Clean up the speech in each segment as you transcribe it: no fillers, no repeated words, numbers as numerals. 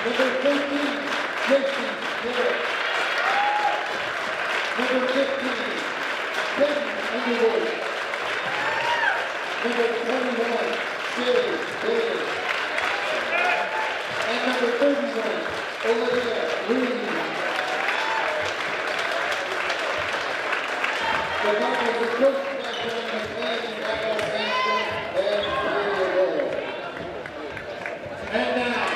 Number 13, Jason Hill. Number 15, Peyton Underwood. Number 21, Shay Davis. And number 31, Olivia Reed. The Cardinals are first back down the flag and back on Ashton and Taylor. And now,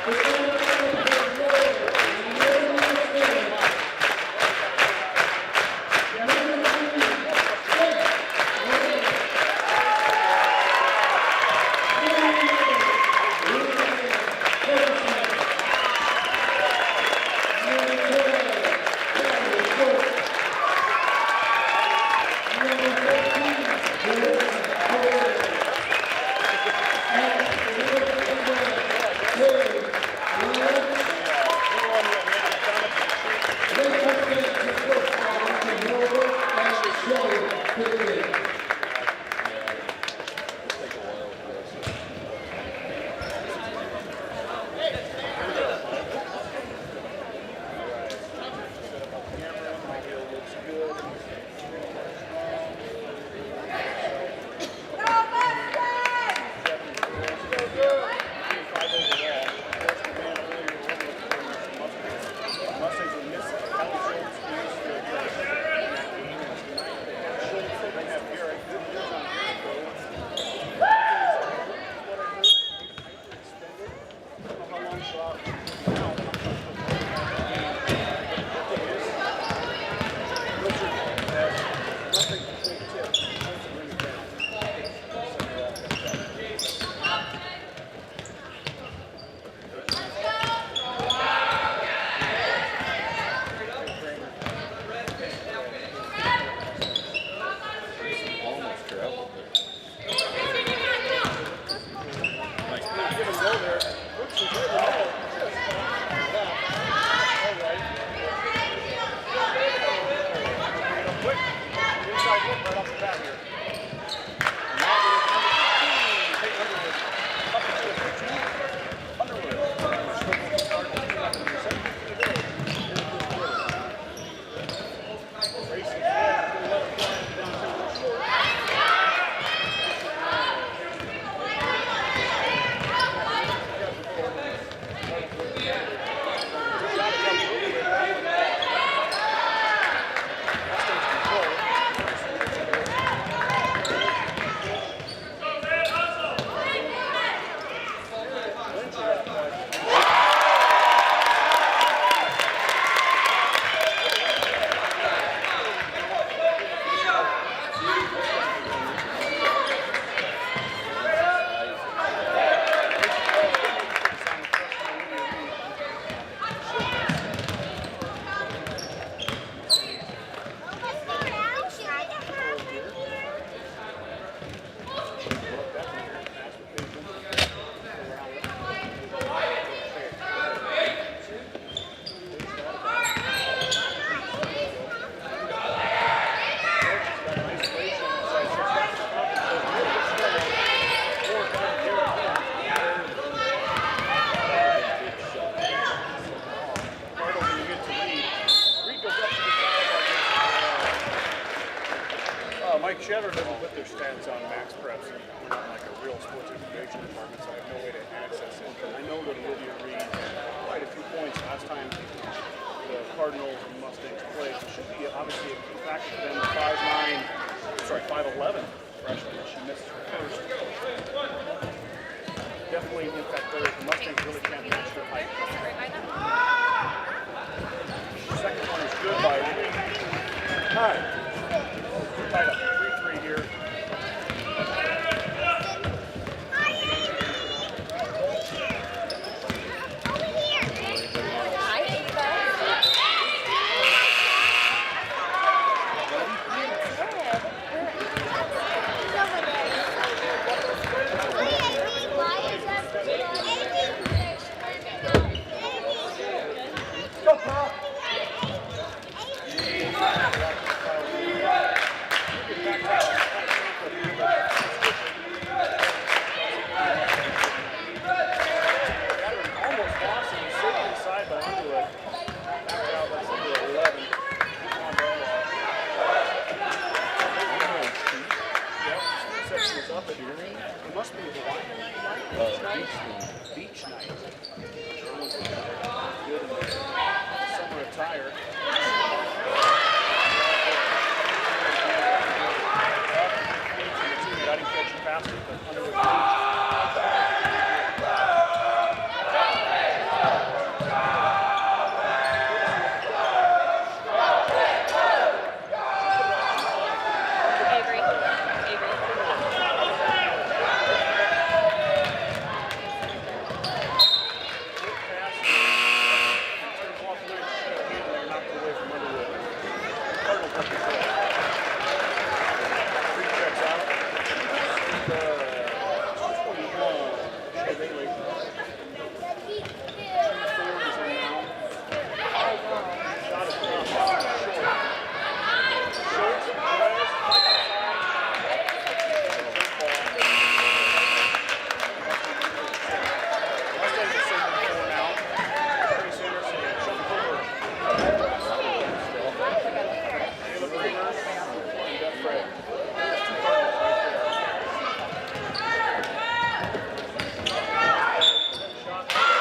the Cardinals are Chadron doesn't put their stats on max preps. We're not like a real sports information department, so I have no way to access it. I know that Olivia Reed quite a few points last time the Cardinals and Mustangs played. It should be obviously a factor for them. 5'11" freshman. She missed her first. Definitely impact players. The Mustangs really can't match their height. The second one is good by Reed. Hi. Tied up 3-3 here. checks out. 221. Shea Bailey. 240s in now. Shot is short. Schultz, Perez, Mustangs are sitting at 4 now. Chris Anderson, Sean Cooper, Caleb Reyners, and Jeff Fred. There's 2 Cardinals right there. Shot.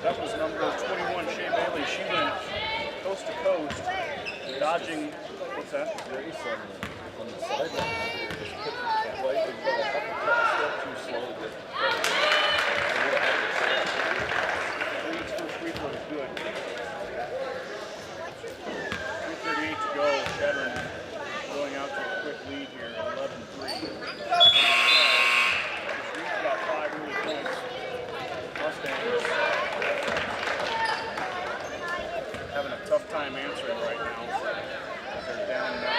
That was number 21, Shea Bailey. She went coast to coast, dodging, what's that? Very suddenly on the sideline. Just put the right and got a couple step too slow to get Leeds first free throw is good. 3:38 to go. Chadron going out to a quick lead here, 11-3. Reed's got 5 early points. Mustangs having a tough time answering right now. They're down 9.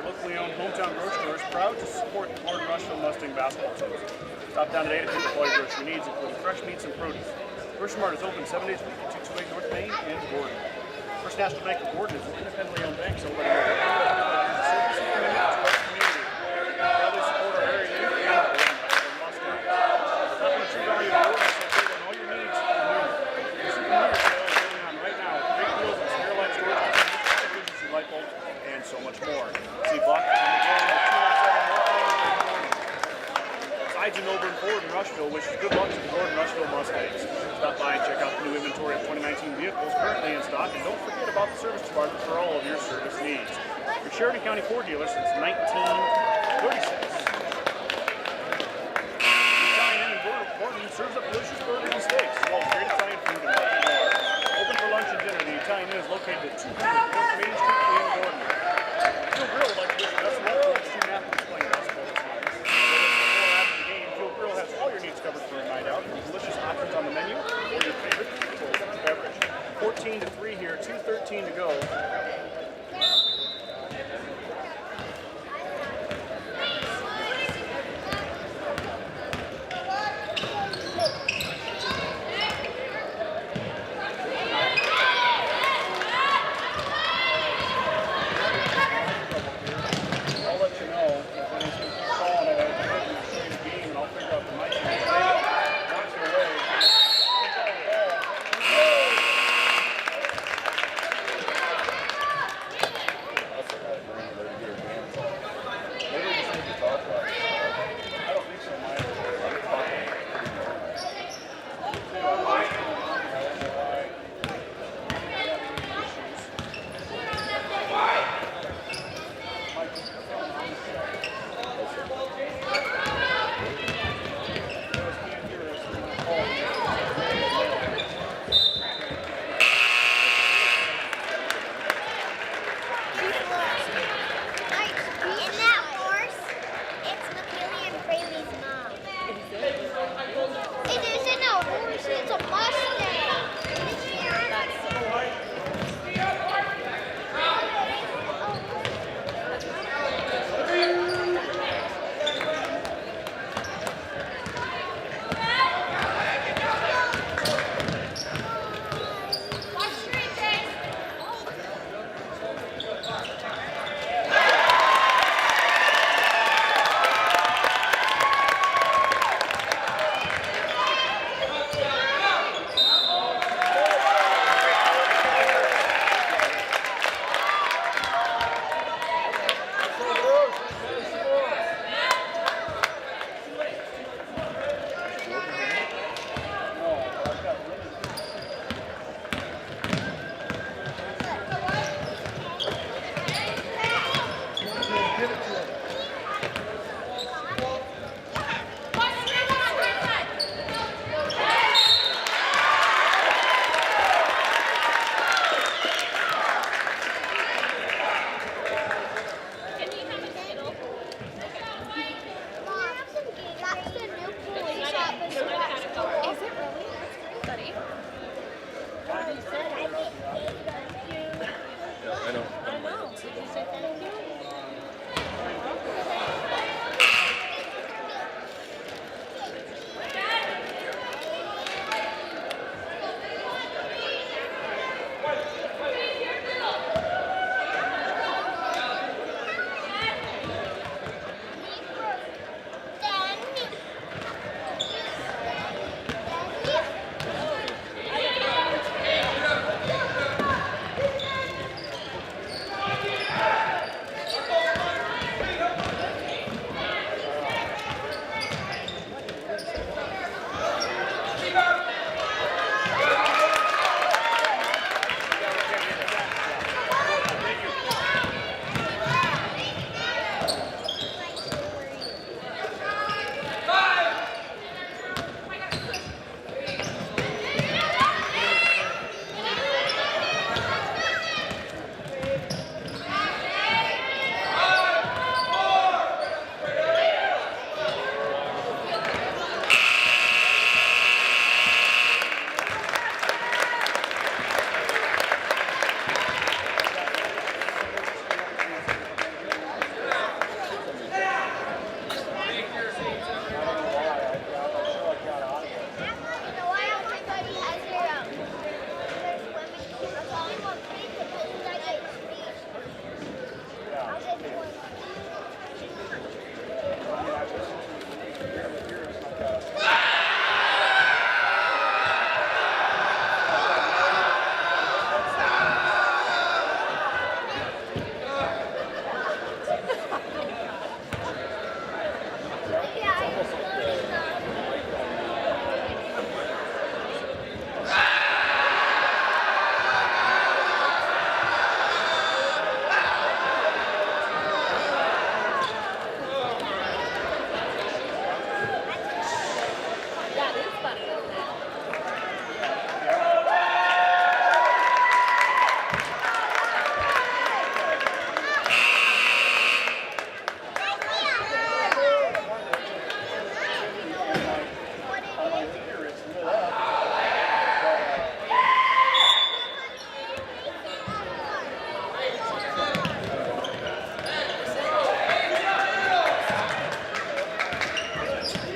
your locally owned hometown grocery store is proud to support the Gordon-Rushville Mustang basketball teams. Stop down today to pick up all your grocery needs, including fresh meats and produce. Grocery Mart is open 7 days a week at 228 North Main and Gordon. First National Bank of Gordon is an independently owned bank, so let it service and commitment to our community. Proudly support our area youth and Gordon-Rushville Mustangs. Stop in True Value Gordon is located on all your needs for the new. The Super New Year sale is going on right now. Great deals on spare light storage, emergency light bulbs, and so much more. See block on the ground at 217 North Main and Gordon. Besides and over in Gordon-Rushville wishes good luck to the Gordon-Rushville Mustangs. Stop by and check out the new inventory of 2019 vehicles currently in stock, and don't forget about the service department for all of your service needs. Your Sheridan County Ford dealer since 1936. Italian Inn in Gordon serves up delicious burgers and steaks, as well as great Italian food and much more. Open for lunch and dinner, the Italian Inn is located at 200 North Main Street in Gordon. Phil Grill would like to wish you best of luck to Student Athletes playing basketball this year. Has all your needs covered for a night out, from delicious options on the menu or your favorite beverage. 14 to 3 here, 2:13 to go. I'll let you know if anything's going to keep calling it. And I'll figure out the mic. Knocks it away.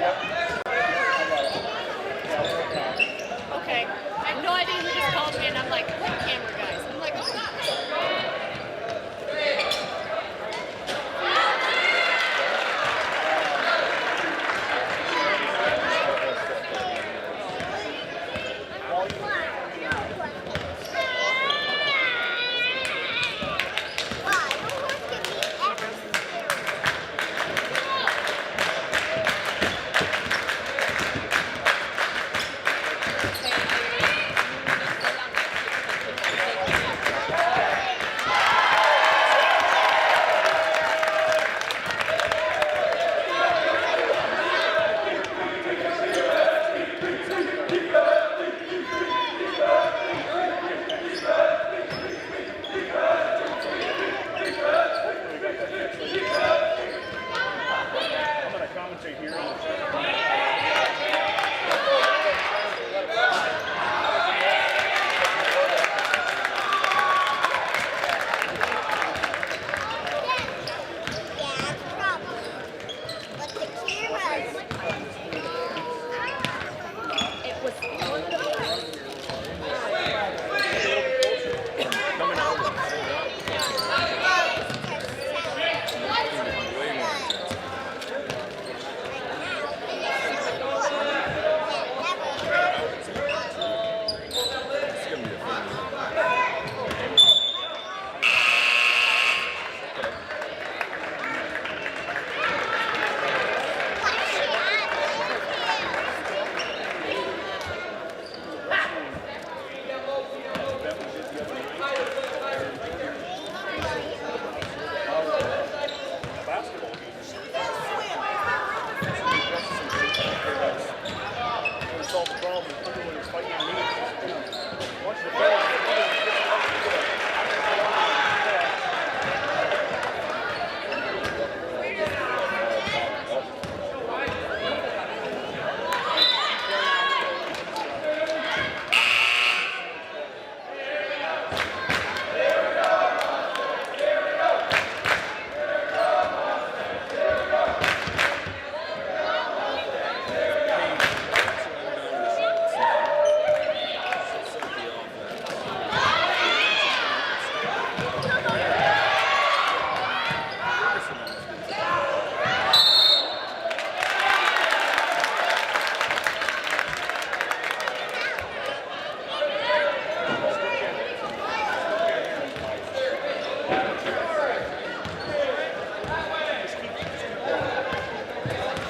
Okay. I have no idea who just called me, and I'm like, what camera guys? I'm like, oh. I'm going to commentate here. It was It's gonna be a fun one. Basketball games. Solve the problem. Everyone is fighting on me. Watch the ball.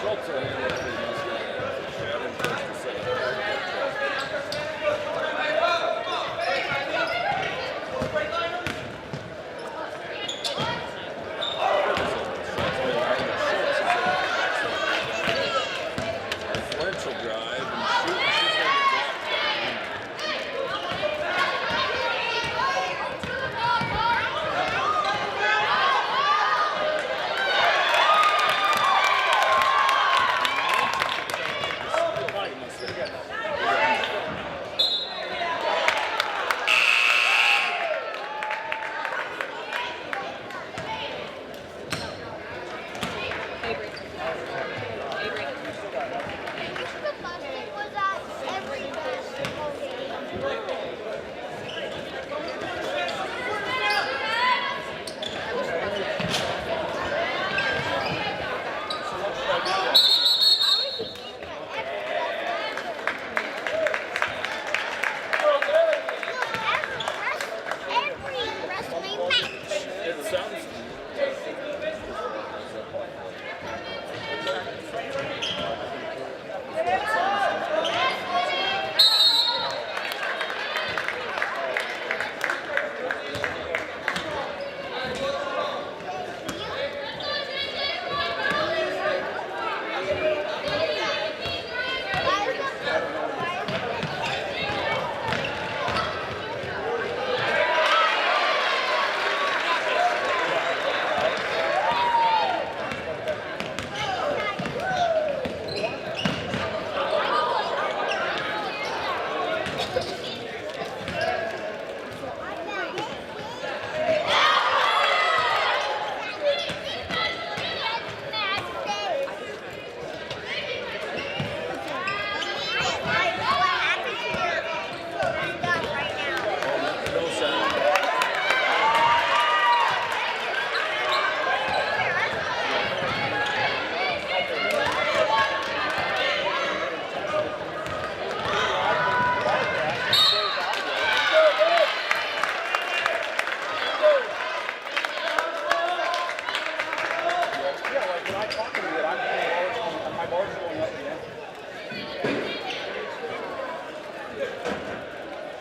Schultz will handle it for the Mustangs. Chadron Cardinals set differential drive and shoot, and she's gonna get blocked by the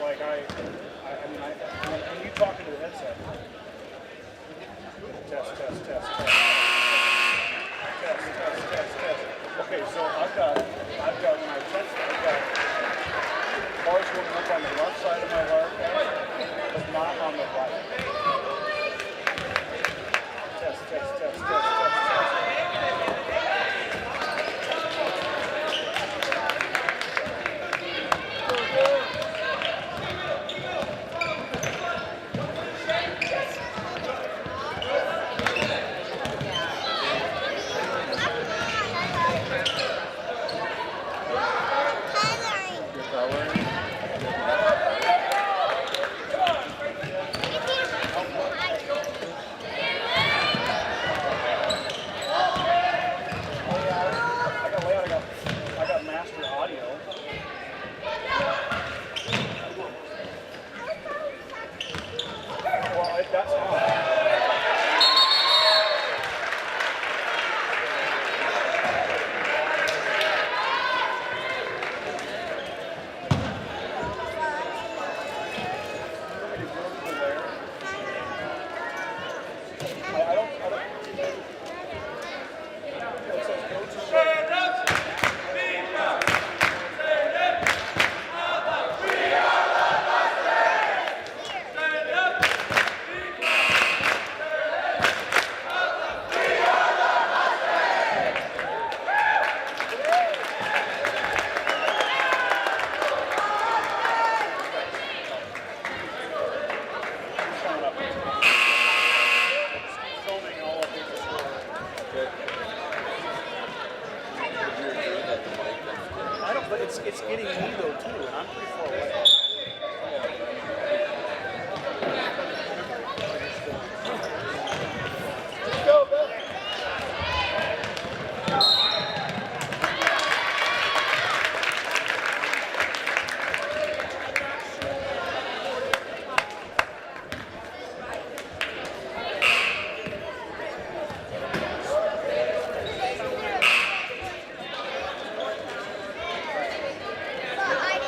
Like I mean, when you talking to the headset. Test. Okay, so I've got when I touch, I've got bars going up on the left side of my wire pad, but not on the right. Test. I got master audio. Well, that's on. But it's getting me though too, and I'm pretty far away. Let's go, Bill. I didn't go to it.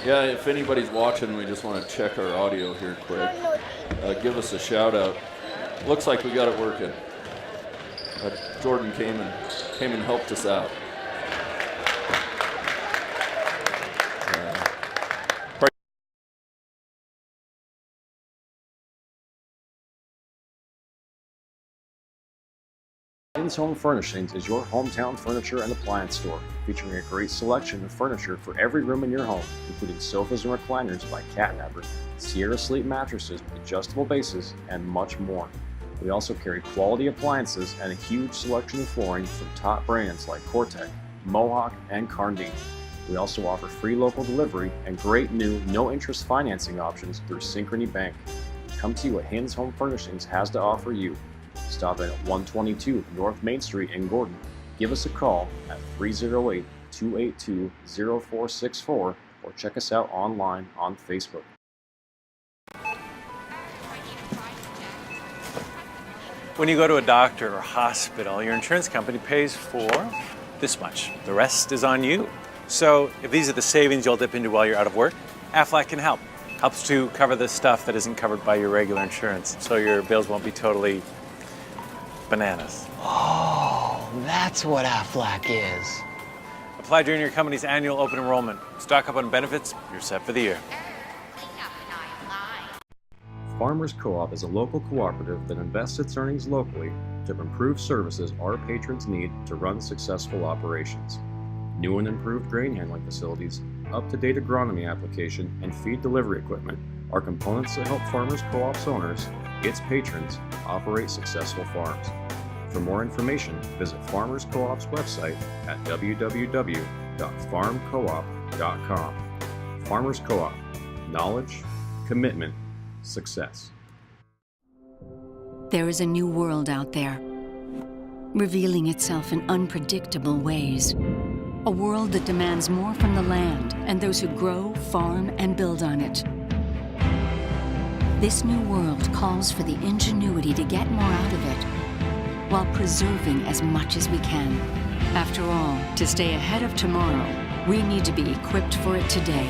Yeah, if anybody's watching, we just want to check our audio here quick. Give us a shout out. Looks like we got it working. Jordan came and helped us out. Haynes Home Furnishings is your hometown furniture and appliance store, featuring a great selection of furniture for every room in your home, including sofas and recliners by Catnapper, Sierra Sleep mattresses with adjustable bases, and much more. We also carry quality appliances and a huge selection of flooring from top brands like Cortec, Mohawk, and Carndine. We also offer free local delivery and great new no-interest financing options through Synchrony Bank. Come see what Haynes Home Furnishings has to offer you. Stop in at 122 North Main Street in Gordon. Give us a call at 308-282-0464 or check us out online on Facebook. When you go to a doctor or hospital, your insurance company pays for this much. The rest is on you. So if these are the savings you'll dip into while you're out of work, Aflac can help. Helps to cover the stuff that isn't covered by your regular insurance, so your bills won't be totally bananas. Oh, that's what Aflac is. Apply during your company's annual open enrollment. Stock up on benefits, you're set for the year. Farmers Co-op is a local cooperative that invests its earnings locally to improve services our patrons need to run successful operations. New and improved grain handling facilities, up-to-date agronomy application, and feed delivery equipment are components that help Farmers Co-op's owners, its patrons, operate successful farms. For more information, visit Farmers Co-op's website at www.farmcoop.com. Farmers Co-op. Knowledge, commitment, success. There is a new world out there, revealing itself in unpredictable ways. A world that demands more from the land and those who grow, farm, and build on it. This new world calls for the ingenuity to get more out of it, while preserving as much as we can. After all, to stay ahead of tomorrow, we need to be equipped for it today.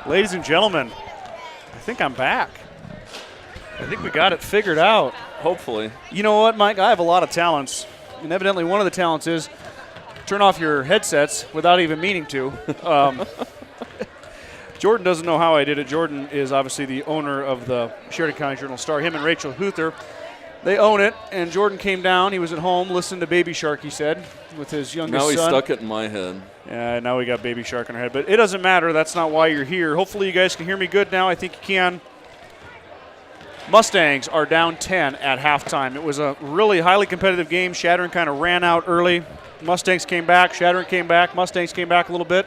Ladies and gentlemen, I think I'm back. I think we got it figured out. Hopefully. You know what, Mike? I have a lot of talents. And evidently one of the talents is turn off your headsets without even meaning to. Jordan doesn't know how I did it. Jordan is obviously the owner of the Sheridan County Journal-Star. Him and Rachel Huther, they own it. And Jordan came down. He was at home listening to Baby Shark, he said, with his youngest son. Now he stuck it in my head. Yeah, now we got Baby Shark in our head. But it doesn't matter. That's not why you're here. Hopefully you guys can hear me good now. I think you can. Mustangs are down 10 at halftime. It was a really highly competitive game. Chadron kind of ran out early. Mustangs came back. Chadron came back. Mustangs came back a little bit.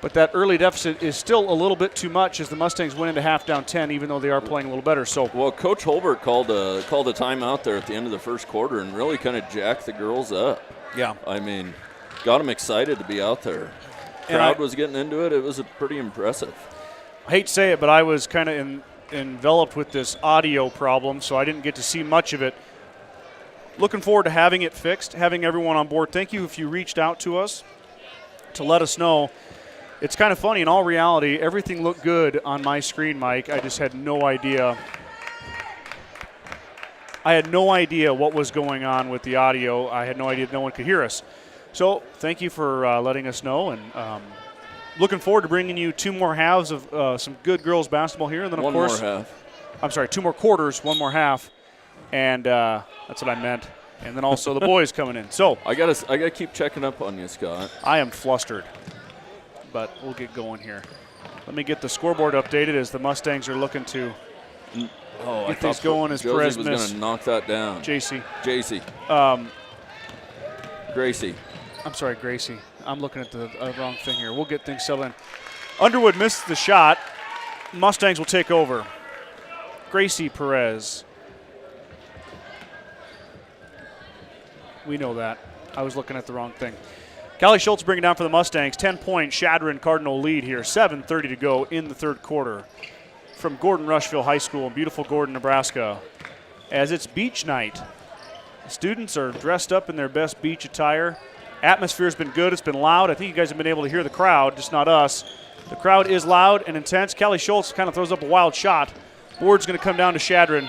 But that early deficit is still a little bit too much as the Mustangs went into half down 10, even though they are playing a little better. So, well, Coach Holbert called a timeout there at the end of the first quarter and really kind of jacked the girls up. Yeah. I mean, got them excited to be out there. Crowd was getting into it. It was pretty impressive. I hate to say it, but I was kind of enveloped with this audio problem, so I didn't get to see much of it. Looking forward to having it fixed, having everyone on board. Thank you if you reached out to us to let us know. It's kind of funny. In all reality, everything looked good on my screen, Mike. I just had no idea. I had no idea what was going on with the audio. I had no idea no one could hear us. So thank you for letting us know, and looking forward to bringing you two more halves of some good girls basketball here. And then, of course, one more half. I'm sorry, two more quarters, one more half. And that's what I meant. And then also the boys coming in. So I gotta keep checking up on you, Scott. I am flustered, but we'll get going here. Let me get the scoreboard updated as the Mustangs are looking to get things going as Josie Perez was going to knock that down. JC. Gracie. I'm sorry, Gracie. I'm looking at the wrong thing here. We'll get things settled in. Underwood missed the shot. Mustangs will take over. Gracie Perez. We know that. I was looking at the wrong thing. Callie Schultz bringing down for the Mustangs. 10-point Chadron Cardinal lead here. 7:30 to go in the third quarter. From Gordon-Rushville High School in beautiful Gordon, Nebraska. As it's beach night. The students are dressed up in their best beach attire. Atmosphere's been good. It's been loud. I think you guys have been able to hear the crowd, just not us. The crowd is loud and intense. Callie Schultz kind of throws up a wild shot. Board's going to come down to Chadron.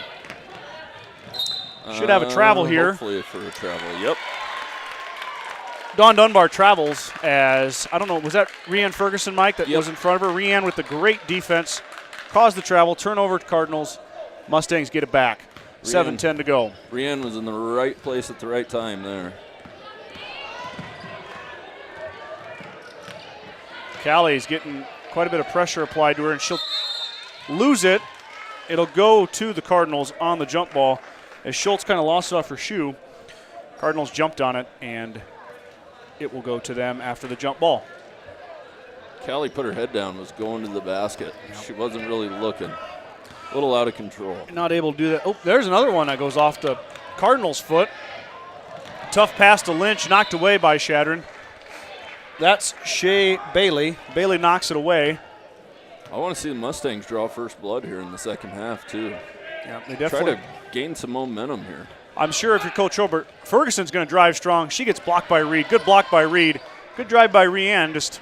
Should have a travel here. Hopefully for a travel, yep. Dawn Dunbar travels as, I don't know, was that Rianne Ferguson, Mike, that was in front of her? Rianne with the great defense caused the travel. Turnover to Cardinals. Mustangs get it back. 7:10 to go. Rianne was in the right place at the right time there. Callie's getting quite a bit of pressure applied to her, and she'll lose it. It'll go to the Cardinals on the jump ball as Schultz kind of lost it off her shoe. Cardinals jumped on it, and it will go to them after the jump ball. Callie put her head down, was going to the basket. She wasn't really looking. A little out of control. Not able to do that. Oh, there's another one that goes off the Cardinals' foot. Tough pass to Lynch, knocked away by Chadron. That's Shea Bailey. Bailey knocks it away. I want to see the Mustangs draw first blood here in the second half, too. Yeah, they definitely try to gain some momentum here. I'm sure if you're Coach Holbert, Ferguson's going to drive strong. She gets blocked by Reed. Good block by Reed. Good drive by Rianne. Just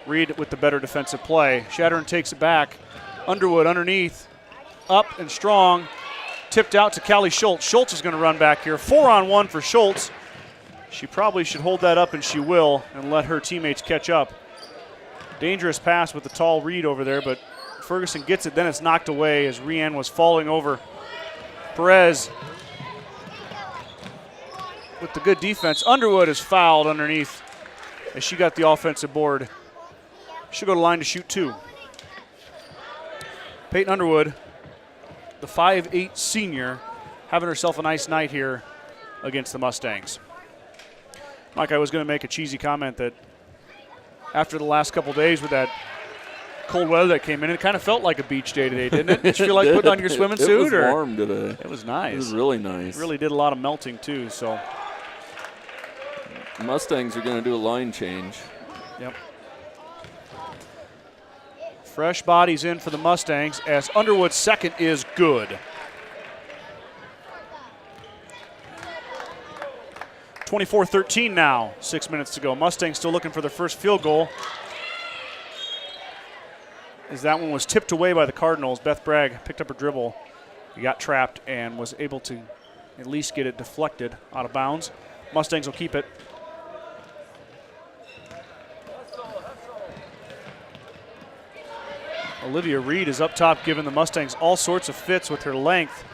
Reed with the better defensive play. Chadron takes it back. Underwood underneath. Up and strong. Tipped out to Callie Schultz. Schultz is going to run back here. 4-on-1 for Schultz. She probably should hold that up, and she will, and let her teammates catch up. Dangerous pass with the tall Reed over there, but Ferguson gets it. Then it's knocked away as Rianne was falling over. Perez with the good defense. Underwood is fouled underneath as she got the offensive board. She'll go to line to shoot two. Peyton Underwood, the 5'8" senior, having herself a nice night here against the Mustangs. Mike, I was going to make a cheesy comment that after the last couple days with that cold weather that came in, it kind of felt like a beach day today, didn't it? Did you feel like putting on your swimming suit? It was warm today. It was nice. It was really nice. It really did a lot of melting, too. So Mustangs are going to do a line change. Yep. Fresh bodies in for the Mustangs as Underwood's second is good. 24-13 now, 6 minutes to go. Mustangs still looking for their first field goal. as that one was tipped away by the Cardinals. Beth Bragg picked up her dribble. He got trapped and was able to at least get it deflected out of bounds. Mustangs will keep it. Olivia Reed is up top, giving the Mustangs all sorts of fits with her length,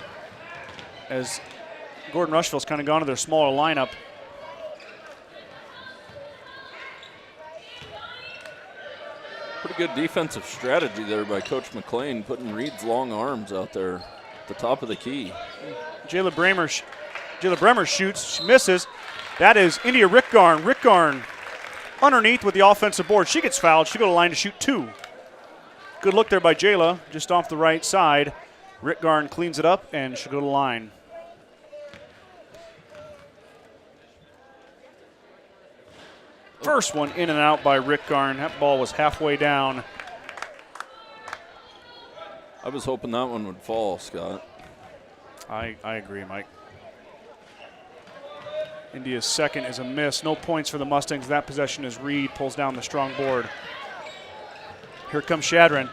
as Gordon-Rushville's kind of gone to their smaller lineup. Pretty good defensive strategy there by Coach McLean, putting Reed's long arms out there at the top of the key. Jayla Bremer shoots, she misses. That is India Rickgarn. Rickgarn underneath with the offensive board. She gets fouled. She'll go to the line to shoot 2. Good look there by Jayla, just off the right side. Rickgarn cleans it up and she'll go to the line. First one in and out by Rickgarn. That ball was halfway down. I was hoping that one would fall, Scott. I agree, Mike. India's second is a miss. No points for the Mustangs. That possession as Reed pulls down the strong board. Here comes Chadron.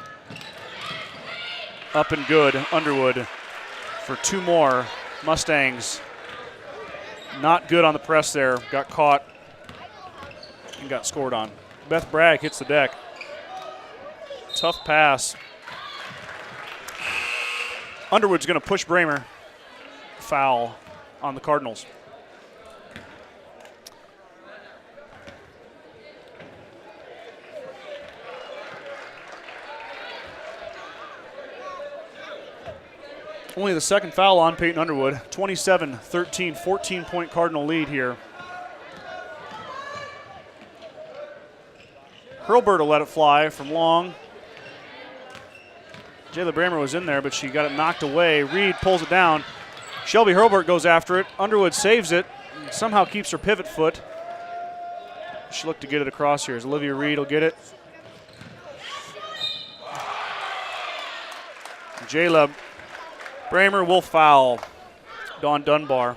Up and good. Underwood for 2 more. Mustangs not good on the press there. Got caught and got scored on. Beth Bragg hits the deck. Tough pass. Underwood's going to push Bramer. Foul on the Cardinals. Only the second foul on Peyton Underwood. 27-13, 14-point Cardinal lead here. Hurlburt will let it fly from long. Jayla Bramer was in there, but she got it knocked away. Reed pulls it down. Shelby Hurlburt goes after it. Underwood saves it. And somehow keeps her pivot foot. She looked to get it across here as Olivia Reed will get it. Jayla Bramer will foul Dawn Dunbar.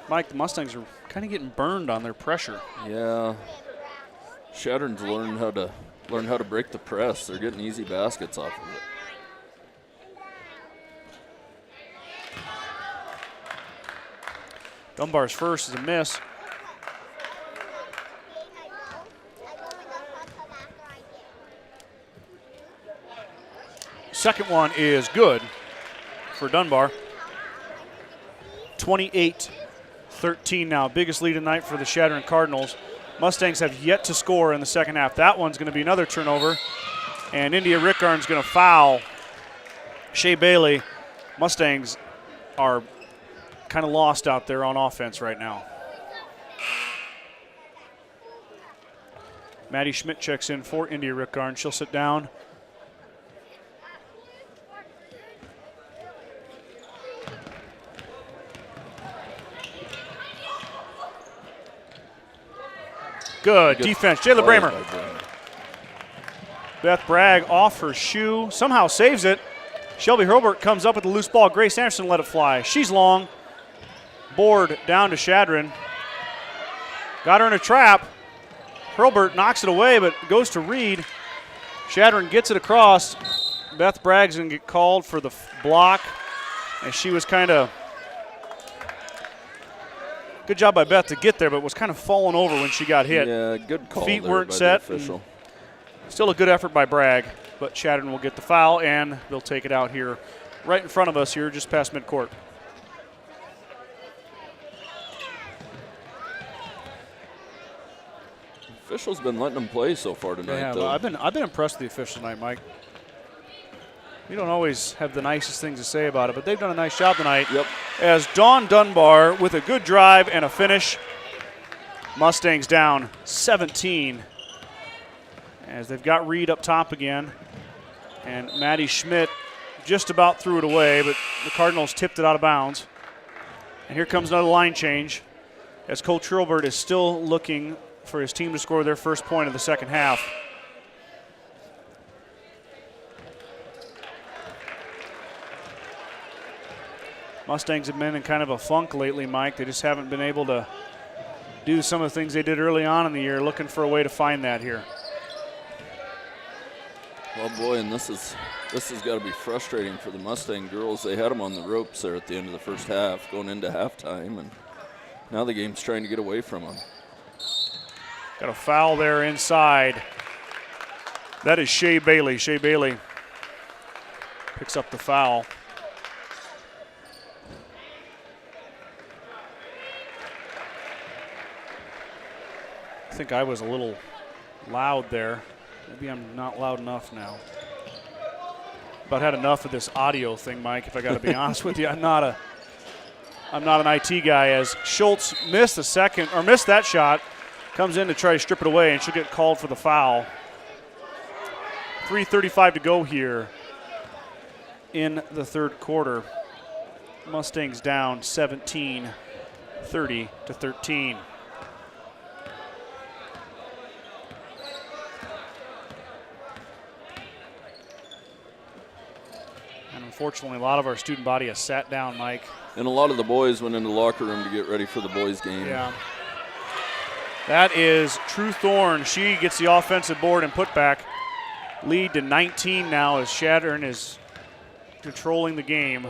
Mike, the Mustangs are kind of getting burned on their pressure. Yeah. Chadron's learned how to break the press. They're getting easy baskets off of it. Dunbar's first is a miss. Second one is good for Dunbar. 28-13 now. Biggest lead tonight for the Chadron Cardinals. Mustangs have yet to score in the second half. That one's going to be another turnover. And India Rickgarn's going to foul Shea Bailey. Mustangs are kind of lost out there on offense right now. Maddie Schmidt checks in for India Rickgarn. She'll sit down. Good defense. Jayla Bramer. Beth Bragg off her shoe. Somehow saves it. Shelby Hurlburt comes up with the loose ball. Grace Anderson let it fly. She's long. Board down to Chadron. Got her in a trap. Hurlburt knocks it away, but goes to Reed. Chadron gets it across. Beth Bragg's going to get called for the block. And she was kind of... Good job by Beth to get there, but was kind of falling over when she got hit. Yeah, good call. Feet there weren't by set. the official. Still a good effort by Bragg, but Chadron will get the foul, and they'll take it out here right in front of us here, just past midcourt. Officials been letting them play so far tonight. Yeah, though. I've been impressed with the officials tonight, Mike. We don't always have the nicest things to say about it, but they've done a nice job tonight. Yep. As Dawn Dunbar with a good drive and a finish. Mustangs down 17. As they've got Reed up top again. And Maddie Schmidt just about threw it away, but the Cardinals tipped it out of bounds. And here comes another line change as Coach Hurlburt is still looking for his team to score their first point of the second half. Mustangs have been in kind of a funk lately, Mike. They just haven't been able to do some of the things they did early on in the year, looking for a way to find that here. Well, Oh boy, and this has got to be frustrating for the Mustang girls. They had them on the ropes there at the end of the first half, going into halftime, and now the game's trying to get away from them. Got a foul there inside. That is Shea Bailey. Shea Bailey picks up the foul. I think I was a little loud there. Maybe I'm not loud enough now. About had enough of this audio thing, Mike, if I got to be honest with you. I'm not an IT guy, as Schultz missed that shot, comes in to try to strip it away, and she'll get called for the foul. 3:35 to go here in the third quarter. Mustangs down 17, 30-13. And unfortunately, a lot of our student body has sat down, Mike. And a lot of the boys went into the locker room to get ready for the boys' game. Yeah. That is True Thorn. She gets the offensive board and put back. Lead to 19 now as Chadron is controlling the game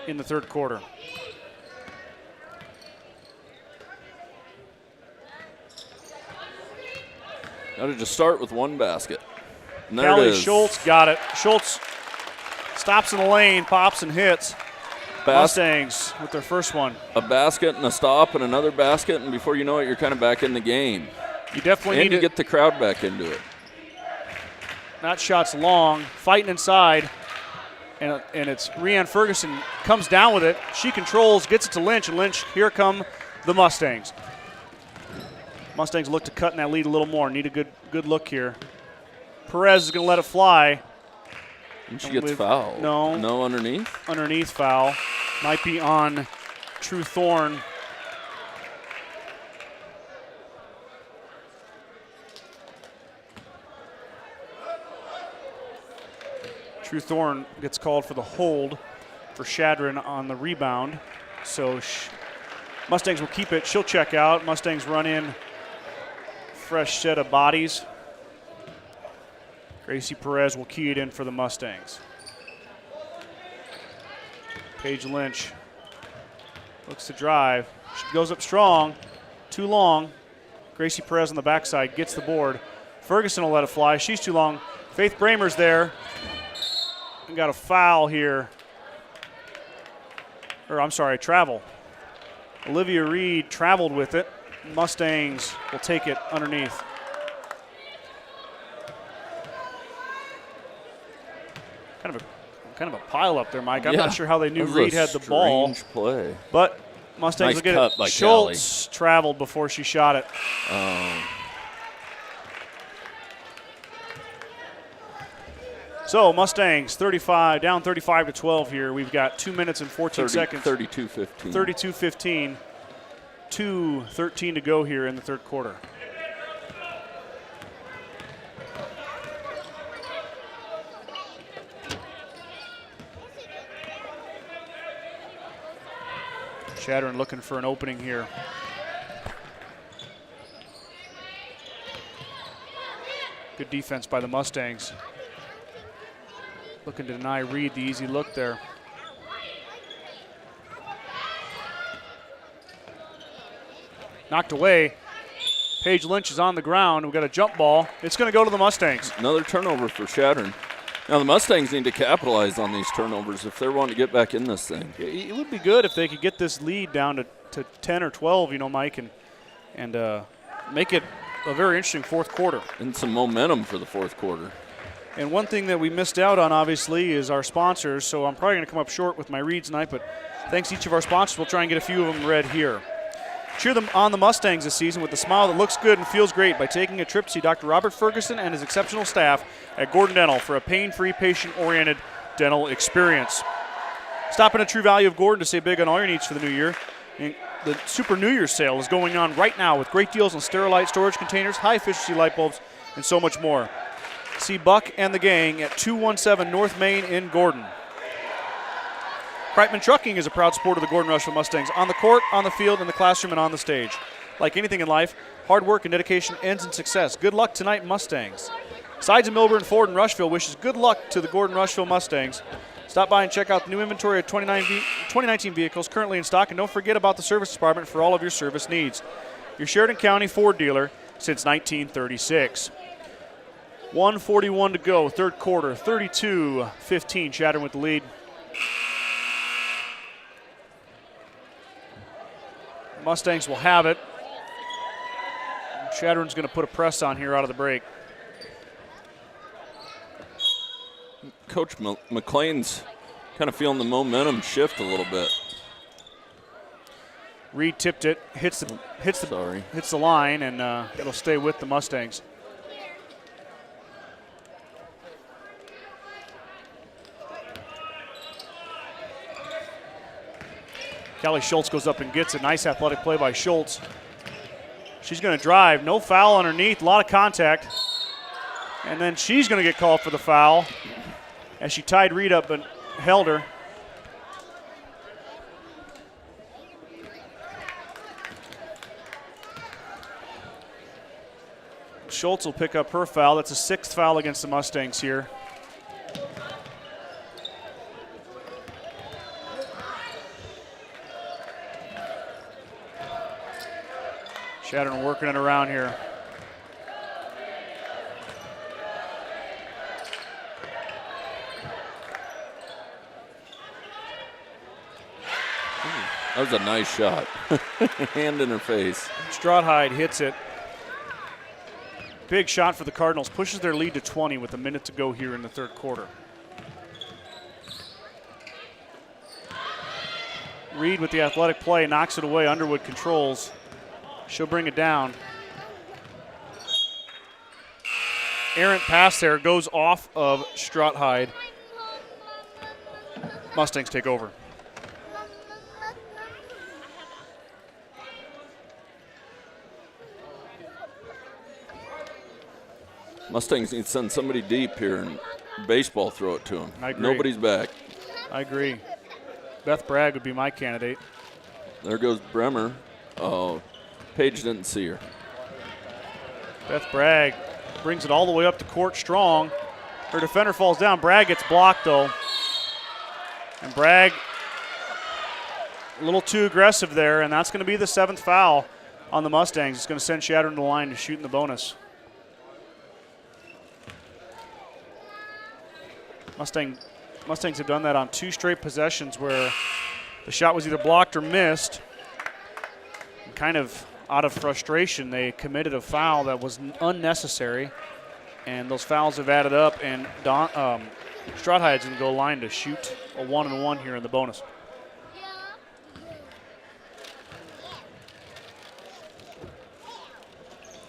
in the third quarter. Got to just start with one basket. And there Callie it is. Schultz got it. Schultz stops in the lane, pops and hits. Mustangs with their first one. A basket and a stop and another basket, and before you know it, you're kind of back in the game. You definitely and need to get the crowd back into it. That shot's long, fighting inside, and it's Rhiann Ferguson comes down with it. She controls, gets it to Lynch, and Lynch, here come the Mustangs. Mustangs look to cut in that lead a little more. Need a good look here. Perez is going to let it fly. And she gets fouled. No underneath? Underneath foul. Might be on True Thorn. True Thorn gets called for the hold for Chadron on the rebound. So Mustangs will keep it. She'll check out. Mustangs run in. Fresh set of bodies. Gracie Perez will key it in for the Mustangs. Paige Lynch looks to drive. She goes up strong. Too long. Gracie Perez on the backside gets the board. Ferguson will let it fly. She's too long. Faith Bramer's there. And got a foul here. Or I'm sorry, travel. Olivia Reed traveled with it. Mustangs will take it underneath. Kind of a pile up there, Mike. I'm not sure how they knew Reed had the ball. Strange play. But Mustangs Nice will get cut it. by Schultz traveled before she shot it. So Mustangs 35 down 35-12 here. We've got 2 minutes and 14 seconds. 32-15. 32-15. 2:13 to go here in the third quarter. Chadron looking for an opening here. Good defense by the Mustangs. Looking to deny Reed the easy look there. Knocked away. Paige Lynch is on the ground. We've got a jump ball. It's going to go to the Mustangs. Another turnover for Chadron. Now the Mustangs need to capitalize on these turnovers if they're wanting to get back in this thing. It would be good if they could get this lead down to 10 or 12, you know, Mike, and make it a very interesting fourth quarter. And some momentum for the fourth quarter. And one thing that we missed out on, obviously, is our sponsors. So I'm probably going to come up short with my reads tonight, but thanks to each of our sponsors, we'll try and get a few of them read here. Cheer them on the Mustangs this season with a smile that looks good and feels great by taking a trip to see Dr. Robert Ferguson and his exceptional staff at Gordon Dental for a pain-free, patient-oriented dental experience. Stop in a True Value of Gordon to save big on all your needs for the new year. And the Super New Year's sale is going on right now with great deals on Sterilite storage containers, high-efficiency light bulbs, and so much more. See Buck and the gang at 217 North Main in Gordon. Kreitman Trucking is a proud supporter of the Gordon-Rushville Mustangs on the court, on the field, in the classroom, and on the stage. Like anything in life, hard work and dedication ends in success. Good luck tonight, Mustangs. Sides of Milburn, Ford, and Rushville wishes good luck to the Gordon-Rushville Mustangs. Stop by and check out the new inventory of 2019 vehicles currently in stock, and don't forget about the service department for all of your service needs. Your Sheridan County Ford dealer since 1936. 1:41 to go, third quarter, 32-15, Chadron with the lead. Mustangs will have it. Chadron's going to put a press on here out of the break. Coach McLean's kind of feeling the momentum shift a little bit. Reed tipped it, hits the line, and it'll stay with the Mustangs. Kelly Schultz goes up and gets it. Nice athletic play by Schultz. She's going to drive. No foul underneath. A lot of contact. And then she's going to get called for the foul as she tied Reed up and held her. Schultz will pick up her foul. That's a 6th foul against the Mustangs here. Chadron working it around here. That was a nice shot. Hand in her face. Stroughide hits it. Big shot for the Cardinals. Pushes their lead to 20 with a minute to go here in the third quarter. Reed with the athletic play knocks it away. Underwood controls. She'll bring it down. Errant pass there goes off of Stroughide. Mustangs take over. Mustangs need to send somebody deep here and baseball throw it to them. I agree. Nobody's back. I agree. Beth Bragg would be my candidate. There goes Bremer. Oh, Paige didn't see her. Beth Bragg brings it all the way up the court strong. Her defender falls down. Bragg gets blocked, though. And Bragg a little too aggressive there, and that's going to be the 7th foul on the Mustangs. It's going to send Chadron to the line to shoot in the bonus. Mustangs have done that on 2 straight possessions where the shot was either blocked or missed. And kind of out of frustration, they committed a foul that was unnecessary, and those fouls have added up, and Stroughhide's going to go line to shoot a 1-and-1 here in the bonus.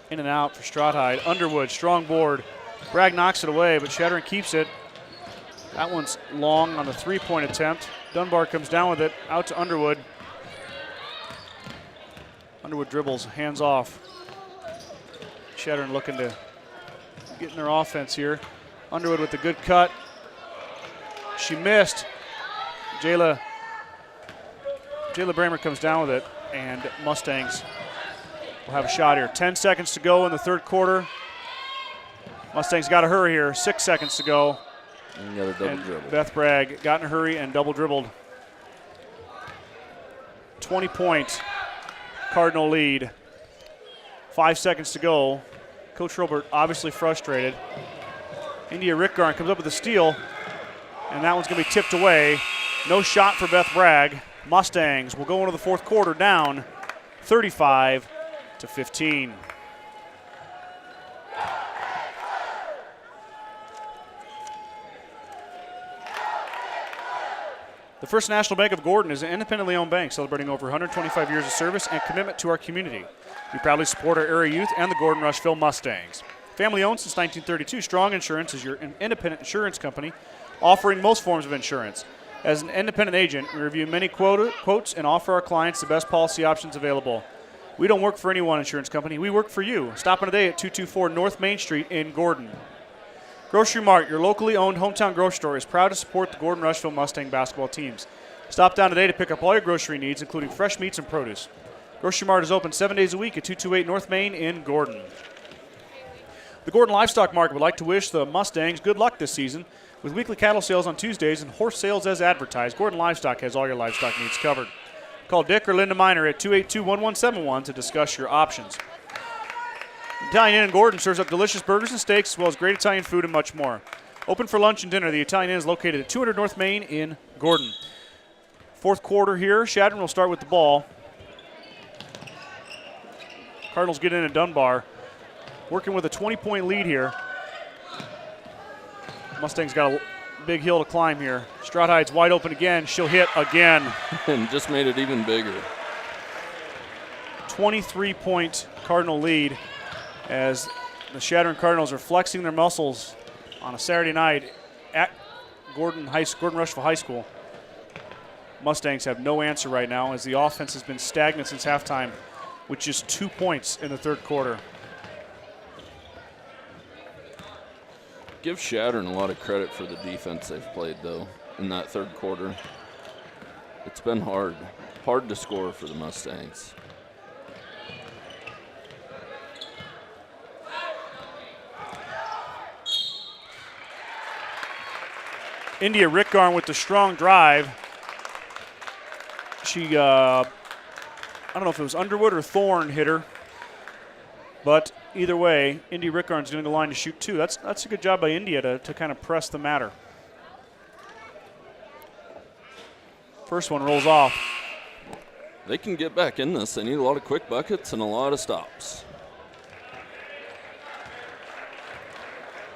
In and out for Stroughide. Underwood, strong board. Bragg knocks it away, but Chadron keeps it. That one's long on the 3-point attempt. Dunbar comes down with it, out to Underwood. Underwood dribbles, hands off. Chadron looking to get in their offense here. Underwood with the good cut. She missed. Jayla Bramer comes down with it, and Mustangs will have a shot here. 10 seconds to go in the third quarter. Mustangs got to hurry here. 6 seconds to go. And got a double dribble. Beth Bragg got in a hurry and double dribbled. 20-point Cardinal lead. 5 seconds to go. Coach Robert obviously frustrated. India Rickgarn comes up with a steal, and that one's going to be tipped away. No shot for Beth Bragg. Mustangs will go into the fourth quarter down 35-15. The First National Bank of Gordon is an independently owned bank celebrating over 125 years of service and commitment to our community. We proudly support our area youth and the Gordon-Rushville Mustangs. Family owned since 1932, Strong Insurance is your independent insurance company offering most forms of insurance. As an independent agent, we review many quotes and offer our clients the best policy options available. We don't work for any one insurance company. We work for you. Stop in today at 224 North Main Street in Gordon. Grocery Mart, your locally owned hometown grocery store, is proud to support the Gordon-Rushville Mustang basketball teams. Stop down today to pick up all your grocery needs, including fresh meats and produce. Grocery Mart is open 7 days a week at 228 North Main in Gordon. The Gordon Livestock Market would like to wish the Mustangs good luck this season. With weekly cattle sales on Tuesdays and horse sales as advertised, Gordon Livestock has all your livestock needs covered. Call Dick or Linda Miner at 282-1171 to discuss your options. Italian Inn in Gordon serves up delicious burgers and steaks as well as great Italian food and much more. Open for lunch and dinner, the Italian Inn is located at 200 North Main in Gordon. Fourth quarter here, Chadron will start with the ball. Cardinals get in at Dunbar, working with a 20-point lead here. Mustangs got a big hill to climb here. Strauthide's wide open again. She'll hit again. And just made it even bigger. 23-point Cardinal lead as the Chadron Cardinals are flexing their muscles on a Saturday night at Gordon-Rushville High School. Mustangs have no answer right now as the offense has been stagnant since halftime with just 2 points in the third quarter. Give Chadron a lot of credit for the defense they've played, though, in that third quarter. It's been hard to score for the Mustangs. India Rickgarn with the strong drive. She, I don't know if it was Underwood or Thorne hit her, but either way, India Rickgarn's going to go line to shoot two. That's a good job by India to kind of press the matter. First one rolls off. They can get back in this. They need a lot of quick buckets and a lot of stops.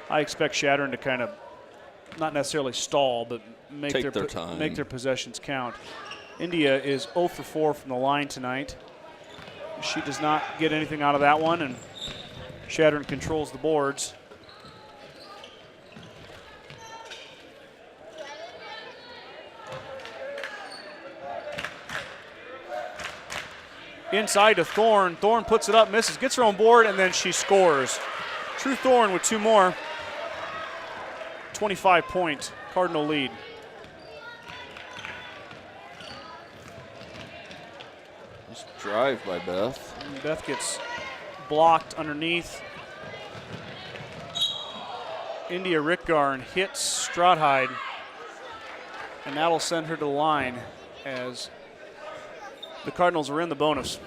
I expect Chadron to kind of not necessarily stall, but make their time. Make their possessions count. India is 0 for 4 from the line tonight. She does not get anything out of that one, and Chadron controls the boards. Inside to Thorne. Thorne puts it up, misses, gets her own board, and then she scores. True Thorne with two more. 25-point Cardinal lead. Nice drive by Beth. And Beth gets blocked underneath. India Rickgarn hits Strauthyde, and that'll send her to the line as the Cardinals are in the bonus.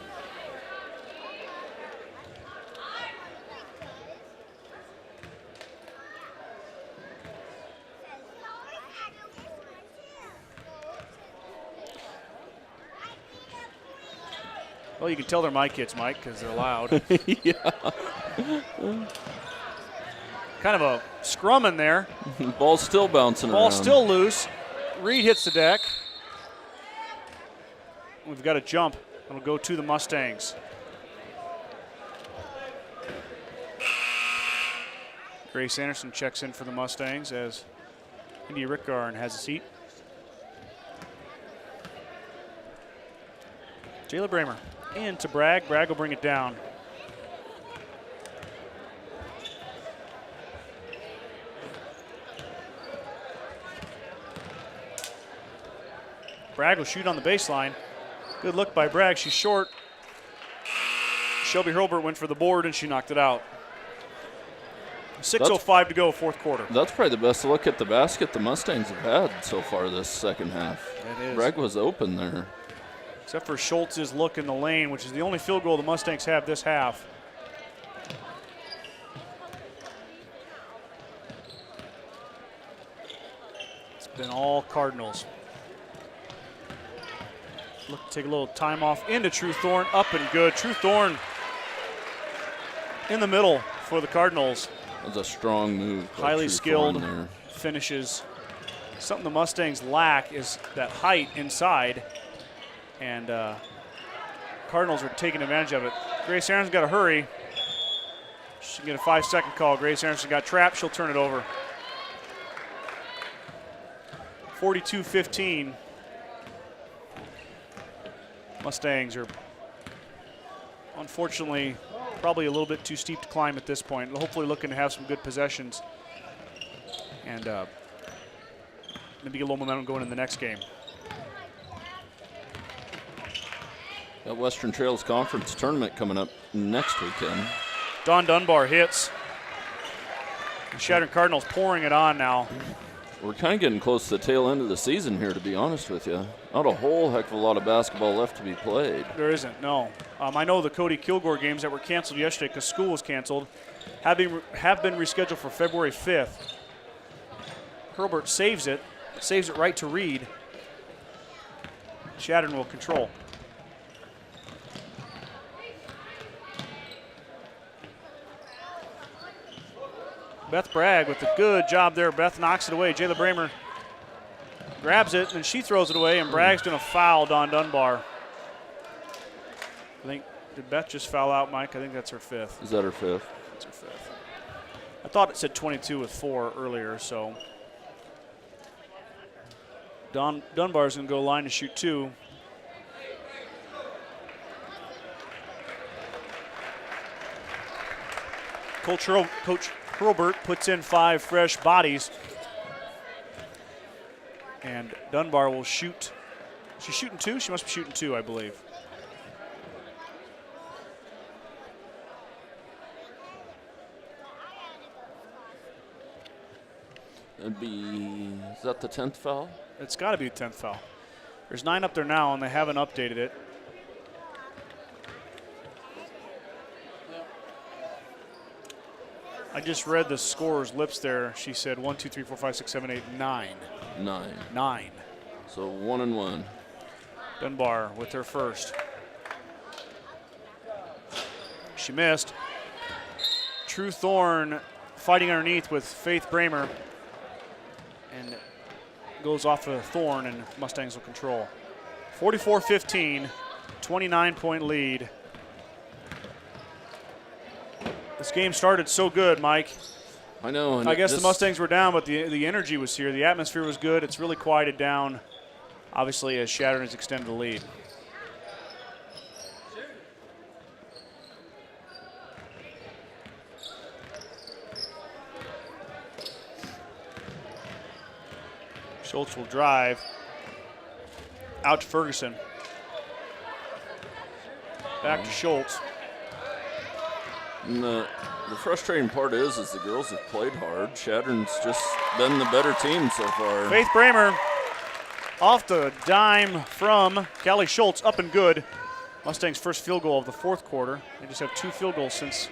Well, you can tell they're my kids, Mike, because they're loud. Yeah. Kind of a scrum in there. Ball's still bouncing around. Ball still loose. Reed hits the deck. We've got a jump. It'll go to the Mustangs. Grace Anderson checks in for the Mustangs as India Rickgarn has a seat. Jayla Bramer in to Bragg. Bragg will bring it down. Bragg will shoot on the baseline. Good look by Bragg. She's short. Shelby Hurlburt went for the board and she knocked it out. 6:05 to go, fourth quarter. That's probably the best look at the basket the Mustangs have had so far this second half. It is. Bragg was open there. Except for Schultz's look in the lane, which is the only field goal the Mustangs have this half. It's been all Cardinals. Look to take a little time off into True Thorne, up and good. True Thorne in the middle for the Cardinals. That was a strong move. Highly skilled finishes. Something the Mustangs lack is that height inside, and Cardinals are taking advantage of it. Grace Aaronson's got to hurry. She can get a 5-second call. Grace Aronson got trapped. She'll turn it over. 42-15. Mustangs are unfortunately probably a little bit too steep to climb at this point. Hopefully looking to have some good possessions and maybe get a little momentum going in the next game. Got Western Trails Conference tournament coming up next weekend. Dawn Dunbar hits. Chadron Cardinals pouring it on now. We're kind of getting close to the tail end of the season here, to be honest with you. Not a whole heck of a lot of basketball left to be played. There isn't, no. I know the Cody Kilgore games that were canceled yesterday because school was canceled have been rescheduled for February 5th. Hurlburt saves it right to Reed. Chadron will control. Beth Bragg with a good job there. Beth knocks it away. Jayla Bramer grabs it, and she throws it away, and Bragg's going to foul Dawn Dunbar. I think, did Beth just foul out, Mike? I think that's her 5th. Is that her 5th? That's her 5th. I thought it said 22 with 4 earlier, so. Dunbar's going to go line to shoot 2. Coach Hurlburt puts in 5 fresh bodies. And Dunbar will shoot. She's shooting 2? She must be shooting 2, I believe. It'd be, is that the 10th foul? It's got to be the 10th foul. There's 9 up there now, and they haven't updated it. I just read the scorer's lips there. She said 1, 2, 3, 4, 5, 6, 7, 8, 9. 9. So 1 and 1. Dunbar with her first. She missed. True Thorn fighting underneath with Faith Bramer. And goes off of Thorn, and Mustangs will control. 44-15, 29-point lead. This game started so good, Mike. I know. And I guess the Mustangs were down, but the energy was here. The atmosphere was good. It's really quieted down, obviously, as Chadron has extended the lead. Schultz will drive out to Ferguson. Back to Schultz. And the frustrating part is the girls have played hard. Chadron's just been the better team so far. Faith Bramer off the dime from Callie Schultz, up and good. Mustangs' first field goal of the 4th quarter. They just have 2 field goals since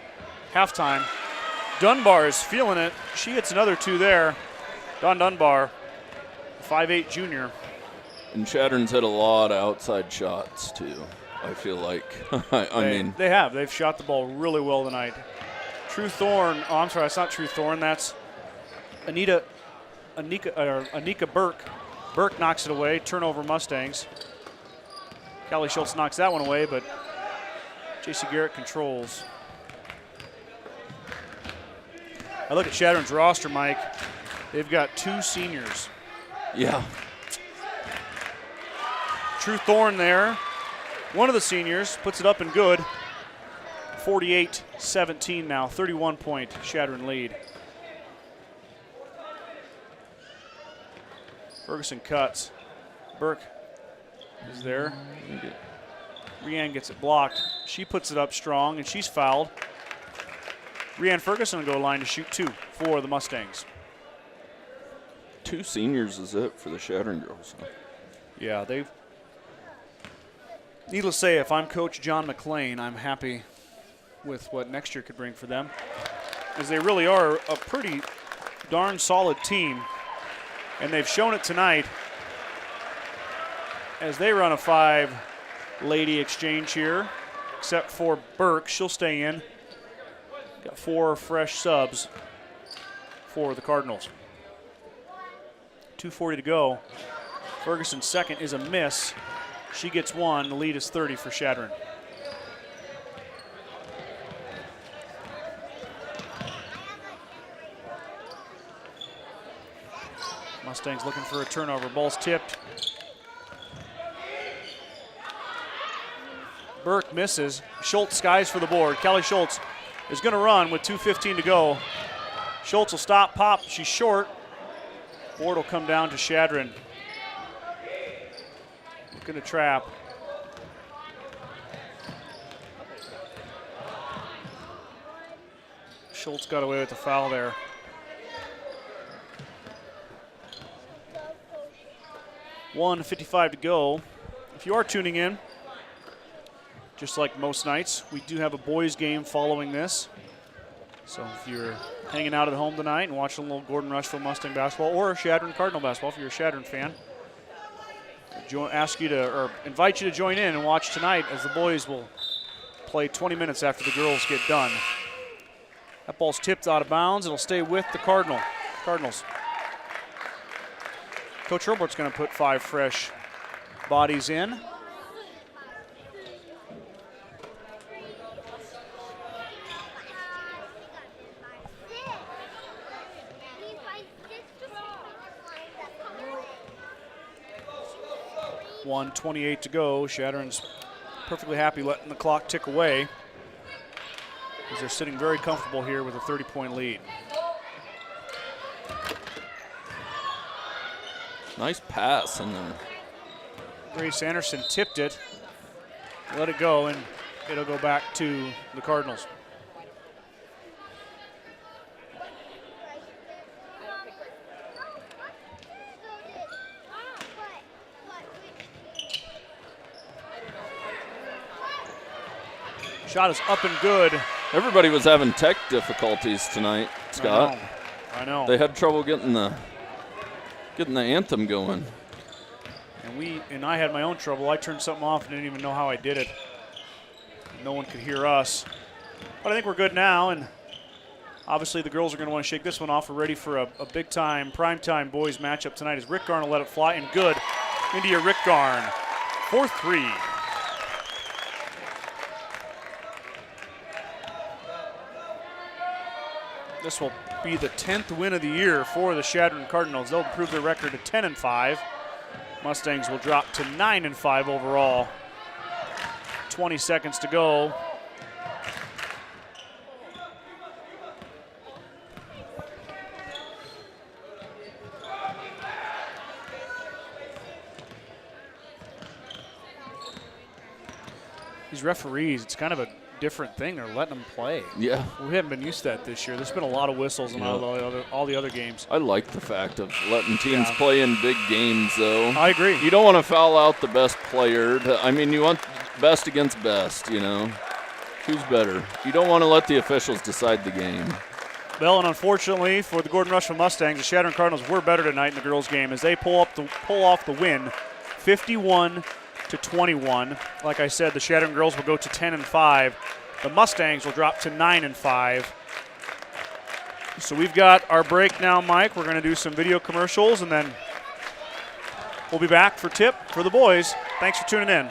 halftime. Dunbar is feeling it. She hits another 2 there. Dawn Dunbar, 5'8" junior. And Chadron's hit a lot of outside shots too, I feel like. I mean, they have. They've shot the ball really well tonight. True Thorn. Oh, I'm sorry. That's not True Thorn. That's Anika Burke. Burke knocks it away. Turnover Mustangs. Callie Schultz knocks that one away, but J.C. Garrett controls. I look at Chadron's roster, Mike. They've got 2 seniors. yeah. True Thorn there. One of the seniors puts it up and good. 48-17 now, 31-point Chadron lead. Ferguson cuts. Burke is there. Rianne gets it blocked. She puts it up strong, and she's fouled. Rianne Ferguson will go line to shoot 2 for the Mustangs. 2 seniors is it for the Chadron girls. Huh? Yeah, they've. Needless to say, if I'm Coach John McLean, I'm happy with what next year could bring for them, as they really are a pretty darn solid team, and they've shown it tonight as they run a 5-lady exchange here, except for Burke. She'll stay in. Got 4 fresh subs for the Cardinals. 2:40 to go. Ferguson's second is a miss. She gets 1. The lead is 30 for Chadron. Mustangs looking for a turnover. Ball's tipped. Burke misses. Schultz skies for the board. Callie Schultz is going to run with 2:15 to go. Schultz will stop, pop. She's short. Board will come down to Chadron. Looking to trap. Schultz got away with the foul there. 1:55 to go. If you are tuning in, just like most nights, we do have a boys game following this. So if you're hanging out at home tonight and watching a little Gordon-Rushville Mustang basketball or Chadron Cardinal basketball, if you're a Chadron fan, invite you to join in and watch tonight as the boys will play 20 minutes after the girls get done. That ball's tipped out of bounds. It'll stay with the Cardinals. Coach Herbert's going to put 5 fresh bodies in. .128 to go. Chadron's perfectly happy letting the clock tick away as they're sitting very comfortable here with a 30-point lead. Nice pass. And then Grace Anderson tipped it, let it go, and it'll go back to the Cardinals. Shot is up and good. everybody was having tech difficulties tonight, Scott. I know. They had trouble getting the anthem going. And I had my own trouble. I turned something off and didn't even know how I did it. No one could hear us. But I think we're good now, and obviously the girls are going to want to shake this one off. We're ready for a big-time, prime-time boys matchup tonight as Rick Garn will let it fly, and good into your Rick Garn. 4-3. This will be the 10th win of the year for the Chadron Cardinals. They'll improve their record to 10-5. Mustangs will drop to 9-5 overall. 20 seconds to go. These referees, it's kind of a different thing. They're letting them play. Yeah. We haven't been used to that this year. There's been a lot of whistles in all the other games. I like the fact of letting teams play in big games, though. I agree. You don't want to foul out the best player. I mean, you want best against best, you know. Who's better? You don't want to let the officials decide the game. Well, and unfortunately for the Gordon-Rushville Mustangs, the Chadron Cardinals were better tonight in the girls' game as they pull off the win, 51-21. Like I said, the Chadron girls will go to 10-5. The Mustangs will drop to 9-5. So we've got our break now, Mike. We're going to do some video commercials, and then we'll be back for tip for the boys. Thanks for tuning in.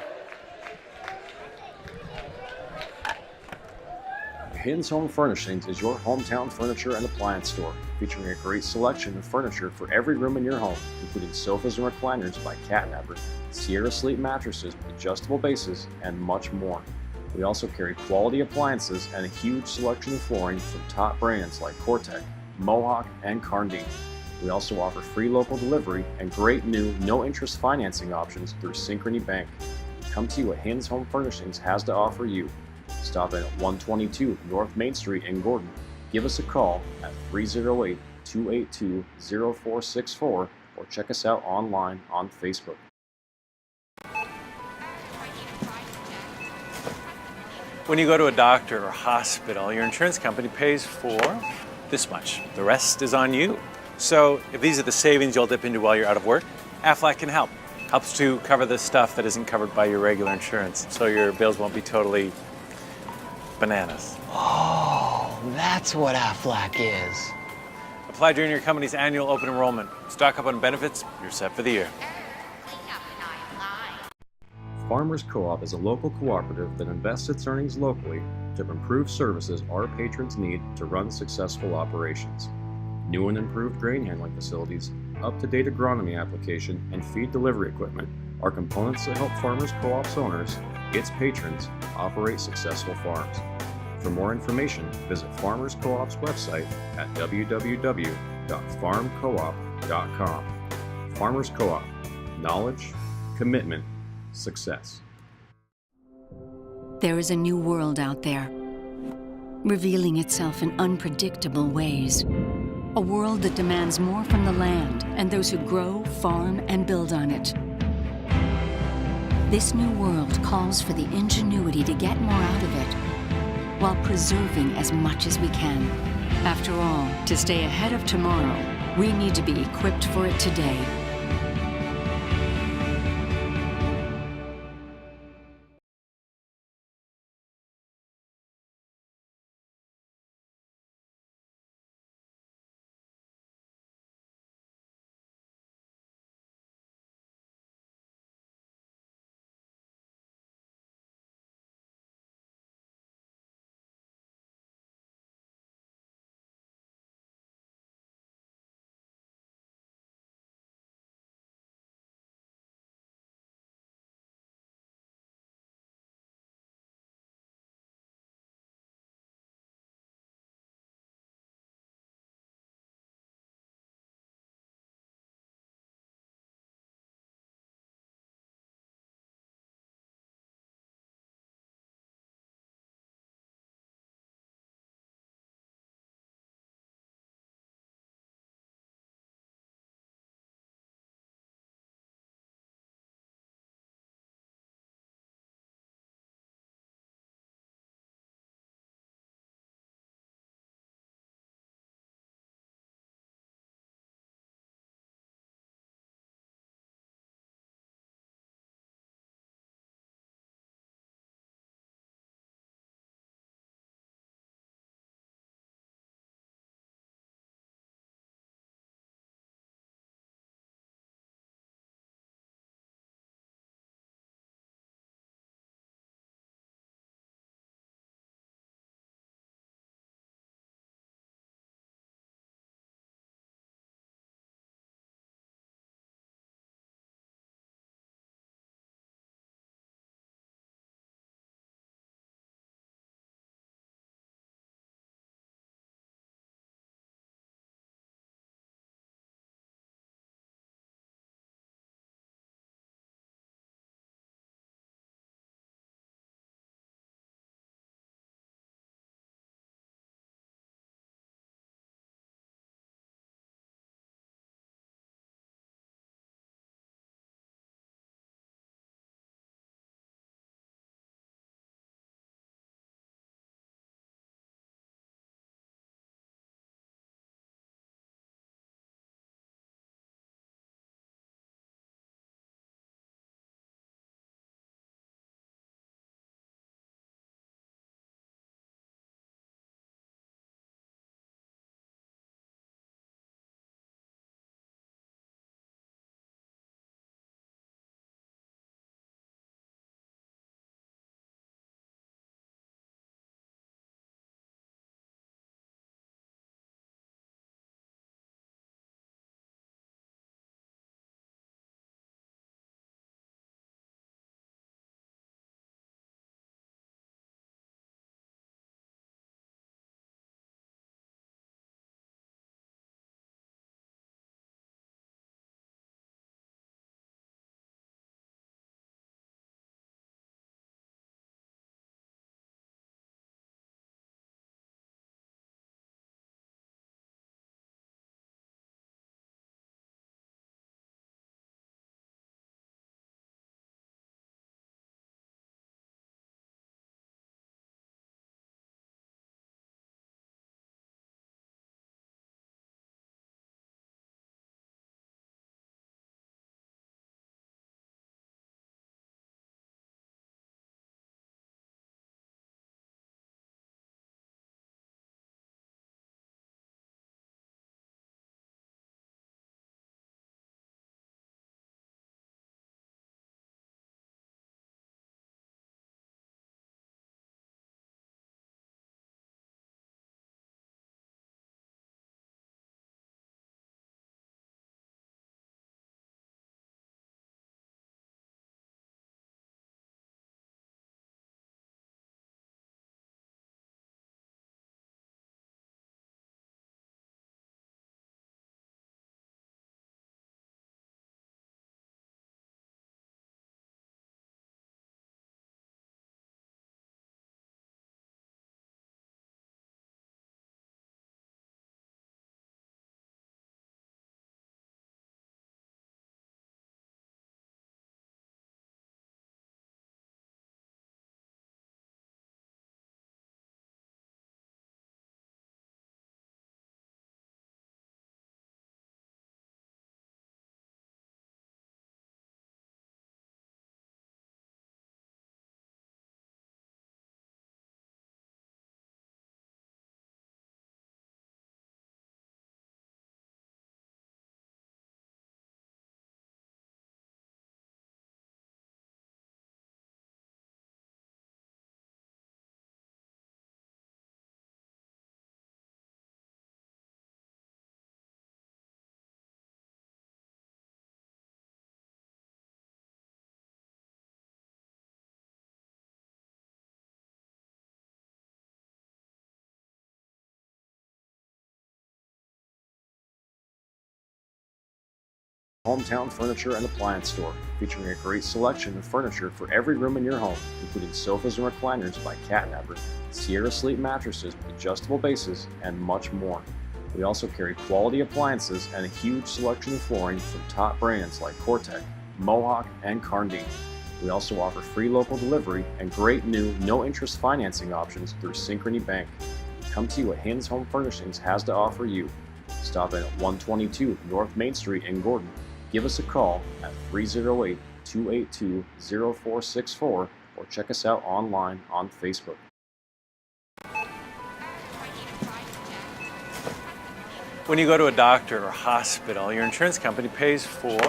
Hin's Home Furnishings is your hometown furniture and appliance store, featuring a great selection of furniture for every room in your home, including sofas and recliners by Catnapper, Sierra Sleep mattresses with adjustable bases, and much more. We also carry quality appliances and a huge selection of flooring from top brands like Cortec, Mohawk, and Carndine. We also offer free local delivery and great new no-interest financing options through Synchrony Bank. Come see what Hin's Home Furnishings has to offer you. Stop in at 122 North Main Street in Gordon. Give us a call at 308-282-0464 or check us out online on Facebook. When you go to a doctor or hospital, your insurance company pays for this much. The rest is on you. So if these are the savings you'll dip into while you're out of work, Aflac can help. Helps to cover the stuff that isn't covered by your regular insurance, so your bills won't be totally bananas. Oh, that's what Aflac is. Apply during your company's annual open enrollment. Stock up on benefits, you're set for the year. Farmers Co-op is a local cooperative that invests its earnings locally to improve services our patrons need to run successful operations. New and improved grain handling facilities, up-to-date agronomy application, and feed delivery equipment are components that help Farmers Co-op's owners, its patrons, operate successful farms. For more information, visit Farmers Co-op's website at www.farmcoop.com. Farmers Co-op. Knowledge, commitment, success. There is a new world out there, revealing itself in unpredictable ways. A world that demands more from the land and those who grow, farm, and build on it. This new world calls for the ingenuity to get more out of it, while preserving as much as we can. After all, to stay ahead of tomorrow, we need to be equipped for it today. hometown furniture and appliance store, featuring a great selection of furniture for every room in your home, including sofas and recliners by Catnapper, Sierra Sleep mattresses with adjustable bases, and much more. We also carry quality appliances and a huge selection of flooring from top brands like Cortec, Mohawk, and Carndine. We also offer free local delivery and great new no-interest financing options through Synchrony Bank. Come see what Hin's Home Furnishings has to offer you. Stop in at 122 North Main Street in Gordon. Give us a call at 308-282-0464 or check us out online on Facebook. When you go to a doctor or hospital, your insurance company pays for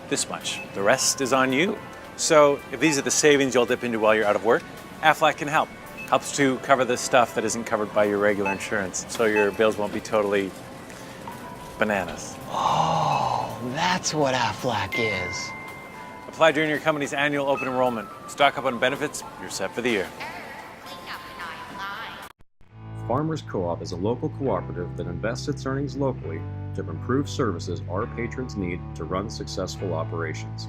this much. The rest is on you. So if these are the savings you'll dip into while you're out of work, Aflac can help. Helps to cover the stuff that isn't covered by your regular insurance, so your bills won't be totally bananas. Oh, that's what Aflac is. Apply during your company's annual open enrollment. Stock up on benefits, you're set for the year. Farmers Co-op is a local cooperative that invests its earnings locally to improve services our patrons need to run successful operations.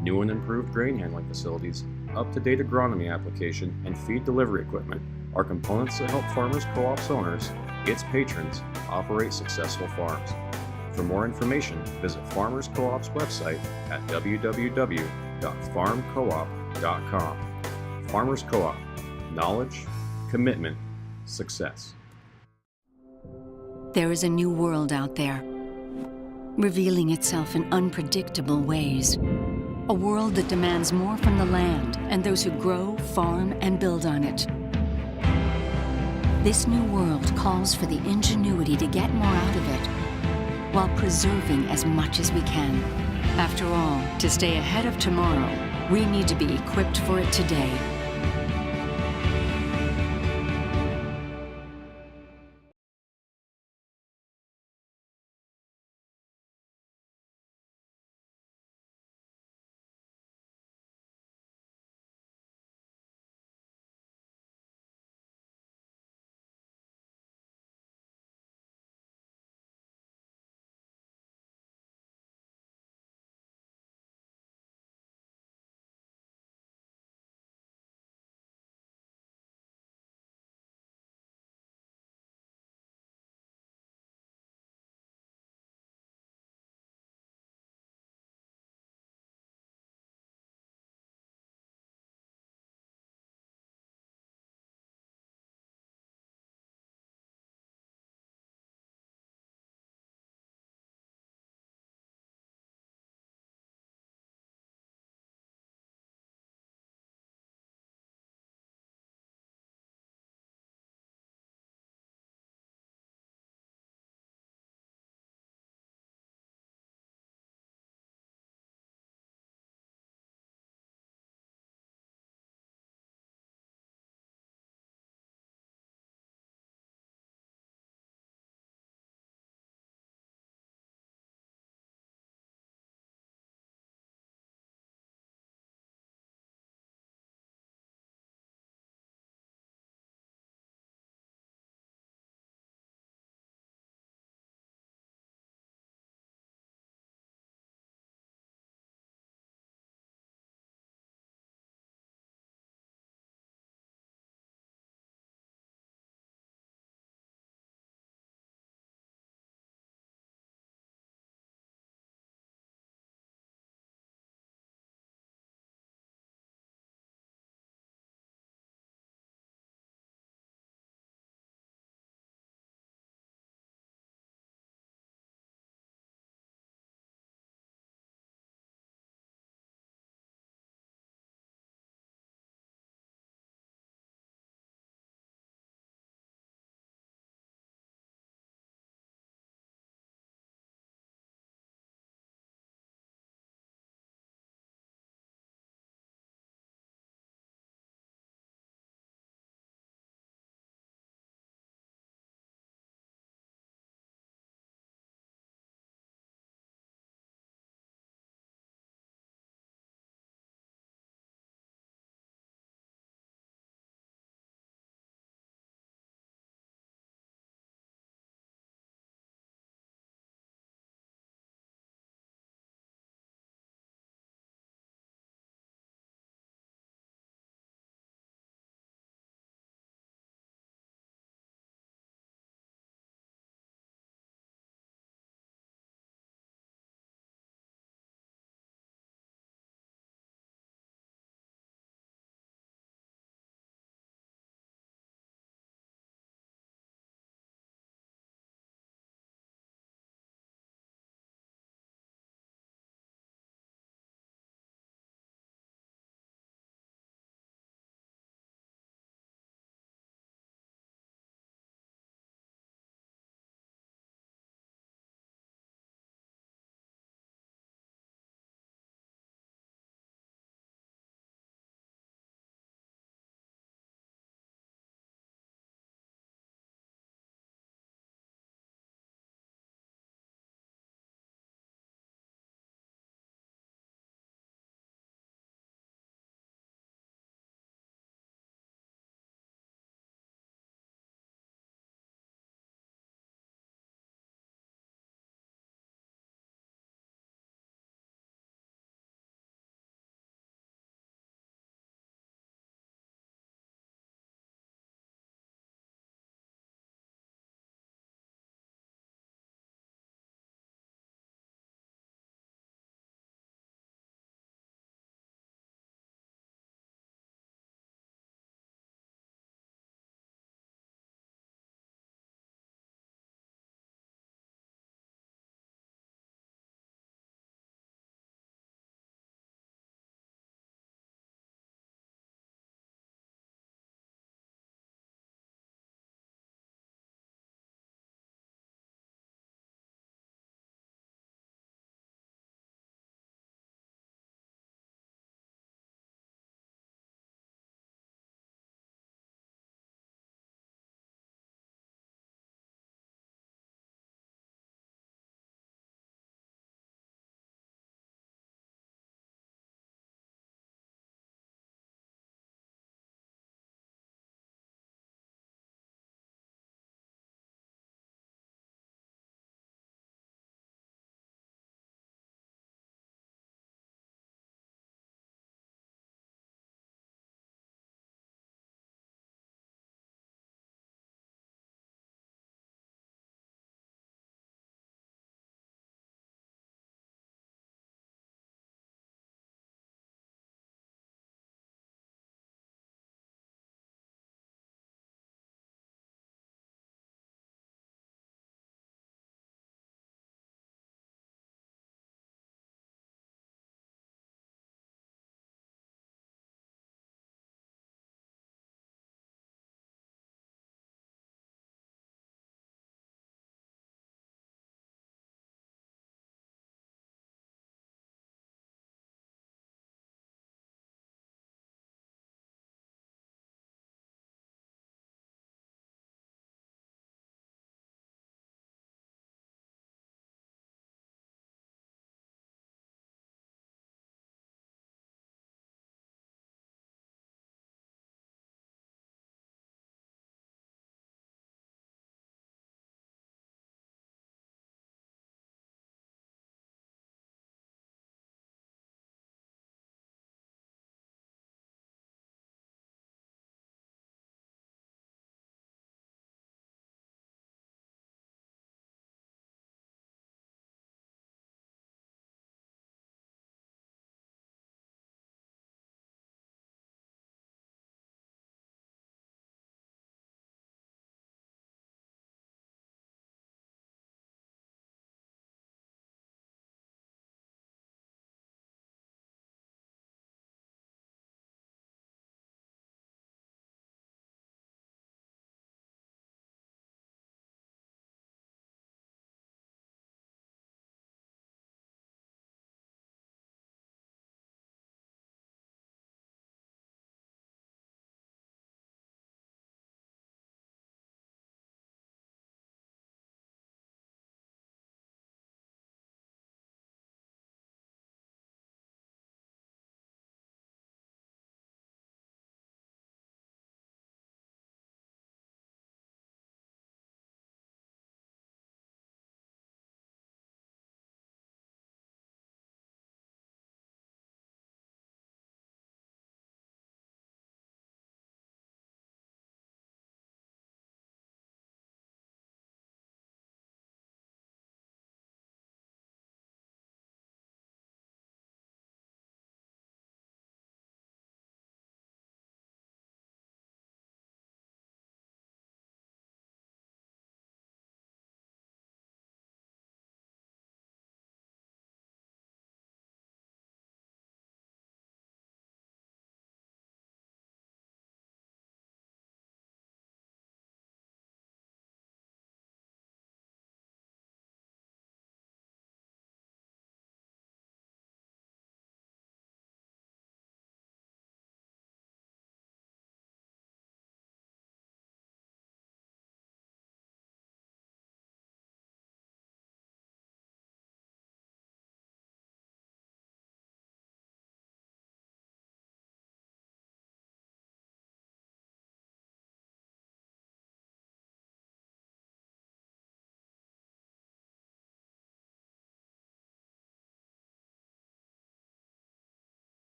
New and improved grain handling facilities, up-to-date agronomy application, and feed delivery equipment are components that help Farmers Co-op's owners, its patrons, operate successful farms. For more information, visit Farmers Co-op's website at www.farmcoop.com. Farmers Co-op. Knowledge, commitment, success. There is a new world out there, revealing itself in unpredictable ways. A world that demands more from the land and those who grow, farm, and build on it. This new world calls for the ingenuity to get more out of it, while preserving as much as we can. After all, to stay ahead of tomorrow, we need to be equipped for it today.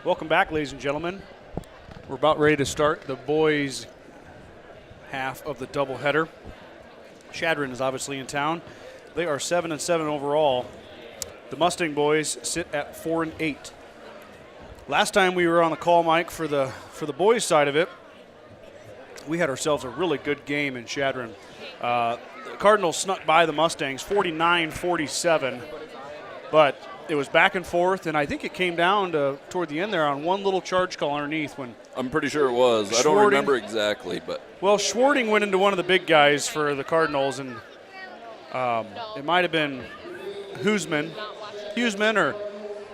Welcome back, ladies and gentlemen. We're about ready to start the boys' half of the doubleheader. Chadron is obviously in town. They are 7-7 overall. The Mustang boys sit at 4-8. Last time we were on the call, Mike, for the boys' side of it, we had ourselves a really good game in Chadron. The Cardinals snuck by the Mustangs 49-47, but it was back and forth, and I think it came down to toward the end there on one little charge call underneath when I'm pretty sure it was. I don't remember exactly, but well, Schwarting went into one of the big guys for the Cardinals, and it might have been Huseman, or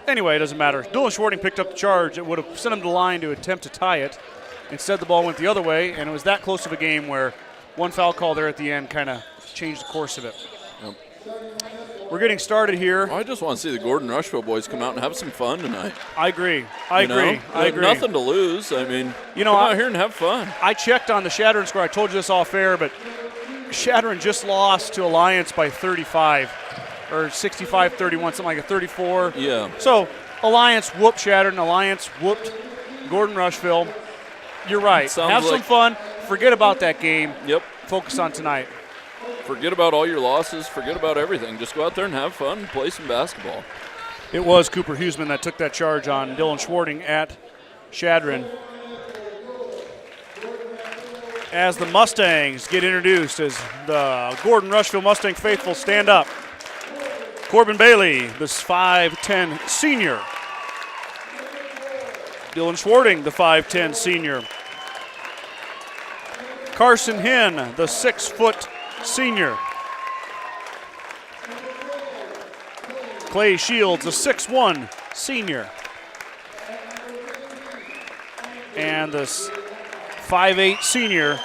anyway, it doesn't matter. Dylan Schwarting picked up the charge. It would have sent him to the line to attempt to tie it. Instead, the ball went the other way, and it was that close of a game where one foul call there at the end kind of changed the course of it. Yep. We're getting started here. I just want to see the Gordon-Rushville boys come out and have some fun tonight. I agree. I agree. Nothing to lose. I mean, come out here and have fun. I checked on the Chadron score. I told you this off air, but Chadron just lost to Alliance by 35 or 65-31, something like a 34. Yeah. So Alliance whooped Chadron. Alliance whooped Gordon-Rushville. You're right. Have some fun. Forget about that game. Yep. Focus on tonight. Forget about all your losses. Forget about everything. Just go out there and have fun and play some basketball. It was Cooper Huseman that took that charge on Dylan Schwarting at Chadron. As the Mustangs get introduced, as the Gordon-Rushville Mustang faithful stand up. Corbin Bailey, this 5'10 senior. Dylan Schwarting, the 5'10 senior. Carson Hinn, the 6-foot senior. Clay Shields, a 6'1 senior. And the 5'8 senior,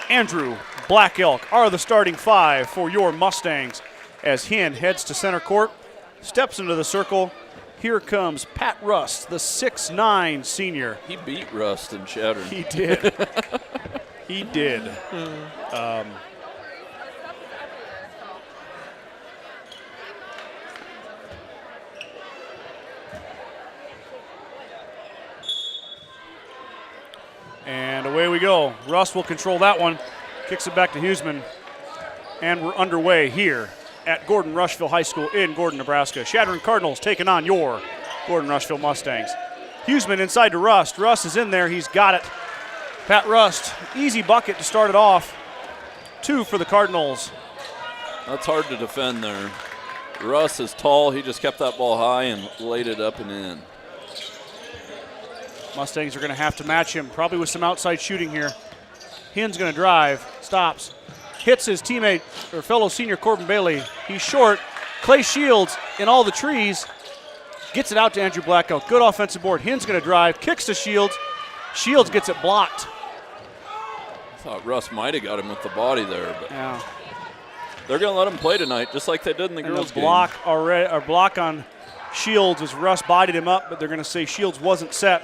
Andrew Black Elk, are the starting five for your Mustangs. As Hinn heads to center court, steps into the circle. Here comes Pat Rust, the 6'9 senior. He beat Rust in Chadron. He did. He did. And away we go. Russ will control that one. Kicks it back to Huseman. And we're underway here at Gordon-Rushville High School in Gordon, Nebraska. Chadron Cardinals taking on your Gordon-Rushville Mustangs. Huseman inside to Rust. Rust is in there. He's got it. Pat Rust, easy bucket to start it off. 2 for the Cardinals. That's hard to defend there. Russ is tall. He just kept that ball high and laid it up and in. Mustangs are going to have to match him, probably with some outside shooting here. Hinn's going to drive, stops, hits his teammate or fellow senior Corbin Bailey. He's short. Clay Shields in all the trees gets it out to Andrew Black Elk. Good offensive board. Hinn's going to drive, kicks to Shields. Shields gets it blocked. I thought Russ might have got him with the body there, but yeah. They're going to let him play tonight, just like they did in the girls' game. Block on Shields as Russ bodied him up, but they're going to say Shields wasn't set.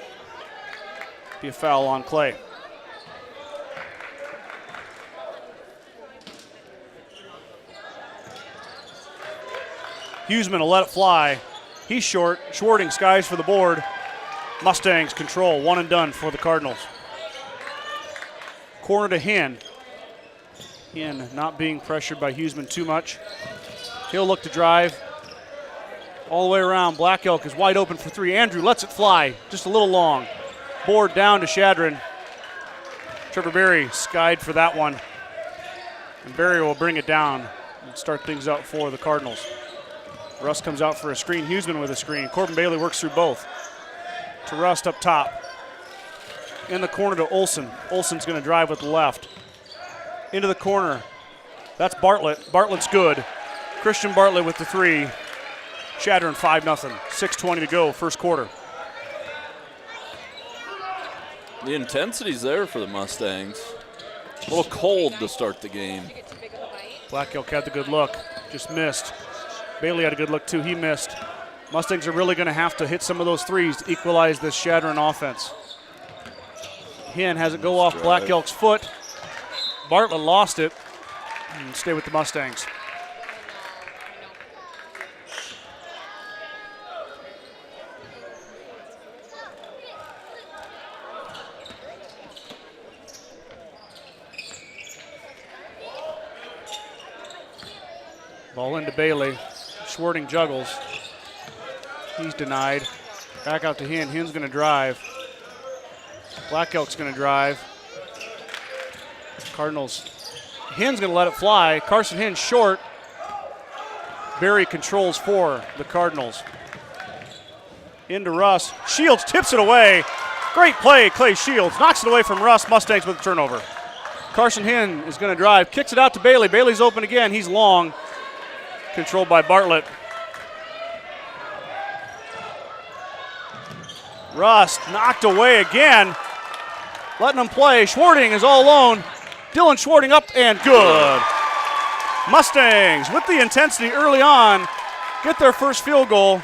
Be a foul on Clay. Huseman will let it fly. He's short. Schwarting skies for the board. Mustangs control. One and done for the Cardinals. Corner to Hinn. Hinn not being pressured by Huseman too much. He'll look to drive. All the way around. Black Elk is wide open for 3. Andrew lets it fly. Just a little long. Board down to Chadron. Trevor Berry skied for that one. And Berry will bring it down and start things out for the Cardinals. Russ comes out for a screen. Huseman with a screen. Corbin Bailey works through both. To Rust up top. In the corner to Olsen. Olsen's going to drive with the left. Into the corner. That's Bartlett. Bartlett's good. Christian Bartlett with the 3. Chadron 5-0. 6:20 to go, first quarter. The intensity's there for the Mustangs. A little cold to start the game. Black Elk had the good look. Just missed. Bailey had a good look too. He missed. Mustangs are really going to have to hit some of those threes to equalize this Chadron offense. Hinn has it go off Black Elk's foot. Bartlett lost it and stay with the Mustangs. Ball into Bailey. Schwarting juggles. He's denied. Back out to Hinn. Hinn's going to drive. Black Elk's going to drive. Cardinals. Hinn's going to let it fly. Carson Hinn short. Barry controls for the Cardinals. Into Russ. Shields tips it away. Great play, Clay Shields. Knocks it away from Russ. Mustangs with a turnover. Carson Hinn is going to drive. Kicks it out to Bailey. Bailey's open again. He's long. Controlled by Bartlett. Rust knocked away again. Letting him play. Schwarting is all alone. Dylan Schwarting up and good. Mustangs with the intensity early on get their first field goal.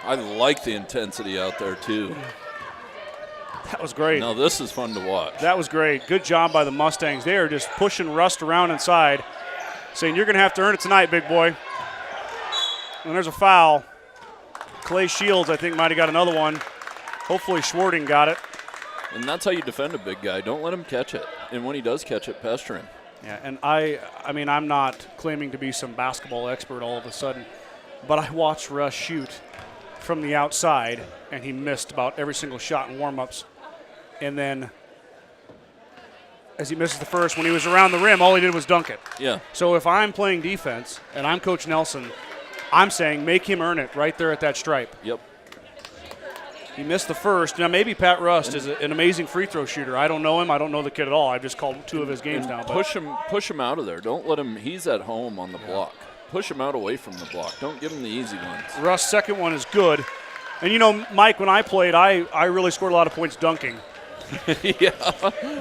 I like the intensity out there, too. That was great. Now this is fun to watch. That was great. Good job by the Mustangs. They are just pushing Rust around inside, saying, you're going to have to earn it tonight, big boy. And there's a foul. Clay Shields, I think, might have got another one. Hopefully Schwarting got it. And that's how you defend a big guy. Don't let him catch it. And when he does catch it, pester him. Yeah, and I mean, I'm not claiming to be some basketball expert all of a sudden, but I watched Russ shoot from the outside, and he missed about every single shot in warm-ups. And then as he misses the first, when he was around the rim, all he did was dunk it. Yeah. So if I'm playing defense and I'm Coach Nelson, I'm saying make him earn it right there at that stripe. Yep. He missed the first. Now, maybe Pat Rust is an amazing free throw shooter. I don't know him. I don't know the kid at all. I've just called 2 of his games now. Push him out of there. Don't let him. He's at home on the block. Push him out away from the block. Don't give him the easy ones. Rust's second one is good. And, you know, Mike, when I played, I really scored a lot of points dunking. Yeah.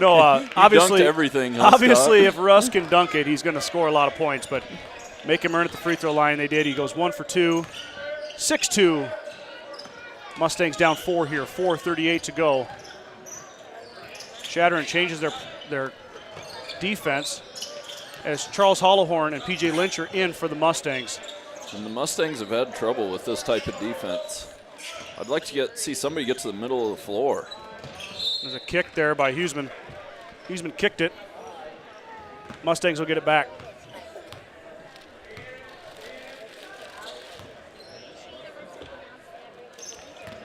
No, obviously, dunked everything. Obviously, if Russ can dunk it, he's going to score a lot of points. But make him earn at the free throw line. They did. He goes 1 for 2, 6-2. Mustangs down 4 here. 4:38 to go. Chadron changes their defense as Charles Hollowhorn and P.J. Lynch are in for the Mustangs. And the Mustangs have had trouble with this type of defense. I'd like to see somebody get to the middle of the floor. There's a kick there by Huseman. Huseman kicked it. Mustangs will get it back.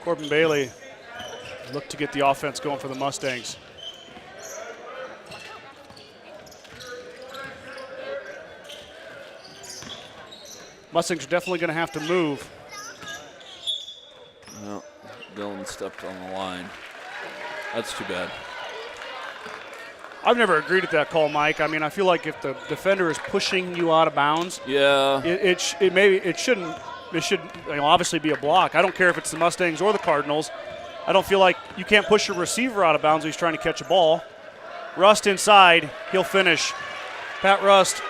Corbin Bailey looked to get the offense going for the Mustangs. Mustangs are definitely going to have to move. No, Dylan stepped on the line. That's too bad. I've never agreed with that call, Mike. I mean, I feel like if the defender is pushing you out of bounds, yeah, it shouldn't. It should obviously be a block. I don't care if it's the Mustangs or the Cardinals. I don't feel like you can't push your receiver out of bounds when he's trying to catch a ball. Rust inside. He'll finish. Pat Rust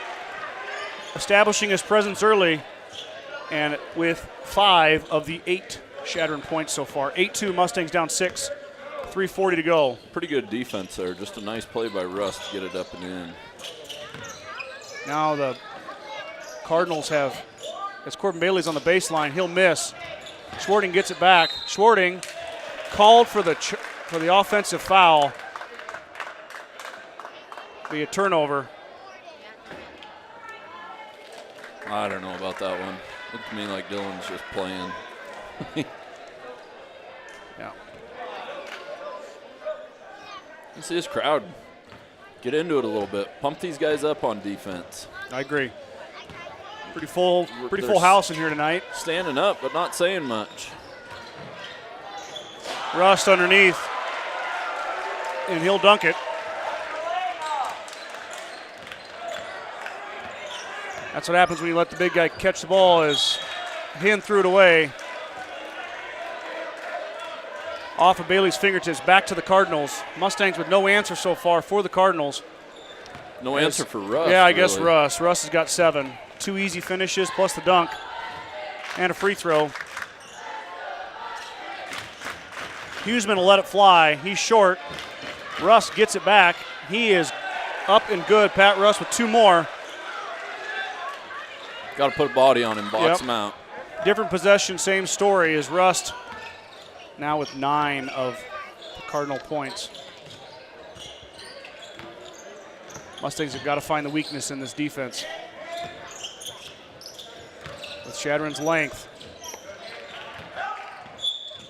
establishing his presence early, and with 5 of the 8 Chadron points so far. 8-2, Mustangs down 6. 3:40 to go. Pretty good defense there. Just a nice play by Rust to get it up and in. Now the Cardinals have, as Corbin Bailey's on the baseline, he'll miss. Schwarting gets it back. Schwarting called for the offensive foul. Be a turnover. I don't know about that one. Looked to me like Dylan's just playing. Yeah. You see this crowd. Get into it a little bit. Pump these guys up on defense. I agree. Pretty full house in here tonight. Standing up, but not saying much. Rust underneath, and he'll dunk it. That's what happens when you let the big guy catch the ball, as Hinn threw it away. Off of Bailey's fingertips, back to the Cardinals. Mustangs with no answer so far for the Cardinals. No answer for Russ. Yeah, I guess really. Russ. Russ has got 7. 2 easy finishes plus the dunk and a free throw. Huseman will let it fly. He's short. Russ gets it back. He is up and good. Pat Russ with 2 more. Got to put a body on him, box him out. Different possession, same story as Rust. Now with 9 of the Cardinal points. Mustangs have got to find the weakness in this defense. with Chadron's length.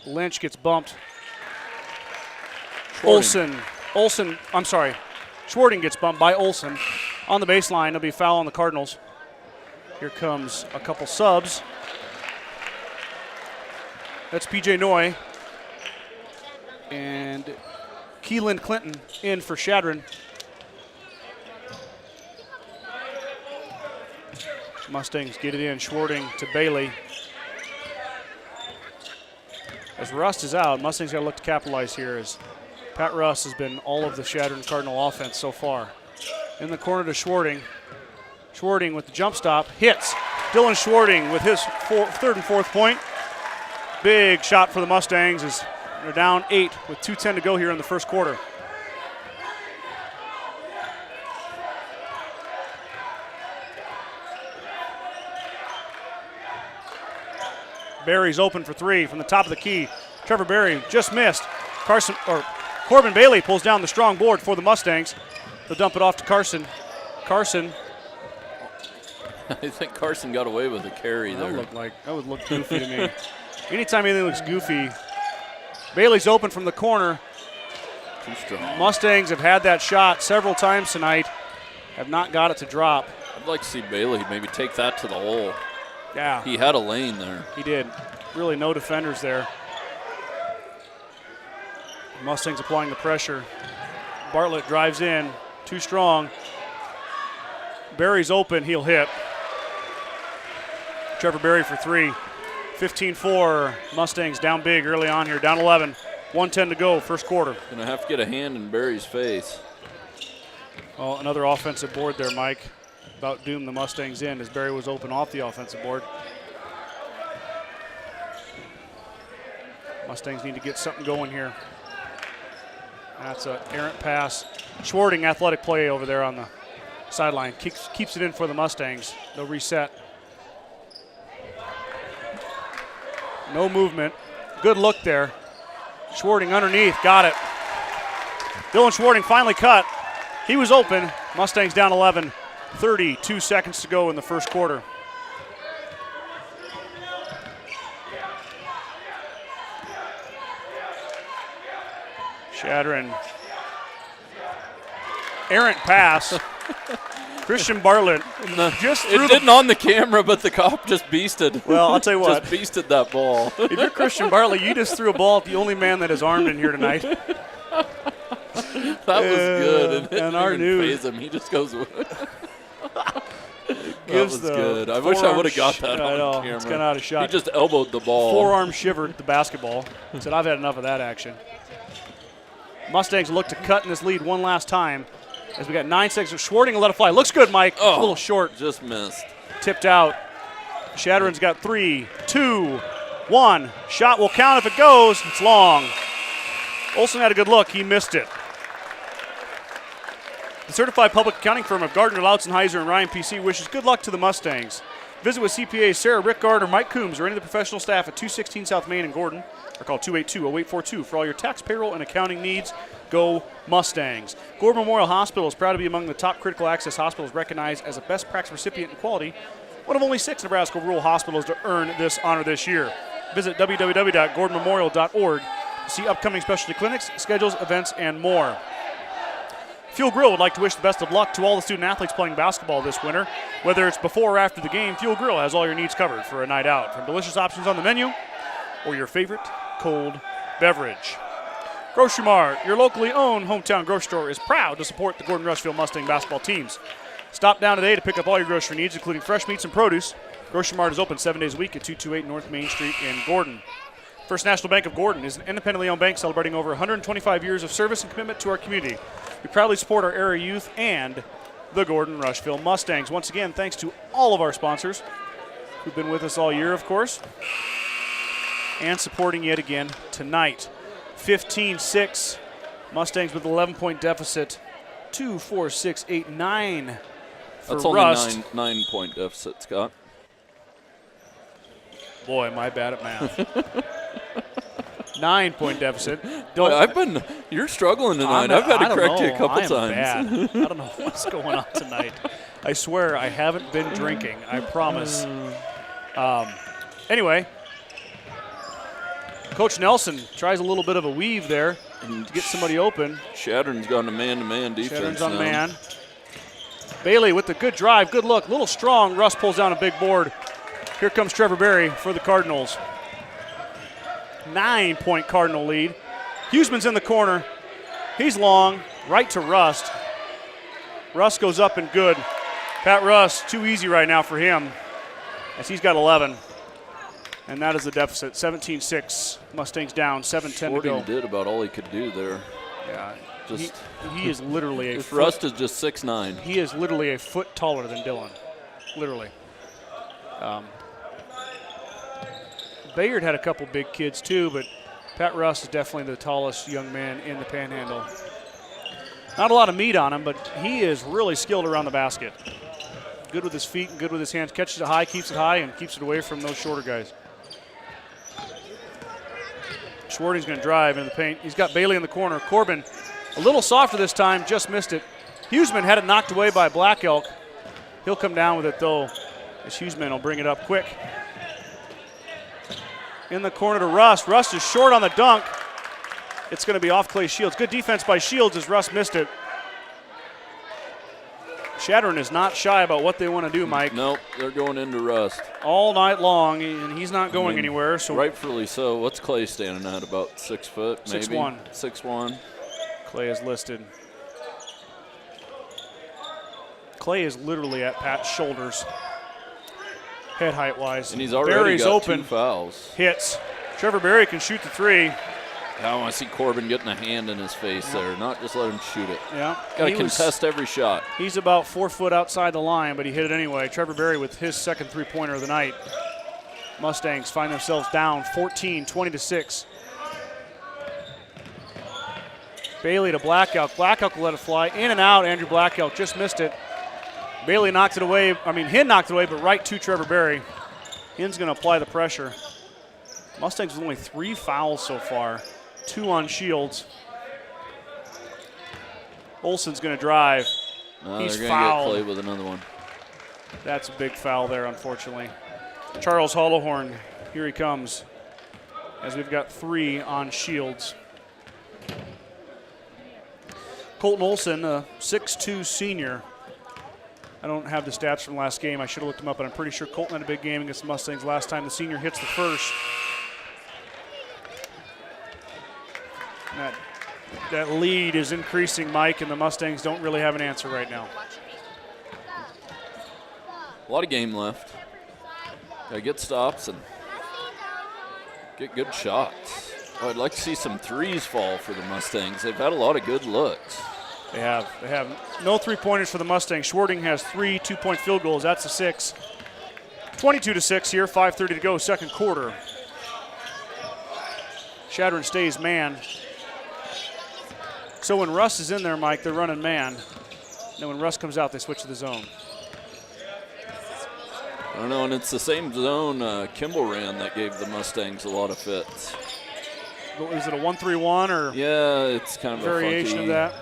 Lynch gets bumped. Schwarting gets bumped by Olsen on the baseline. It'll be a foul on the Cardinals. Here comes a couple subs. That's PJ Noy and Keelan Clinton in for Chadron. Mustangs get it in. Schwarting to Bailey. As Rust is out, Mustangs got to look to capitalize here as Pat Rust has been all of the Chadron Cardinal offense so far. In the corner to Schwarting. Schwarting with the jump stop, hits. Dylan Schwarting with his third and fourth point. Big shot for the Mustangs as they're down 8 with 2:10 to go here in the first quarter. Barry's open for 3 from the top of the key. Trevor Barry just missed. Corbin Bailey pulls down the strong board for the Mustangs. They'll dump it off to Carson. Carson. I think Carson got away with a carry there. That would look goofy to me. Anytime anything looks goofy. Bailey's open from the corner. Too strong. Mustangs have had that shot several times tonight. Have not got it to drop. I'd like to see Bailey maybe take that to the hole. Yeah. He had a lane there. He did. Really no defenders there. Mustangs applying the pressure. Bartlett drives in. Too strong. Barry's open. He'll hit. Trevor Barry for 3. 15-4. Mustangs down big early on here. Down 11. 1:10 to go, first quarter. Gonna have to get a hand in Barry's face. Well, another offensive board there, Mike. About doomed the Mustangs in as Barry was open off the offensive board. Mustangs need to get something going here. That's an errant pass. Schwarting, athletic play over there on the sideline. Keeps it in for the Mustangs. They'll reset. No movement. Good look there. Schwarting underneath, got it. Dylan Schwarting finally cut. He was open. Mustangs down 11. 32 seconds to go in the first quarter. Chadron. Errant pass. Christian Bartlett just threw it didn't on the camera, but the cop just beasted. Well, I'll tell you what. Just beasted that ball. If you're Christian Bartlett, you just threw a ball at the only man that is armed in here tonight. That was good. And it and our didn't news faze him. He just goes with it. That gives was the good. I wish I would have got that I know, on camera. it's kind of out of shot. He just elbowed the ball. Forearm shivered the basketball. Said, I've had enough of that action. Mustangs look to cut in this lead one last time as we got 9 seconds. Schwarting will let it fly. Looks good, Mike. Oh, a little short. Just missed. Tipped out. Chadron's got 3, 2, 1. Shot will count if it goes. It's long. Olsen had a good look. He missed it. The certified public accounting firm of Gardner, Lautzenheiser, and Ryan PC wishes good luck to the Mustangs. Visit with CPAs Sarah, Rick Gard, or Mike Coombs, or any of the professional staff at 216 South Main in Gordon, or call 282-0842 for all your tax, payroll, and accounting needs. Go Mustangs. Gordon Memorial Hospital is proud to be among the top critical access hospitals recognized as a best practice recipient in quality, one of only 6 Nebraska rural hospitals to earn this honor this year. Visit www.gordonmemorial.org to see upcoming specialty clinics, schedules, events, and more. Fuel Grill would like to wish the best of luck to all the student athletes playing basketball this winter. Whether it's before or after the game, Fuel Grill has all your needs covered for a night out, from delicious options on the menu or your favorite cold beverage. Grocery Mart, your locally owned hometown grocery store, is proud to support the Gordon-Rushville Mustang basketball teams. Stop down today to pick up all your grocery needs, including fresh meats and produce. Grocery Mart is open 7 days a week at 228 North Main Street in Gordon. First National Bank of Gordon is an independently owned bank celebrating over 125 years of service and commitment to our community. We proudly support our area youth and the Gordon-Rushville Mustangs. Once again, thanks to all of our sponsors who've been with us all year, of course, and supporting yet again tonight. 15-6, Mustangs with an 11-point deficit. 2, 4, 6, 8, 9 for That's Rust. only 9-point deficit, Scott. Boy, am I bad at math. 9-point deficit. Boy, you're struggling tonight. I've had to correct you a couple times. Bad. I don't know what's going on tonight. I swear I haven't been drinking. I promise. Anyway, Coach Nelson tries a little bit of a weave there to get somebody open. Chadron's gone to man-to-man defense. Chadron's on now. man. Bailey with the good drive, good look, a little strong. Russ pulls down a big board. Here comes Trevor Berry for the Cardinals. 9-point Cardinal lead. Huseman's in the corner. He's long, right to Rust. Rust goes up and good. Pat Rust, too easy right now for him as he's got 11. And that is the deficit, 17-6. Mustangs down, 7:10 to go. Sporting did about all he could do there. Yeah, Just he is literally a foot. Rust is just 6'9". He is literally a foot taller than Dylan, literally. Bayard had a couple big kids too, but Pat Rust is definitely the tallest young man in the Panhandle. Not a lot of meat on him, but he is really skilled around the basket. Good with his feet and good with his hands. Catches it high, keeps it high, and keeps it away from those shorter guys. Schwarting's going to drive in the paint. He's got Bailey in the corner. Corbin, a little softer this time, just missed it. Huseman had it knocked away by Black Elk. He'll come down with it, though, as Huseman will bring it up quick. In the corner to Rust. Rust is short on the dunk. It's going to be off Clay Shields. Good defense by Shields as Rust missed it. Chadron is not shy about what they want to do, Mike. Nope, they're going into Rust. All night long, and he's not going anywhere. So rightfully so. What's Clay standing at? About 6 foot, maybe? 6'1". 6'1". Clay is listed. Clay is literally at Pat's shoulders, head height-wise. And he's already Berry's got open. 2 fouls. Hits. Trevor Berry can shoot the three. I want to see Corbin getting a hand in his face there, not just let him shoot it. Yeah. Got to contest every shot. He's about 4 foot outside the line, but he hit it anyway. Trevor Berry with his second three-pointer of the night. Mustangs find themselves down 14, 20-6. Bailey to Black Elk. Black Elk will let it fly. In and out, Andrew Black Elk just missed it. Bailey knocked it away. Hinn knocked it away, but right to Trevor Berry. Hinn's going to apply the pressure. Mustangs with only 3 fouls so far. 2 on Shields. Olsen's going to drive. He's they're going to fouled. get Clay with another one. That's a big foul there, unfortunately. Charles Hollowhorn, here he comes, as we've got 3 on Shields. Colton Olsen, a 6'2 senior. I don't have the stats from last game. I should have looked them up, but I'm pretty sure Colton had a big game against the Mustangs last time. The senior hits the first. That lead is increasing, Mike, and the Mustangs don't really have an answer right now. A lot of game left. Got to get stops and get good shots. Oh, I'd like to see some threes fall for the Mustangs. They've had a lot of good looks. They have. No three-pointers for the Mustangs. Schwarting has 3 2-point field goals. That's a 6. 22-6 here, 5:30 to go, second quarter. Chadron stays man. So when Russ is in there, Mike, they're running man. Then when Russ comes out, they switch to the zone. I don't know, and it's the same zone Kimball ran that gave the Mustangs a lot of fits. Is it a 1-3-1 or? Yeah, it's kind of variation a of that.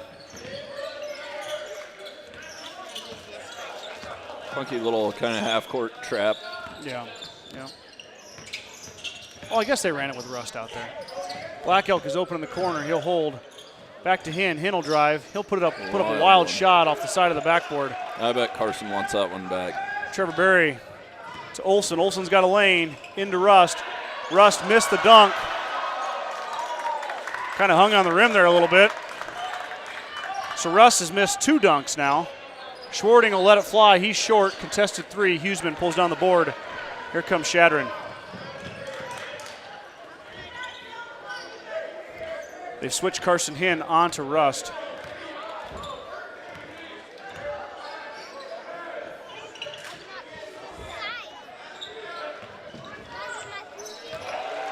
Funky little kind of half-court trap. Yeah. Oh, I guess they ran it with Rust out there. Black Elk is open in the corner. He'll hold. Back to Hinn. Hinn will drive. He'll put up a wild shot off the side of the backboard. I bet Carson wants that one back. Trevor Berry to Olsen. Olsen's got a lane into Rust. Rust missed the dunk. Kind of hung on the rim there a little bit. So Rust has missed 2 dunks now. Schwarting will let it fly. He's short. Contested 3. Huseman pulls down the board. Here comes Chadron. They've switched Carson Hinn onto Rust.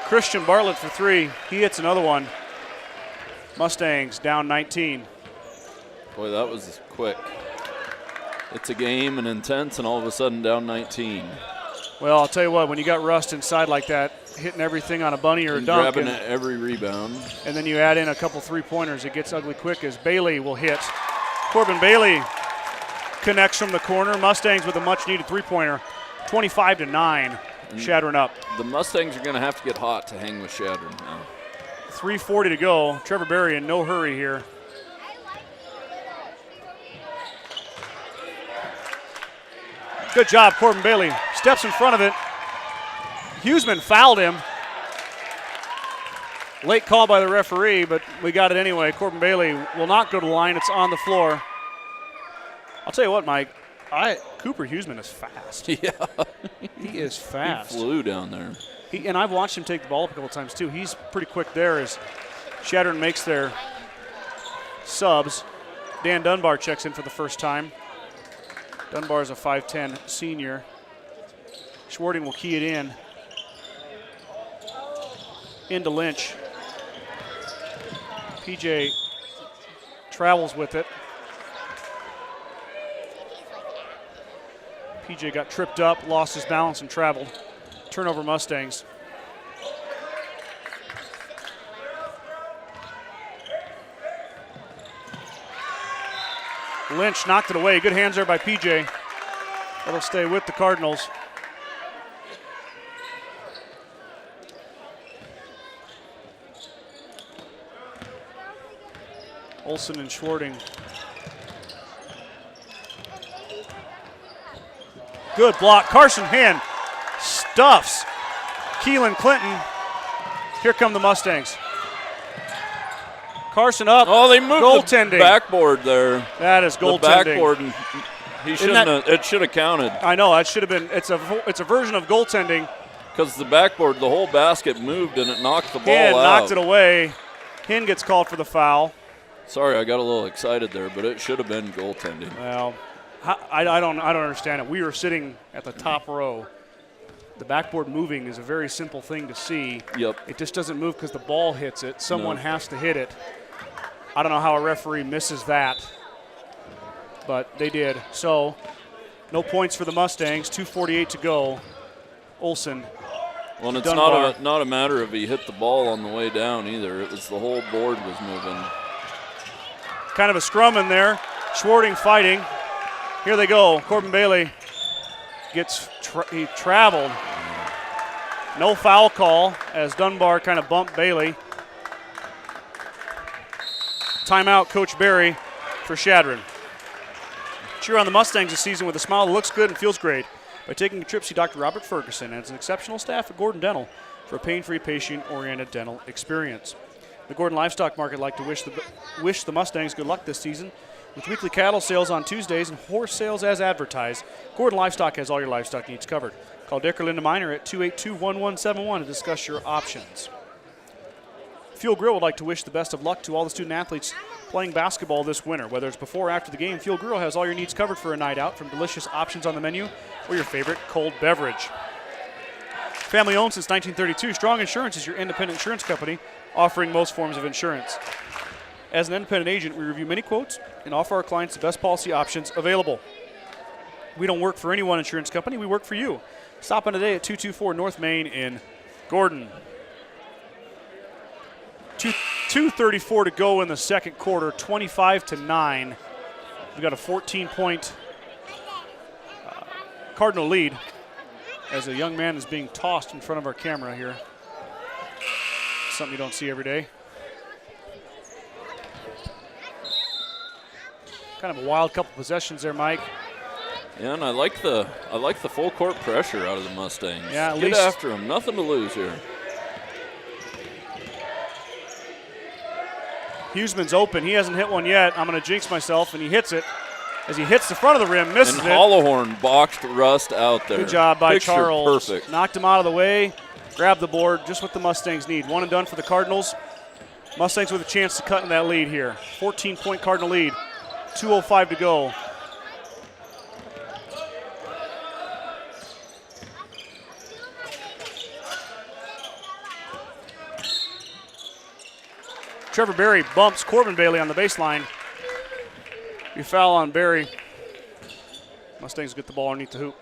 Christian Bartlett for 3. He hits another one. Mustangs down 19. Boy, that was quick. It's a game and intense, and all of a sudden down 19. Well, I'll tell you what, when you got Rust inside like that, hitting everything on a bunny or a and dunk. Grabbing every rebound. And then you add in a couple three-pointers, it gets ugly quick as Bailey will hit. Corbin Bailey connects from the corner. Mustangs with a much-needed three-pointer, 25-9. Chadron up. The Mustangs are going to have to get hot to hang with Chadron now. 3:40 to go. Trevor Berry in no hurry here. Good job, Corbin Bailey. Steps in front of it. Huseman fouled him. Late call by the referee, but we got it anyway. Corbin Bailey will not go to the line. It's on the floor. I'll tell you what, Mike. Cooper Huseman is fast. Yeah. He is fast. He flew down there. And I've watched him take the ball up a couple times, too. He's pretty quick there as Chadron makes their subs. Dan Dunbar checks in for the first time. Dunbar is a 5'10 senior. Schwarting will key it in. Into Lynch. PJ travels with it. PJ got tripped up, lost his balance, and traveled. Turnover Mustangs. Lynch knocked it away. Good hands there by PJ. That'll stay with the Cardinals. Olsen and Schwarting. Good block. Carson Hand stuffs Keelan Clinton. Here come the Mustangs. Carson up. Oh, they moved goaltending. The backboard there. That is goaltending. The backboard, and he shouldn't have, it should have counted. I know, that should have been, it's a version of goaltending. Because the backboard, the whole basket moved and it knocked the ball Hinn out. Knocked it away. Hinn gets called for the foul. Sorry, I got a little excited there, but it should have been goaltending. Well, I don't understand it. We were sitting at the top row. The backboard moving is a very simple thing to see. Yep. It just doesn't move because the ball hits it. Someone has to hit it. I don't know how a referee misses that, but they did. So, no points for the Mustangs. 2:48 to go. Olsen. Well, and it's Dunbar. not a matter of he hit the ball on the way down either. It was the whole board was moving. Kind of a scrum in there. Schwarting fighting. Here they go. Corbin Bailey gets he traveled. No foul call as Dunbar kind of bumped Bailey. Timeout, Coach Berry for Chadron. Cheer on the Mustangs this season with a smile that looks good and feels great. By taking a trip, see Dr. Robert Ferguson and his exceptional staff at Gordon Dental for a pain-free, patient-oriented dental experience. The Gordon Livestock Market like to wish the Mustangs good luck this season. With weekly cattle sales on Tuesdays and horse sales as advertised, Gordon Livestock has all your livestock needs covered. Call Dick or Linda Miner at 282-1171 to discuss your options. Fuel Grill would like to wish the best of luck to all the student athletes playing basketball this winter. Whether it's before or after the game, Fuel Grill has all your needs covered for a night out, from delicious options on the menu or your favorite cold beverage. Family owned since 1932, Strong Insurance is your independent insurance company offering most forms of insurance. As an independent agent, we review many quotes and offer our clients the best policy options available. We don't work for any one insurance company, we work for you. Stop in today at 224 North Main in Gordon. 2:34 to go in the second quarter, 25-9. We've got a 14-point Cardinal lead as a young man is being tossed in front of our camera here. Something you don't see every day. Kind of a wild couple possessions there, Mike. Yeah, and I like the full court pressure out of the Mustangs. Yeah, at Get least after them. Nothing to lose here. Huseman's open. He hasn't hit one yet. I'm going to jinx myself, and he hits it. As he hits the front of the rim, misses and it. Hollowhorn boxed Rust out there. Good job by Picture Charles. Perfect. Knocked him out of the way, grabbed the board, just what the Mustangs need. One and done for the Cardinals. Mustangs with a chance to cut in that lead here. 14-point Cardinal lead. 2:05 to go. Trevor Berry bumps Corbin Bailey on the baseline. You foul on Berry. Mustangs get the ball underneath the hoop.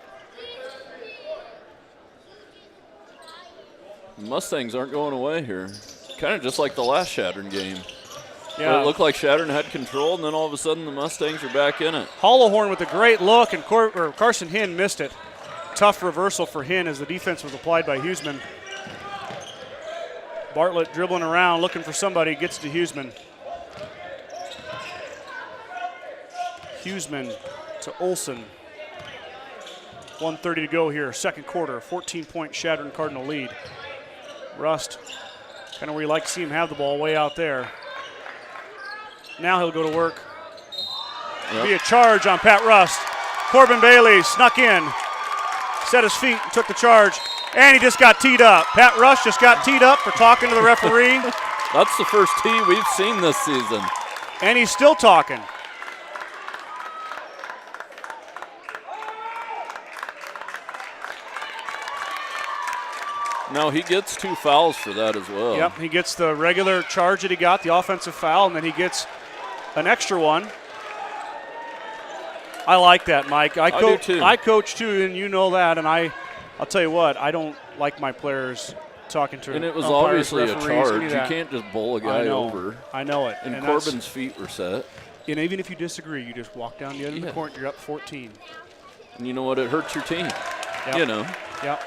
Mustangs aren't going away here. Kind of just like the last Chadron game. Yeah. It looked like Chadron had control, and then all of a sudden the Mustangs are back in it. Hollowhorn with a great look, and Carson Hinn missed it. tough reversal for Hinn as the defense was applied by Huseman. Bartlett dribbling around, looking for somebody, gets to Huseman. Huseman to Olson. 1:30 to go here, second quarter. 14-point Chadron Cardinal lead. Rust, kind of where you like to see him have the ball, way out there. Now he'll go to work. Yep. Be a charge on Pat Rust. Corbin Bailey snuck in, set his feet, took the charge, and he just got teed up. Pat Rust just got teed up for talking to the referee. That's the first tee we've seen this season. And he's still talking. No, he gets 2 fouls for that as well. Yep, he gets the regular charge that he got, the offensive foul, and then he gets an extra one. I like that, Mike. I do too. I coach too, and you know that. And I'll tell you what, I don't like my players talking to. And it was umpires, obviously a referees, charge. any of You that. can't just bowl a guy over. I know it. And that's- Corbin's feet were set. And even if you disagree, you just walk down the end of the court. You're up 14. And you know what? It hurts your team. Yep. You know. Yep.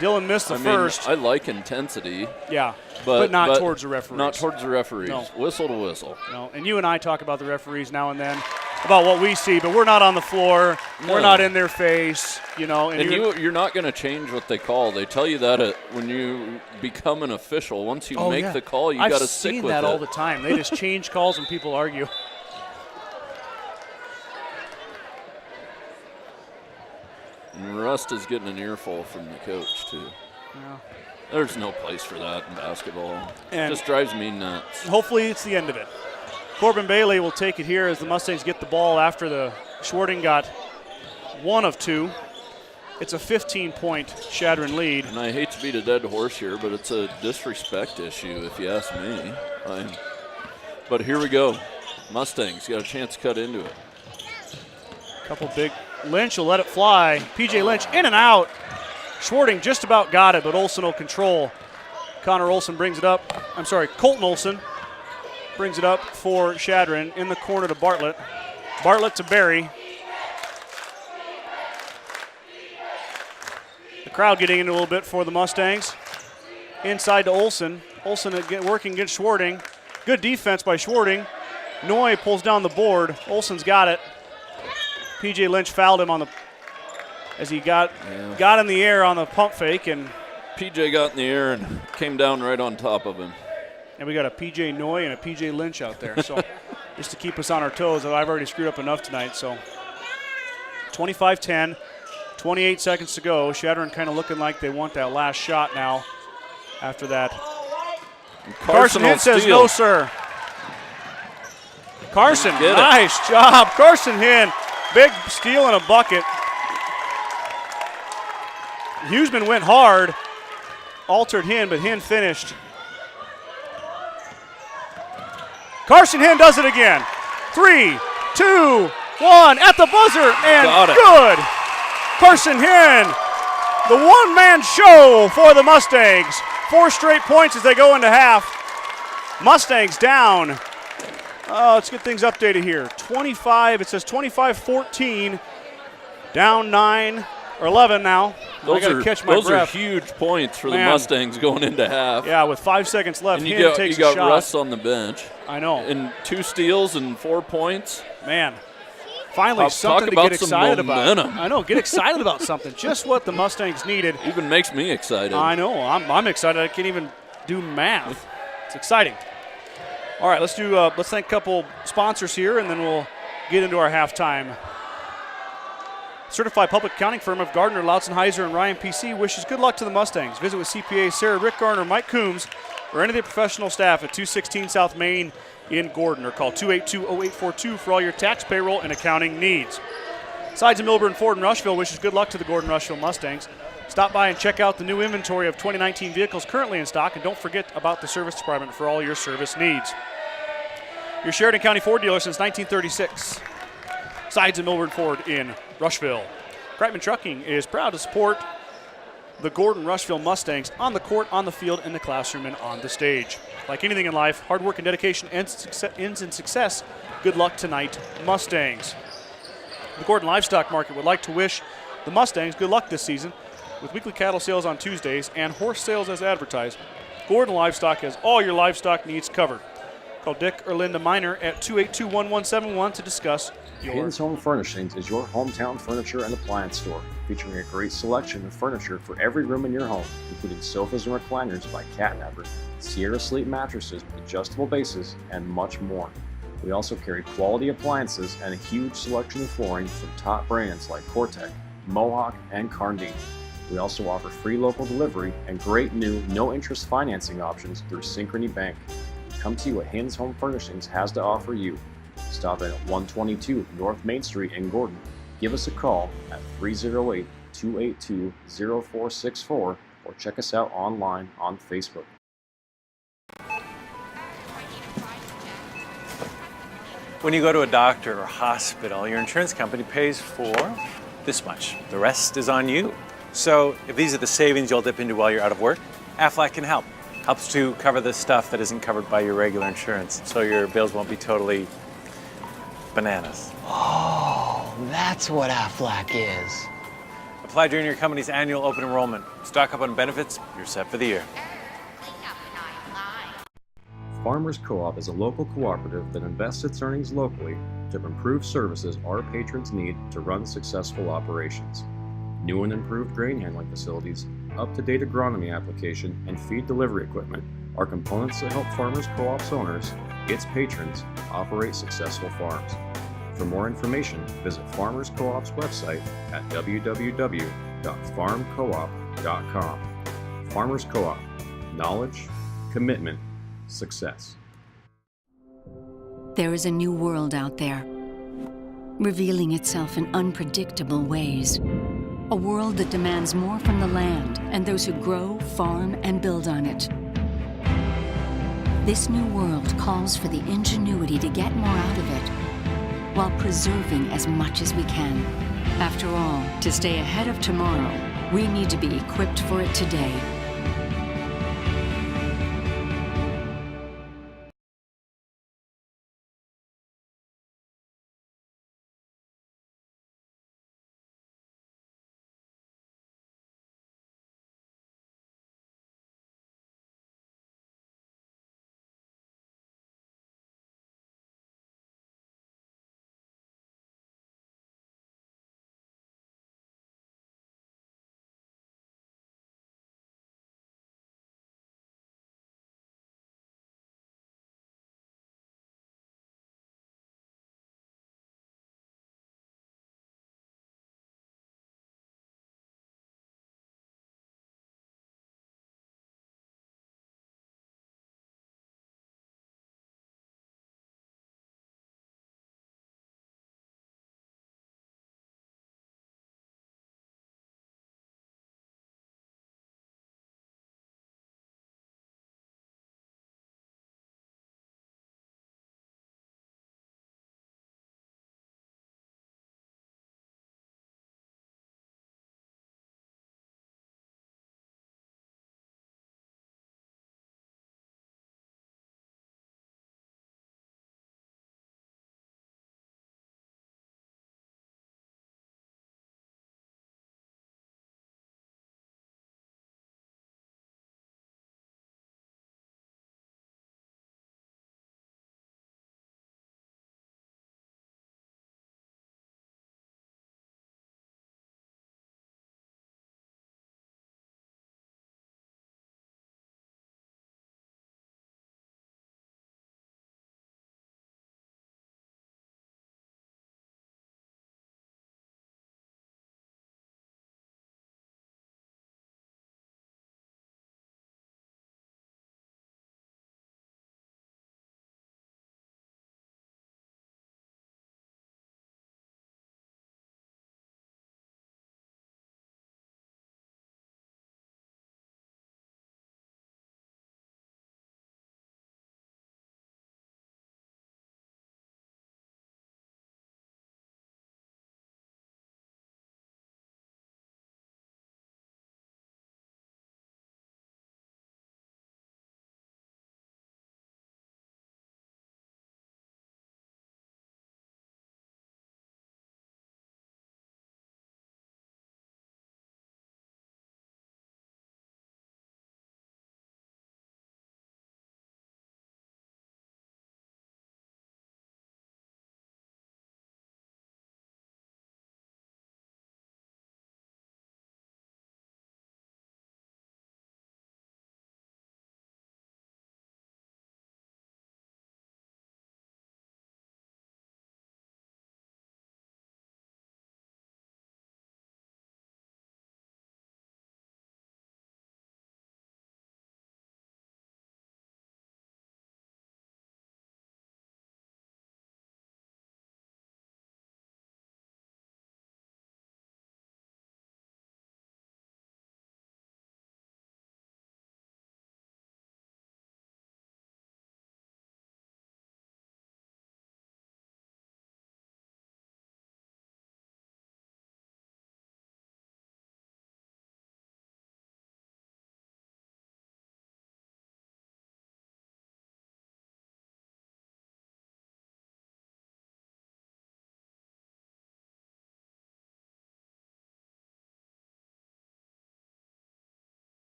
Dylan missed the I first. mean, I like intensity. Yeah, but not towards the referees. Not towards the referees. No. Whistle to whistle. No, and you and I talk about the referees now and then about what we see, but we're not on the floor. No. We're not in their face, you know. And you're not going to change what they call. They tell you that when you become an official. Once you make the call, you got to stick with it. I've seen that all the time. They just change calls when people argue. And Rust is getting an earful from the coach, too. Yeah. There's no place for that in basketball. And it just drives me nuts. Hopefully it's the end of it. Corbin Bailey will take it here as the Mustangs get the ball after the Schwarting got 1 of 2. It's a 15-point Chadron lead. And I hate to beat a dead horse here, but it's a disrespect issue, if you ask me. But here we go. Mustangs got a chance to cut into it. Couple big. Lynch will let it fly. P.J. Lynch in and out. Schwarting just about got it, but Olson will control. Connor Olson brings it up. I'm sorry, Colton Olson brings it up for Chadron in the corner to Bartlett. Bartlett to Barry. The crowd getting into a little bit for the Mustangs. Inside to Olson. Olson again working against Schwarting. Good defense by Schwarting. Noy pulls down the board. Olson's got it. P.J. Lynch fouled him on the as he got in the air on the pump fake, and P.J. got in the air and came down right on top of him. And we got a P.J. Noy and a P.J. Lynch out there, so just to keep us on our toes. I've already screwed up enough tonight, so 25-10, 28 seconds to go. Chadron kind of looking like they want that last shot now after that. Carson Hinn says no, sir. Carson, nice job. Carson Hinn, big steal and a bucket. Huseman went hard, altered Hinn, but Hinn finished. Carson Hinn does it again. 3, 2, 1, at the buzzer, and good. Carson Hinn, the one-man show for the Mustangs. 4 straight points as they go into half. Mustangs down. Let's get things updated here. 25, it says 25-14, down 9 or 11 now. Those are are huge points for the Mustangs going into half. Yeah, with 5 seconds left, and Hinn takes you got a shot. Russ on the bench. I know. And 2 steals and 4 points. Man, finally something to get excited momentum. about. I know, get excited about something. Just what the Mustangs needed. Even makes me excited. I know. I'm excited. I can't even do math. It's exciting. All right, let's thank a couple sponsors here, and then we'll get into our halftime. Certified public accounting firm of Gardner, Lautzenheiser, and Ryan PC wishes good luck to the Mustangs. Visit with CPA Sarah, Rick Garner, Mike Coombs, or any of the professional staff at 216 South Main in Gordon, or call 282-0842 for all your tax, payroll, and accounting needs. Sides of Milburn, Ford, and Rushville wishes good luck to the Gordon-Rushville Mustangs. Stop by and check out the new inventory of 2019 vehicles currently in stock, and don't forget about the service department for all your service needs. Your Sheridan County Ford dealer since 1936. Sides of Milburn Ford in Rushville. Kreitman Trucking is proud to support the Gordon-Rushville Mustangs on the court, on the field, in the classroom, and on the stage. Like anything in life, hard work and dedication ends in success. Good luck tonight, Mustangs. The Gordon Livestock Market would like to wish the Mustangs good luck this season with weekly cattle sales on Tuesdays and horse sales as advertised. Gordon Livestock has all your livestock needs covered. Call Dick or Linda Miner at 282-1171 to discuss your... Hayden's Home Furnishings is your hometown furniture and appliance store, featuring a great selection of furniture for every room in your home, including sofas and recliners by Catnapper, Sierra Sleep mattresses with adjustable bases, and much more. We also carry quality appliances and a huge selection of flooring from top brands like Cortec, Mohawk, and Carndine. We also offer free local delivery and great new no-interest financing options through Synchrony Bank. Come see what Hayden's Home Furnishings has to offer you. Stop in at 122 North Main Street in Gordon. Give us a call at 308-282-0464 or check us out online on Facebook. When you go to a doctor or hospital, your insurance company pays for this much. The rest is on you. So if these are the savings you'll dip into while you're out of work, Aflac can help. Helps to cover the stuff that isn't covered by your regular insurance, so your bills won't be totally bananas. Oh, that's what Aflac is. Apply during your company's annual open enrollment. Stock up on benefits, you're set for the year. Farmers Co-op is a local cooperative that invests its earnings locally to improve services our patrons need to run successful operations. New and improved grain handling facilities, up-to-date agronomy application, and feed delivery equipment are components that help Farmers Co-op's owners, its patrons, operate successful farms. For more information, visit Farmers Co-op's website at www.farmcoop.com. Farmers Co-op. Knowledge, commitment, success. There is a new world out there, revealing itself in unpredictable ways. A world that demands more from the land and those who grow, farm, and build on it. This new world calls for the ingenuity to get more out of it, while preserving as much as we can. After all, to stay ahead of tomorrow, we need to be equipped for it today.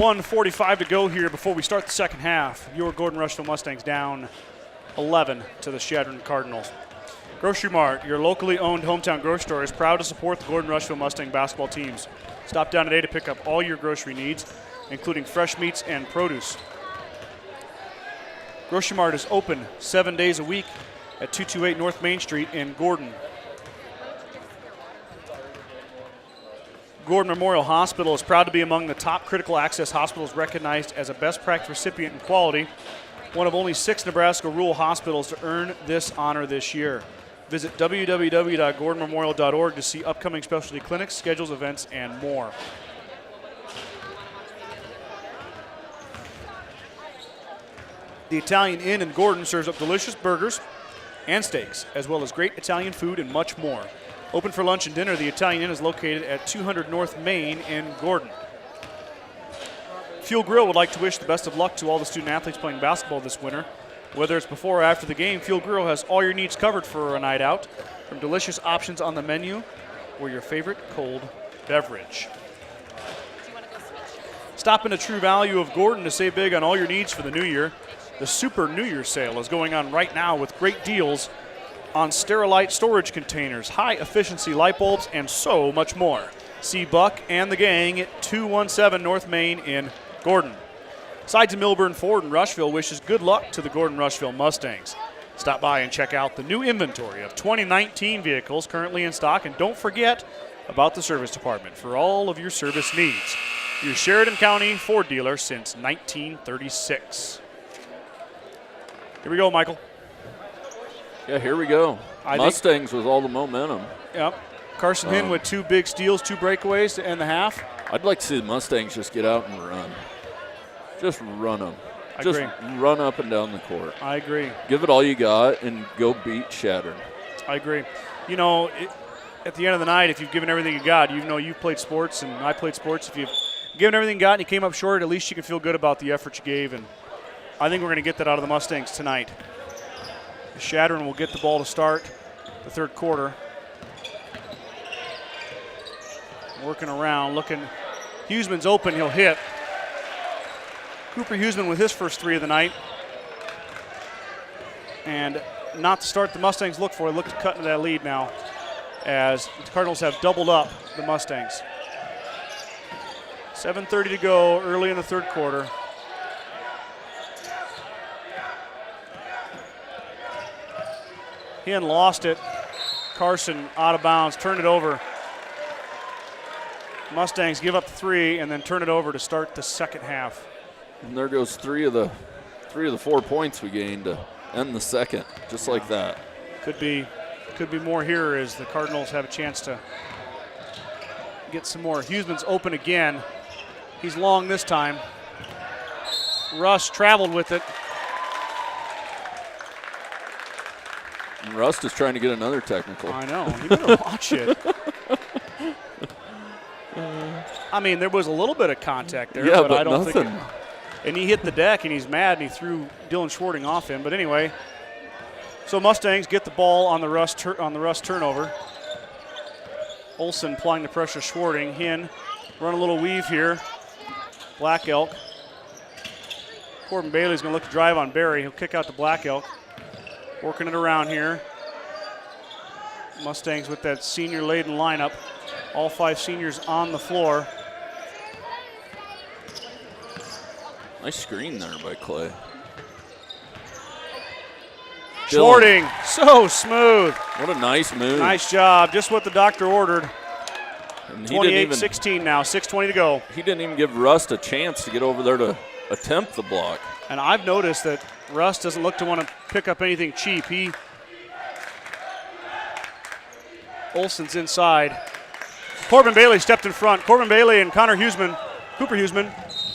1:45 to go here before we start the second half. Your Gordon-Rushville Mustangs down 11 to the Chadron Cardinals. Grocery Mart, your locally owned hometown grocery store, is proud to support the Gordon-Rushville Mustang basketball teams. Stop down today to pick up all your grocery needs, including fresh meats and produce. Grocery Mart is open 7 days a week at 228 North Main Street in Gordon. Gordon Memorial Hospital is proud to be among the top critical access hospitals recognized as a best practice recipient in quality, one of only 6 Nebraska rural hospitals to earn this honor this year. Visit www.gordonmemorial.org to see upcoming specialty clinics, schedules, events, and more. The Italian Inn in Gordon serves up delicious burgers and steaks, as well as great Italian food and much more. Open for lunch and dinner, the Italian Inn is located at 200 North Main in Gordon. Fuel Grill would like to wish the best of luck to all the student athletes playing basketball this winter. Whether it's before or after the game, Fuel Grill has all your needs covered for a night out, from delicious options on the menu or your favorite cold beverage. Stop into True Value of Gordon to save big on all your needs for the new year. The Super New Year sale is going on right now with great deals on Sterilite storage containers, high-efficiency light bulbs, and so much more. See Buck and the gang at 217 North Main in Gordon. Sides of Milburn Ford and Rushville wishes good luck to the Gordon-Rushville Mustangs. Stop by and check out the new inventory of 2019 vehicles currently in stock, and don't forget about the service department for all of your service needs. Your Sheridan County Ford dealer since 1936. Here we go, Michael. Yeah, here we go. Mustangs with all the momentum. Yep. Carson Hinn with 2 big steals, 2 breakaways to end the half. I'd like to see the Mustangs just get out and run. Just run them. I just agree. Run up and down the court. I agree. Give it all you got and go beat Chadron. I agree. You know, at the end of the night, if you've given everything you got, you know you've played sports and I played sports. If you've given everything you got and you came up short, at least you can feel good about the effort you gave. And I think we're going to get that out of the Mustangs tonight. Chadron will get the ball to start the third quarter. Working around, looking. Huseman's open, he'll hit. Cooper Huseman with his first 3 of the night. And not the start the Mustangs look for. Look to cut into that lead now as the Cardinals have doubled up the Mustangs. 7:30 to go early in the third quarter. Hinn lost it. Carson out of bounds, turned it over. Mustangs give up 3 and then turn it over to start the second half. And there goes 3 of the 4 points we gained to end the second, just like that. Could be more here as the Cardinals have a chance to get some more. Huseman's open again. He's long this time. Russ traveled with it. And Rust is trying to get another technical. I know. You better watch it. I mean, there was a little bit of contact there, yeah, but I don't nothing. think. And he hit the deck, and he's mad, and he threw Dylan Schwarting off him. But anyway, so Mustangs get the ball on the Rust turnover. Olsen applying the pressure. Schwarting. Hinn run a little weave here. Black Elk. Corbin Bailey's going to look to drive on Barry. He'll kick out to Black Elk. Working it around here. Mustangs with that senior-laden lineup. All 5 seniors on the floor. Nice screen there by Clay. Schwarting, so smooth. What a nice move. Nice job, just what the doctor ordered. 28-16 now, 6:20 to go. He didn't even give Rust a chance to get over there to attempt the block. And I've noticed that Rust doesn't look to want to pick up anything cheap. Olsen's inside. Corbin Bailey stepped in front. Corbin Bailey and Cooper Huseman.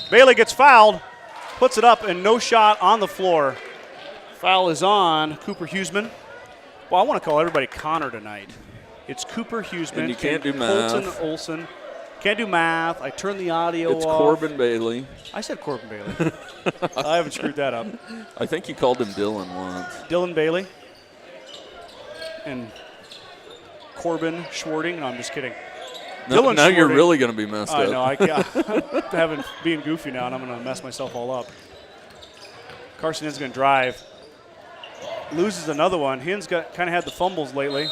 Bailey gets fouled, puts it up, and no shot on the floor. Foul is on Cooper Huseman. Well, I want to call everybody Connor tonight. It's Cooper Huseman. And you can't do math. Colton Olsen. Can't do math. I turned the audio off. It's Corbin Bailey. I said Corbin Bailey. I haven't screwed that up. I think you called him Dylan once. Dylan Bailey. And Corbin Schwarting. No, I'm just kidding. Now you're really going to be messed up. I know. I'm being goofy now, and I'm going to mess myself all up. Carson is going to drive. Loses another one. Hin's kind of had the fumbles lately.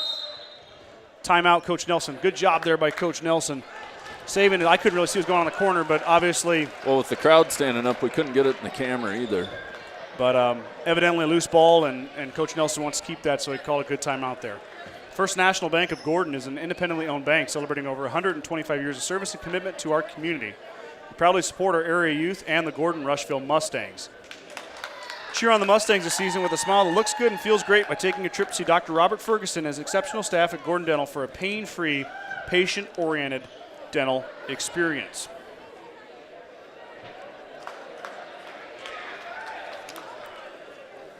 Timeout, Coach Nelson. Good job there by Coach Nelson. Saving it. I couldn't really see what was going on in the corner, but obviously. Well, with the crowd standing up, we couldn't get it in the camera either. But evidently a loose ball, and Coach Nelson wants to keep that, so he called a good timeout there. First National Bank of Gordon is an independently owned bank celebrating over 125 years of service and commitment to our community. We proudly support our area youth and the Gordon-Rushville Mustangs. Cheer on the Mustangs this season with a smile that looks good and feels great by taking a trip to see Dr. Robert Ferguson and his exceptional staff at Gordon Dental for a pain-free, patient-oriented dental experience.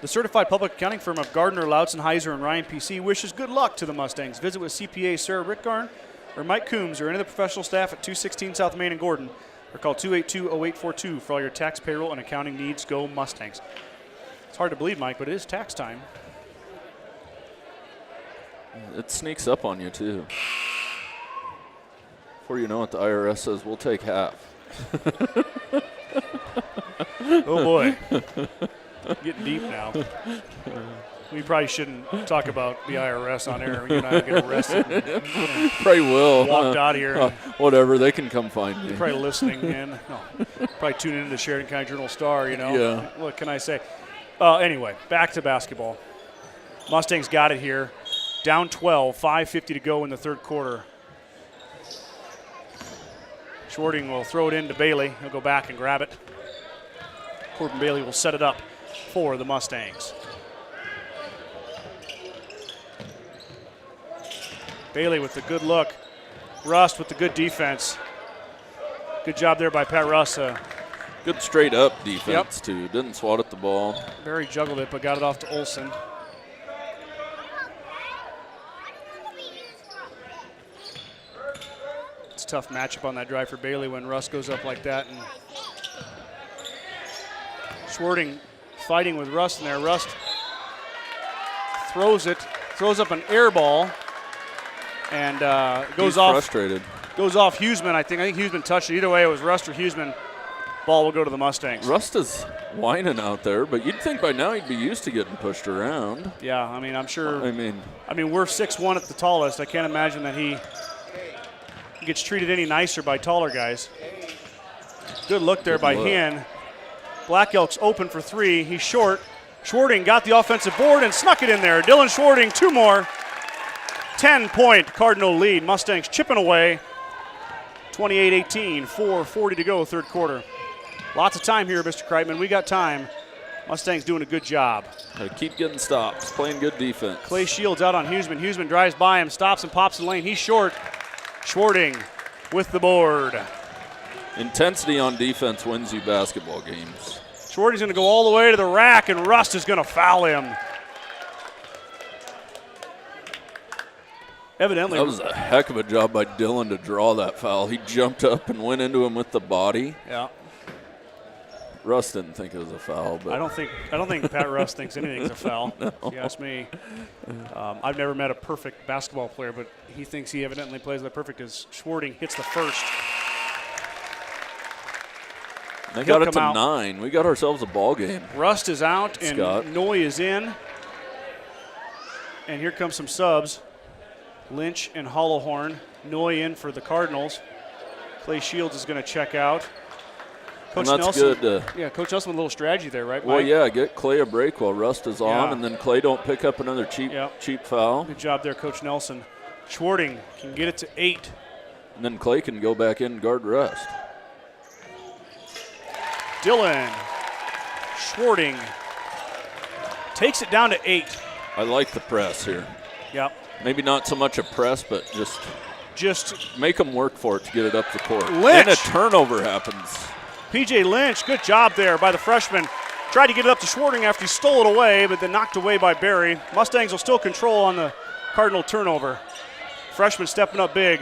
The certified public accounting firm of Gardner, Lautzenheiser, and Ryan PC wishes good luck to the Mustangs. Visit with CPA Sarah Rickgarn or Mike Coombs or any of the professional staff at 216 South Main in Gordon, or call 282-0842 for all your tax, payroll, and accounting needs. Go Mustangs. It's hard to believe, Mike, but it is tax time. It sneaks up on you, too. Before you know it, the IRS says, we'll take half. Oh, boy. Getting deep now. We probably shouldn't talk about the IRS on air. You and I will get arrested. Probably will. Walked out of here. Whatever, they can come find me. Probably listening in. No, probably tuning into the Sheridan County Journal-Star, you know. Yeah. What can I say? Anyway, back to basketball. Mustangs got it here. Down 12, 5:50 to go in the third quarter. Schwarting will throw it in to Bailey. He'll go back and grab it. Corbin Bailey will set it up for the Mustangs. Bailey with the good look. Rust with the good defense. Good job there by Pat Russ. Good straight up defense, too. Didn't swat at the ball. Barry juggled it, but got it off to Olsen. It's a tough matchup on that drive for Bailey when Russ goes up like that. And Schwarting fighting with Rust in there. Rust throws up an air ball, and goes off. Frustrated. Goes off Huseman, I think. I think Huseman touched it. Either way, it was Rust or Huseman. Ball will go to the Mustangs. Rust is whining out there, but you'd think by now he'd be used to getting pushed around. Yeah, I mean, I'm sure. I mean, we're 6'1" at the tallest. I can't imagine that he gets treated any nicer by taller guys. Good look there by Hinn. Black Elk's open for three. He's short. Schwarting got the offensive board and snuck it in there. Dylan Schwarting, two more. 10-point Cardinal lead. Mustangs chipping away. 28-18, 4:40 to go, third quarter. Lots of time here, Mr. Kreitman. We got time. Mustangs doing a good job. Keep getting stops, playing good defense. Clay Shields out on Huseman. Huseman drives by him, stops and pops the lane. He's short. Schwarting with the board. Intensity on defense wins you basketball games. Schwarting's going to go all the way to the rack, and Rust is going to foul him. Evidently. That was a heck of a job by Dylan to draw that foul. He jumped up and went into him with the body. Yeah. Russ didn't think it was a foul, but I don't think Pat Russ thinks anything's a foul. No. If you ask me. I've never met a perfect basketball player, but he thinks he evidently plays that perfect as Schwarting hits the first. They got it to 9. We got ourselves a ball game. Rust is out and Scott. Noy is in. And here comes some subs. Lynch and Hollowhorn. Noy in for the Cardinals. Clay Shields is going to check out. Coach Nelson, good. Coach Nelson with a little strategy there, right, Mike? Well, yeah, get Clay a break while Rust is on, and then Clay don't pick up another cheap foul. Good job there, Coach Nelson. Schwarting can get it to 8. And then Clay can go back in and guard Rust. Dylan Schwarting takes it down to 8. I like the press here. Yep. Maybe not so much a press, but just make them work for it to get it up the court. Lynch. And a turnover happens. P.J. Lynch, good job there by the freshman. Tried to get it up to Schwarting after he stole it away, but then knocked away by Barry. Mustangs will still control on the Cardinal turnover. Freshman stepping up big.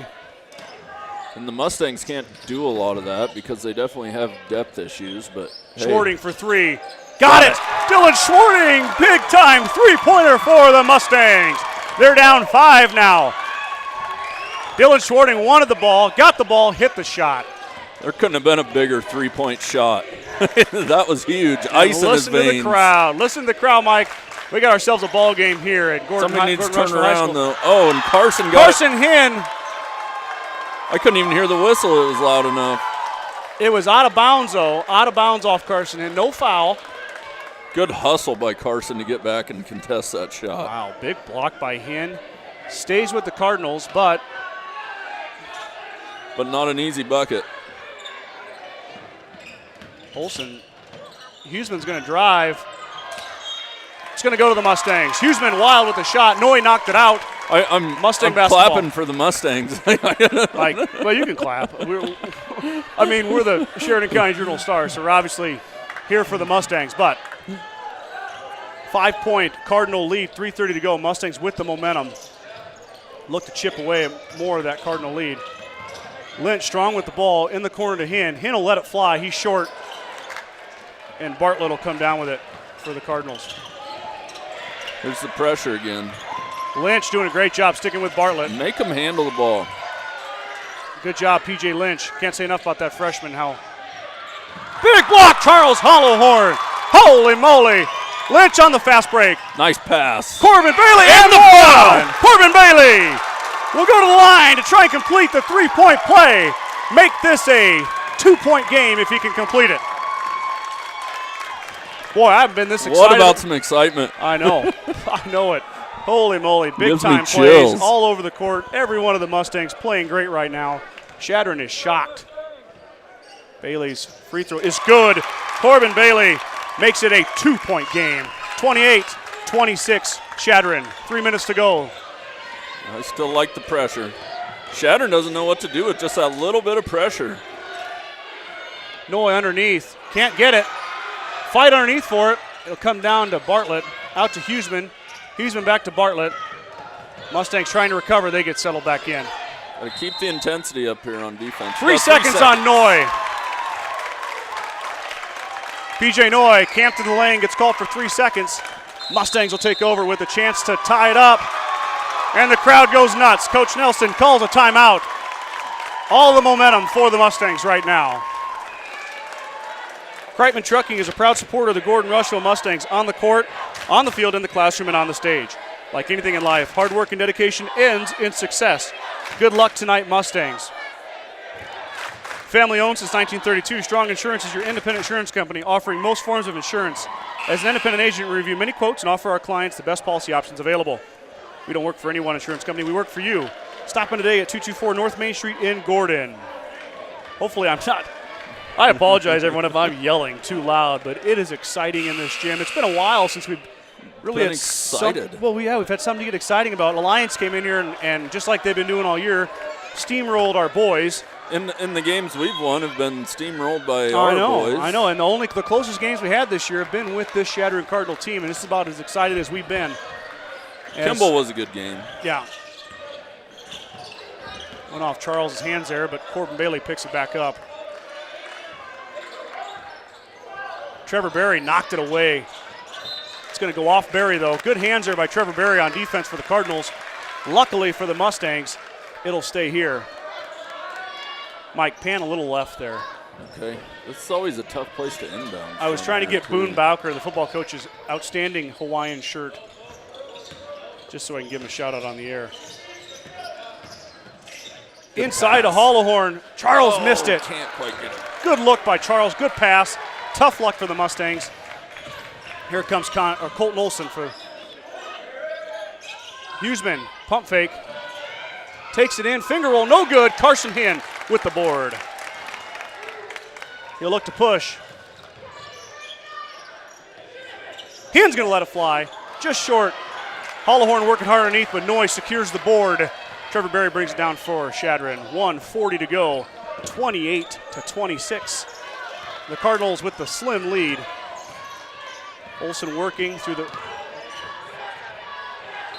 And the Mustangs can't do a lot of that because they definitely have depth issues, but hey. Schwarting for 3. Got it! Dylan Schwarting, big time three-pointer for the Mustangs. They're down 5 now. Dylan Schwarting wanted the ball, got the ball, hit the shot. There couldn't have been a bigger three-point shot. That was huge. Ice in his veins. Listen to the crowd. Listen to the crowd, Mike. We got ourselves a ball game here at Somebody needs to turn Gordon-Rushville around, though. Oh, and Carson got Carson Hinn. I couldn't even hear the whistle. It was loud enough. It was out of bounds, though. Out of bounds off Carson Hinn. No foul. Good hustle by Carson to get back and contest that shot. Wow, big block by Hinn. Stays with the Cardinals, but not an easy bucket. Olsen, Huseman's going to drive. It's going to go to the Mustangs. Huseman wild with the shot. Noy knocked it out. I'm Mustang basketball. clapping for the Mustangs. Like, well, you can clap. We're the Sheridan County Journal Stars, so we're obviously here for the Mustangs. But 5-point Cardinal lead, 3:30 to go. Mustangs with the momentum. Look to chip away more of that Cardinal lead. Lynch strong with the ball in the corner to Hinn. Hinn will let it fly. He's short. And Bartlett will come down with it for the Cardinals. Here's the pressure again. Lynch doing a great job sticking with Bartlett. Make him handle the ball. Good job, P.J. Lynch. Can't say enough about that freshman. How big block, Charles Hollowhorn. Holy moly. Lynch on the fast break. Nice pass. Corbin Bailey and the foul. Corbin Bailey will go to the line to try and complete the three-point play. Make this a 2-point game if he can complete it. Boy, I haven't been this excited. What about some excitement? I know. I know it. Holy moly. Big-time Gives me chills. plays all over the court. Every one of the Mustangs playing great right now. Chadron is shocked. Bailey's free throw is good. Corbin Bailey makes it a 2-point game. 28-26, Chadron. 3 minutes to go. I still like the pressure. Chadron doesn't know what to do with just that little bit of pressure. Noy underneath. Can't get it. Fight underneath for it. It'll come down to Bartlett. Out to Huseman. Huseman back to Bartlett. Mustangs trying to recover. They get settled back in. Got to keep the intensity up here on defense. 3 seconds on Noy. PJ Noy camped in the lane, gets called for 3 seconds. Mustangs will take over with a chance to tie it up. And the crowd goes nuts. Coach Nelson calls a timeout. All the momentum for the Mustangs right now. Kreitman Trucking is a proud supporter of the Gordon-Rushville Mustangs on the court, on the field, in the classroom, and on the stage. Like anything in life, hard work and dedication ends in success. Good luck tonight, Mustangs. Family owned since 1932, Strong Insurance is your independent insurance company offering most forms of insurance. As an independent agent, we review many quotes and offer our clients the best policy options available. We don't work for any one insurance company, we work for you. Stop in today at 224 North Main Street in Gordon. Hopefully I'm not. I apologize, everyone, if I'm yelling too loud, but it is exciting in this gym. It's been a while since we've really Been had excited. we've had something to get exciting about. Alliance came in here and just like they've been doing all year, steamrolled our boys. In the games we've won have been steamrolled by our boys. I know, and the closest games we had this year have been with this Chadron Cardinal team, and this is about as excited as we've been. Kimball was a good game. Yeah. Went off Charles' hands there, but Corbin Bailey picks it back up. Trevor Berry knocked it away. It's going to go off Berry, though. Good hands there by Trevor Berry on defense for the Cardinals. Luckily for the Mustangs, it'll stay here. Mike, pan a little left there. Okay. This is always a tough place to inbound. I was trying to get Boone Bowker, the football coach's outstanding Hawaiian shirt, just so I can give him a shout-out on the air. Good Inside pass. to Hollowhorn. Charles missed it. Can't quite get it. Good look by Charles. Good pass. Tough luck for the Mustangs. Here comes Colton Olsen for Huseman. Pump fake. Takes it in. Finger roll. No good. Carson Hinn with the board. He'll look to push. Hinn's going to let it fly. Just short. Hollowhorn working hard underneath, but Noy secures the board. Trevor Berry brings it down for Chadron. 1:40 to go. 28-26. The Cardinals with the slim lead. Olsen working through the...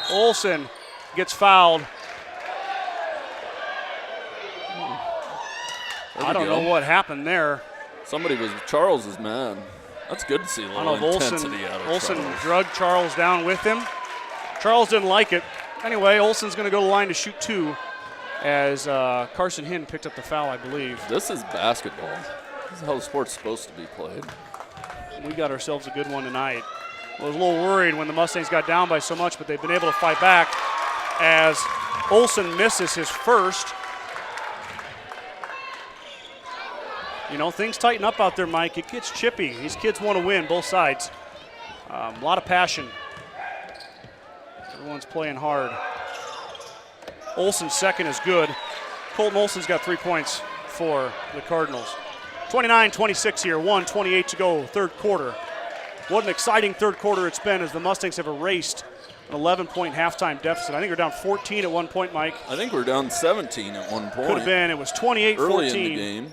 Olsen gets fouled. I don't know what happened there. Charles is mad. That's good to see a little intensity out of Olsen Charles. drugged Charles down with him. Charles didn't like it. Anyway, Olsen's going to go to the line to shoot 2. as Carson Hinn picked up the foul, I believe. This is basketball. This is how the sport's supposed to be played. We got ourselves a good one tonight. I was a little worried when the Mustangs got down by so much, but they've been able to fight back as Olsen misses his first. You know, things tighten up out there, Mike. It gets chippy. These kids want to win, both sides. A lot of passion. Everyone's playing hard. Olsen's second is good. Colton Olsen's got 3 points for the Cardinals. 29-26 here, 1:28 to go, third quarter. What an exciting third quarter it's been as the Mustangs have erased an 11-point halftime deficit. I think we're down 14 at one point, Mike. I think we're down 17 at one point. Could have been. It was 28-14. Early in the game.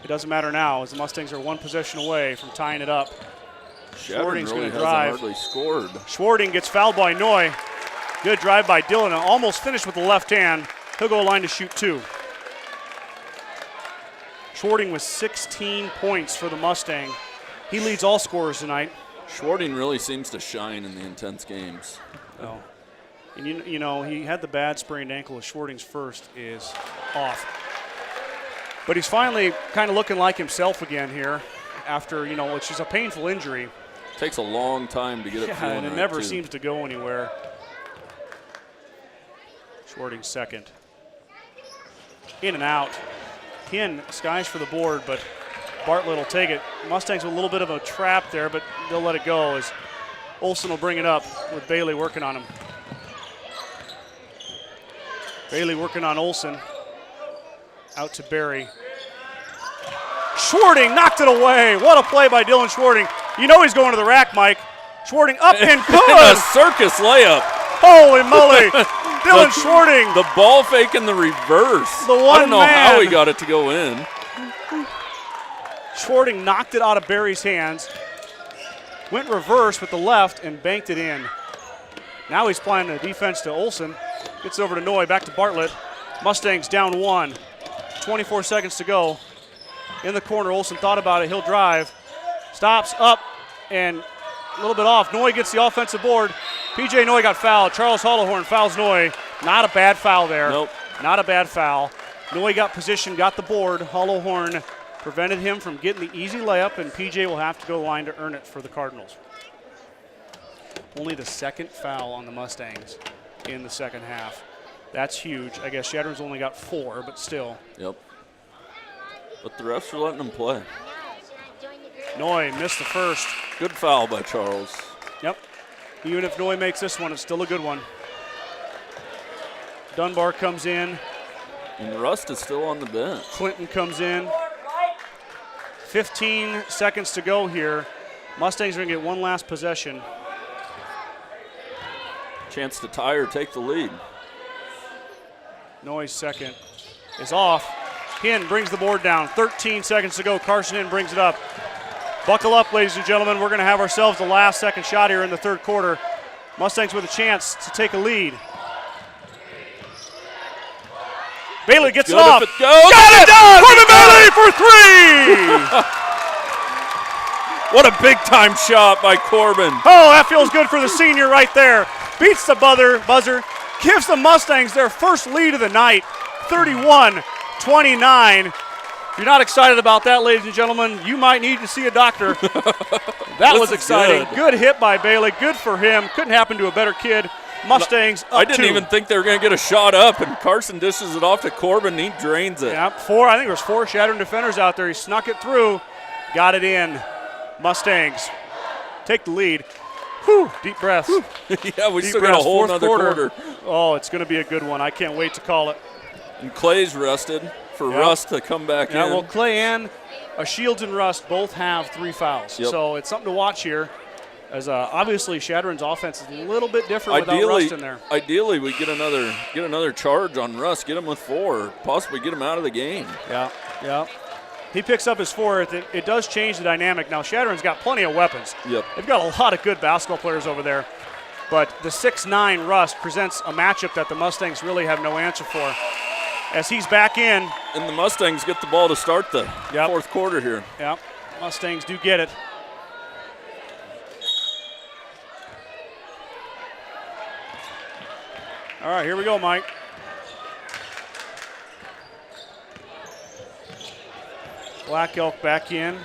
It doesn't matter now as the Mustangs are one possession away from tying it up. Chadron Schwarting's really going to hasn't drive. hardly scored. Schwarting gets fouled by Noy. Good drive by Dillon, and almost finished with the left hand. He'll go line to shoot 2. Schwarting with 16 points for the Mustang. He leads all scorers tonight. Schwarting really seems to shine in the intense games. Oh. And you know, he had the bad sprained ankle. Schwarting's first is off. But he's finally kind of looking like himself again here after, you know, which is a painful injury. Takes a long time to get it feeling and it right, never too. seems to go anywhere. Schwarting second. In and out. Hinn skies for the board, but Bartlett will take it. Mustangs with a little bit of a trap there, but they'll let it go as Olsen will bring it up with Bailey working on him. Bailey working on Olsen. Out to Barry. Schwarting knocked it away. What a play by Dylan Schwarting. You know he's going to the rack, Mike. Schwarting up and good. A circus layup. Holy moly. Dylan Schwarting. The ball fake in the reverse. The one I don't know how man. he got it to go in. Schwarting knocked it out of Barry's hands. Went reverse with the left and banked it in. Now he's playing the defense to Olsen. Gets over to Noy, back to Bartlett. Mustangs down 1. 24 seconds to go. In the corner, Olsen thought about it. He'll drive. Stops, up, and a little bit off. Noy gets the offensive board. PJ Noy got fouled. Charles Hollowhorn fouls Noy. Not a bad foul there. Nope. Not a bad foul. Noy got position, got the board. Hollowhorn prevented him from getting the easy layup, and PJ will have to go line to earn it for the Cardinals. Only the second foul on the Mustangs in the second half. That's huge. I guess Chadron's only got 4, but still. Yep. But the refs are letting them play. Noy missed the first. Good foul by Charles. Yep. Even if Noy makes this one, it's still a good one. Dunbar comes in. And Rust is still on the bench. Clinton comes in. 15 seconds to go here. Mustangs are going to get one last possession. Chance to tie or take the lead. Noy's second is off. Hinn brings the board down. 13 seconds to go. Carson Hinn brings it up. Buckle up, ladies and gentlemen. We're going to have ourselves the last second shot here in the third quarter. Mustangs with a chance to take a lead. Bailey gets it off. If it goes. Got it done! For Bailey for 3! What a big-time shot by Corbin. Oh, that feels good for the senior right there. Beats the buzzer. Gives the Mustangs their first lead of the night, 31-29. If you're not excited about that, ladies and gentlemen, you might need to see a doctor. That was exciting. Good hit by Bailey. Good for him. Couldn't happen to a better kid. Mustangs up I didn't 2. even think they were going to get a shot up, and Carson dishes it off to Corbin, and he drains it. Yep, 4. I think there was 4 Chadron defenders out there. He snuck it through. Got it in. Mustangs take the lead. Whew, deep breaths. Yeah, we Deep still got a breaths. whole Fourth nother quarter. Oh, it's going to be a good one. I can't wait to call it. And Clay's rested for Yep. Rust to come back in. Yeah, well, Clay and Shields and Rust both have 3 fouls. Yep. So it's something to watch here. As obviously Chadron's offense is a little bit different without Rust in there. Ideally, we get another charge on Rust, get him with 4, possibly get him out of the game. Yeah. He picks up his 4th. It does change the dynamic. Now, Chadron's got plenty of weapons. Yep. They've got a lot of good basketball players over there. But the 6'9" Rust presents a matchup that the Mustangs really have no answer for. As he's back in. And the Mustangs get the ball to start the fourth quarter here. Yep, Mustangs do get it. All right, here we go, Mike. Black Elk back in.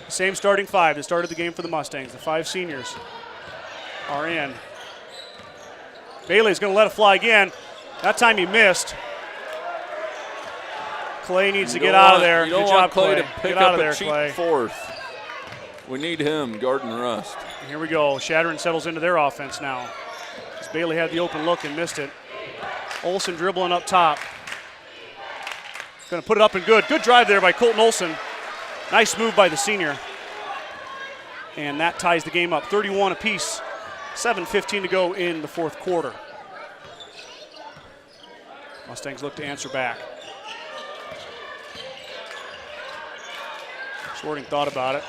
Same starting 5 that started the game for the Mustangs. The 5 seniors are in. Bailey's going to let it fly again. That time he missed. Clay needs to get out of there. You don't Good want job, Clay Clay. to pick Get out up of there, a cheap Clay. 4th. We need him, Gordon-Rust. Here we go. Chadron settles into their offense now. As Bailey had the open look and missed it. Olsen dribbling up top. Going to put it up and good. Good drive there by Colton Olsen. Nice move by the senior. And that ties the game up. 31 apiece. 7:15 to go in the 4th quarter. Mustangs look to answer back. Schwarting thought about it.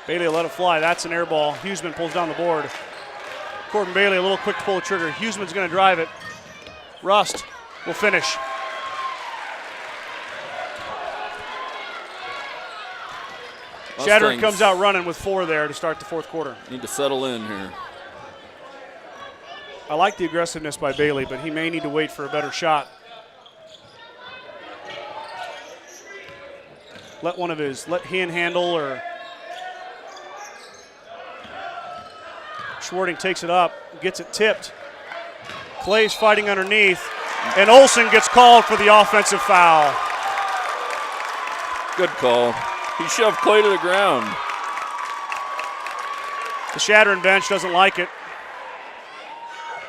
Bailey let it fly. That's an air ball. Huseman pulls down the board. Corbin Bailey a little quick to pull the trigger. Huseman's going to drive it. Rust will finish. Chadron comes out running with 4 there to start the 4th quarter. Need to settle in here. I like the aggressiveness by Bailey, but he may need to wait for a better shot. Let hand handle or Schwarting takes it up, gets it tipped. Clay's fighting underneath, and Olsen gets called for the offensive foul. Good call. He shoved Clay to the ground. The Chadron bench doesn't like it.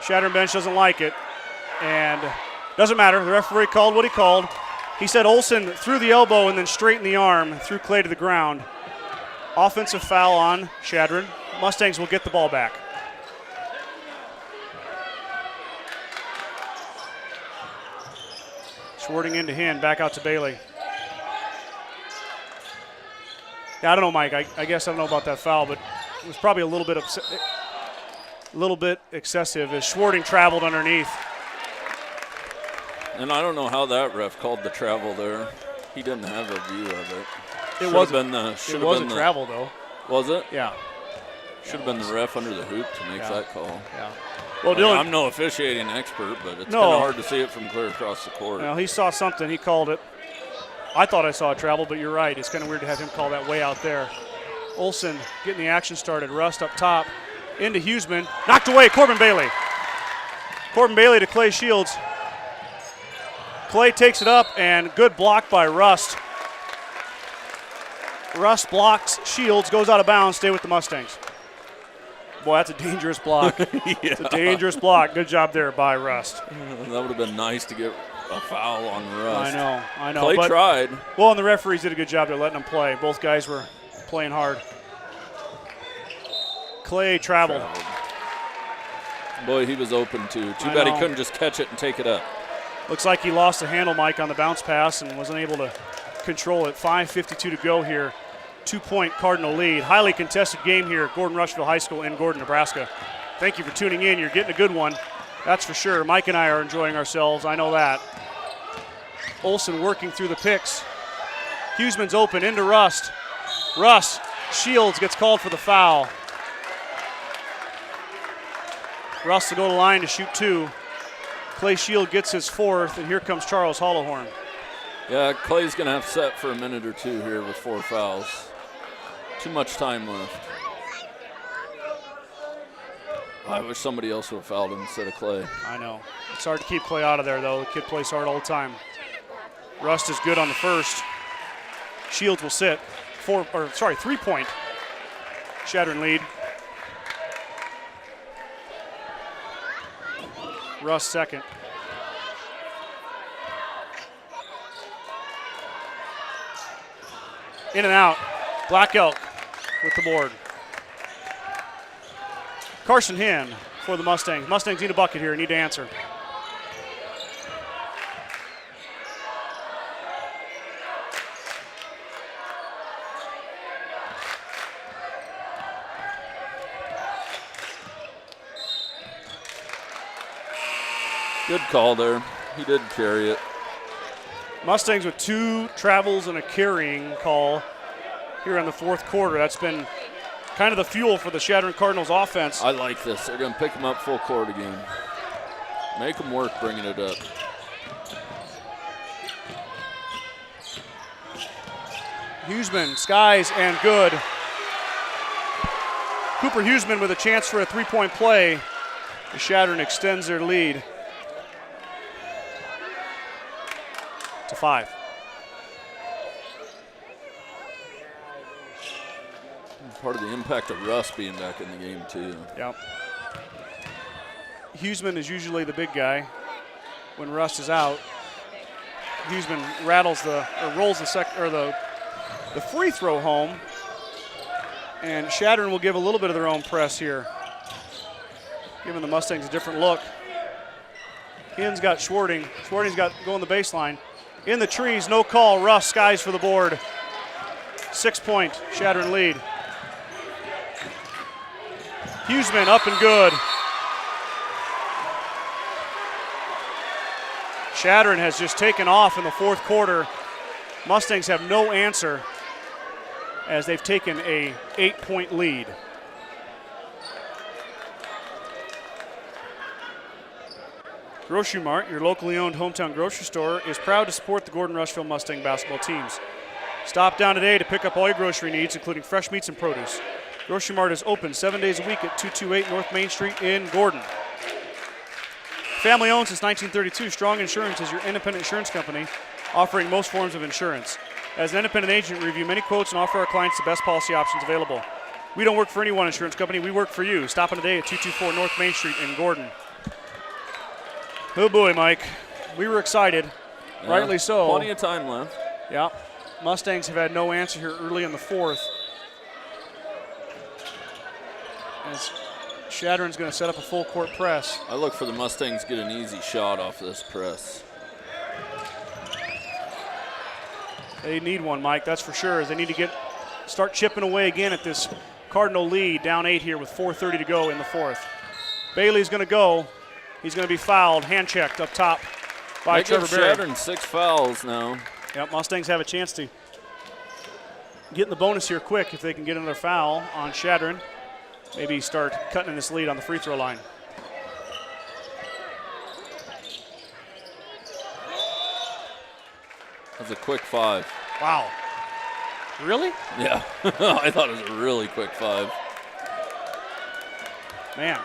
Chadron bench doesn't like it, and doesn't matter. The referee called what he called. He said Olsen threw the elbow and then straightened the arm, threw Clay to the ground. Offensive foul on Chadron. Mustangs will get the ball back. Schwarting into hand, back out to Bailey. Yeah, I don't know, Mike. I guess I don't know about that foul, but it was probably a little bit excessive as Schwarting traveled underneath. And I don't know how that ref called the travel there. He didn't have a view of it. It wasn't travel, though. Was it? Yeah. Should have been the ref under the hoop to make that call. Yeah. Well, Dylan, I'm no officiating expert, but it's kind of hard to see it from clear across the court. Well, he saw something. He called it. I thought I saw a travel, but you're right. It's kind of weird to have him call that way out there. Olsen getting the action started. Rust up top. Into Huseman. Knocked away. Corbin Bailey. Corbin Bailey to Clay Shields. Clay takes it up, and good block by Rust. Rust blocks Shields, goes out of bounds, stay with the Mustangs. Boy, that's a dangerous block. It's a dangerous block. Good job there by Rust. That would have been nice to get a foul on Rust. I know. Clay tried. Well, and the referees did a good job there letting them play. Both guys were playing hard. Clay traveled. Boy, he was open too. Too bad he couldn't just catch it and take it up. Looks like he lost the handle, Mike, on the bounce pass and wasn't able to control it. 5:52 to go here. 2-point Cardinal lead. Highly contested game here at Gordon-Rushville High School in Gordon, Nebraska. Thank you for tuning in. You're getting a good one. That's for sure. Mike and I are enjoying ourselves. I know that. Olsen working through the picks. Huseman's open into Rust. Rust. Shields gets called for the foul. Rust to go to the line to shoot 2. Clay Shield gets his 4th, and here comes Charles Hollowhorn. Yeah, Clay's going to have to set for a minute or 2 here with 4 fouls. Too much time left. I wish somebody else would have fouled him instead of Clay. I know. It's hard to keep Clay out of there, though. The kid plays hard all the time. Rust is good on the first. Shields will sit. 3-point. Chadron lead. Rust second. In and out. Black Elk with the board. Carson Hinn for the Mustangs. Mustangs need a bucket here, need to answer. Good call there. He did carry it. Mustangs with 2 travels and a carrying call here in the 4th quarter. That's been kind of the fuel for the Chadron Cardinals offense. I like this. They're going to pick him up full court again. Make him work bringing it up. Huseman skies and good. Cooper Huseman with a chance for a three-point play. The Chadron extends their lead to 5. Part of the impact of Russ being back in the game too. Yep. Huseman is usually the big guy. When Russ is out, Huseman rolls the free throw home, and Chadron will give a little bit of their own press here, giving the Mustangs a different look. Hinn's got Schwarting. Schwarting's got going the baseline. In the trees, no call. Russ skies for the board. 6-point Chadron lead. Huseman up and good. Chadron has just taken off in the fourth quarter. Mustangs have no answer as they've taken a 8-point lead. Grocery Mart, your locally owned hometown grocery store, is proud to support the Gordon-Rushville Mustang basketball teams. Stop down today to pick up all your grocery needs, including fresh meats and produce. Grocery Mart is open 7 days a week at 228 North Main Street in Gordon. Family owned since 1932, Strong Insurance is your independent insurance company offering most forms of insurance. As an independent agent, we review many quotes and offer our clients the best policy options available. We don't work for any one insurance company, we work for you. Stop in today at 224 North Main Street in Gordon. Oh boy, Mike. We were excited, rightly so. Plenty of time left. Yeah. Mustangs have had no answer here early in the fourth. As Chadron's going to set up a full court press. I look for the Mustangs to get an easy shot off this press. They need one, Mike, that's for sure. As they need to start chipping away again at this Cardinal lead, down 8 here with 4:30 to go in the fourth. Bailey's going to go. He's going to be fouled, hand-checked up top by Trevor Berry. Chadron 6 fouls now. Yep, Mustangs have a chance to get in the bonus here quick if they can get another foul on Chadron. Maybe start cutting in this lead on the free throw line. That's a quick 5. Wow. Really? Yeah, I thought it was a really quick 5. Man,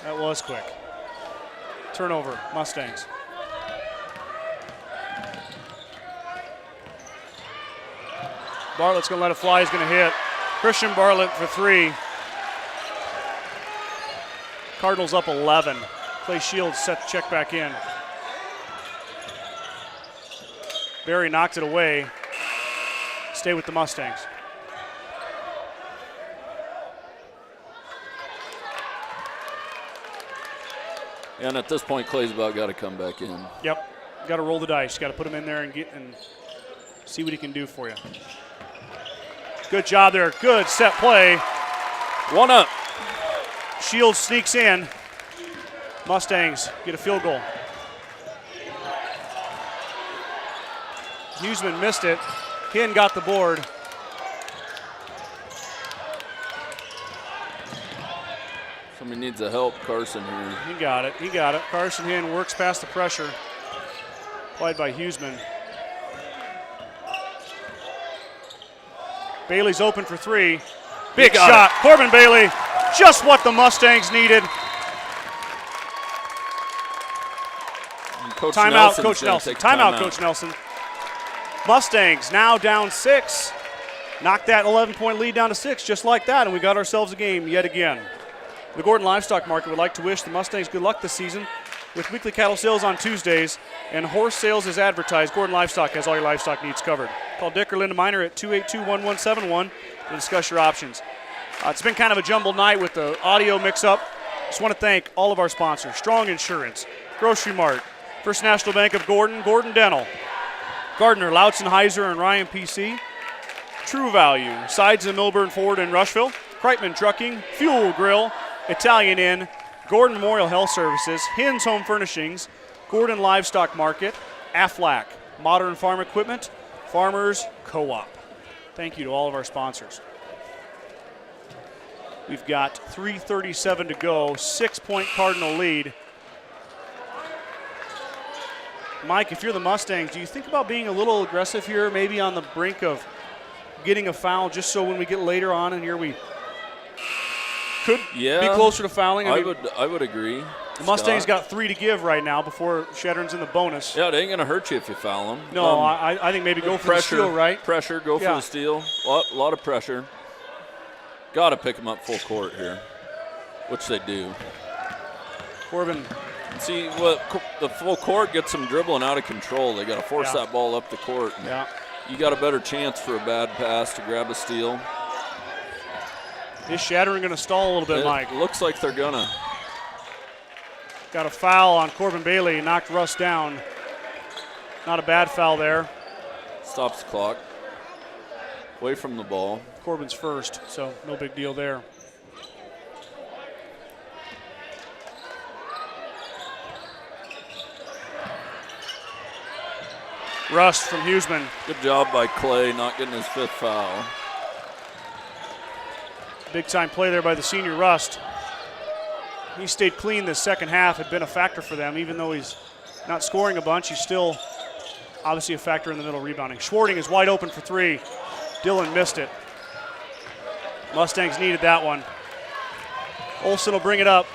that was quick. Turnover, Mustangs. Bartlett's going to let it fly. He's going to hit. Christian Bartlett for 3. Cardinals up 11. Clay Shields set the check back in. Berry knocked it away. Stay with the Mustangs. And at this point, Clay's about got to come back in. Yep, got to roll the dice. Got to put him in there and see what he can do for you. Good job there. Good set play. 1 up. Shields sneaks in. Mustangs get a field goal. Huseman missed it. Hinn got the board. Somebody needs a help, Carson here. He got it. He got it. Carson Hinn works past the pressure applied by Huseman. Bailey's open for 3. Big shot. Corbin Bailey. Just what the Mustangs needed. Timeout, Coach Nelson. Timeout, Coach Nelson. Mustangs now down 6. Knocked that 11-point lead down to 6 just like that, and we got ourselves a game yet again. The Gordon Livestock Market would like to wish the Mustangs good luck this season with weekly cattle sales on Tuesdays and horse sales as advertised. Gordon Livestock has all your livestock needs covered. Call Dick or Linda Miner at 282-1171 to discuss your options. It's been kind of a jumbled night with the audio mix-up. Just want to thank all of our sponsors: Strong Insurance, Grocery Mart, First National Bank of Gordon, Gordon Dental, Gardner, Loudson, Heiser, and Ryan PC, True Value, Sides and Milburn Ford in Rushville, Kreitman Trucking, Fuel Grill, Italian Inn, Gordon Memorial Health Services, Hinn's Home Furnishings, Gordon Livestock Market, Aflac, Modern Farm Equipment, Farmers Co-op. Thank you to all of our sponsors. We've got 3:37 to go, 6-point Cardinal lead. Mike, if you're the Mustangs, do you think about being a little aggressive here, maybe on the brink of getting a foul just so when we get later on in here we could Yeah, be closer to fouling? I would agree. The Mustangs Scott. got 3 to give right now before Chadron's in the bonus. Yeah, it ain't gonna hurt you if you foul them. No, I think maybe go for pressure, the steal, right? Pressure, go for the steal. Lot of pressure. Got to pick them up full court here, which they do. Corbin. See, the full court gets them dribbling out of control. They got to force that ball up the court. Yeah. You got a better chance for a bad pass to grab a steal. Is Chadron going to stall a little bit, Mike? Looks like they're gonna. Got a foul on Corbin Bailey, knocked Russ down. Not a bad foul there. Stops the clock. Away from the ball. Corbin's first, so no big deal there. Rust from Huseman. Good job by Clay not getting his 5th foul. Big time play there by the senior Rust. He stayed clean this second half, had been a factor for them. Even though he's not scoring a bunch, he's still obviously a factor in the middle rebounding. Schwarting is wide open for 3. Dillon missed it. Mustangs needed that one. Olsen will bring it up.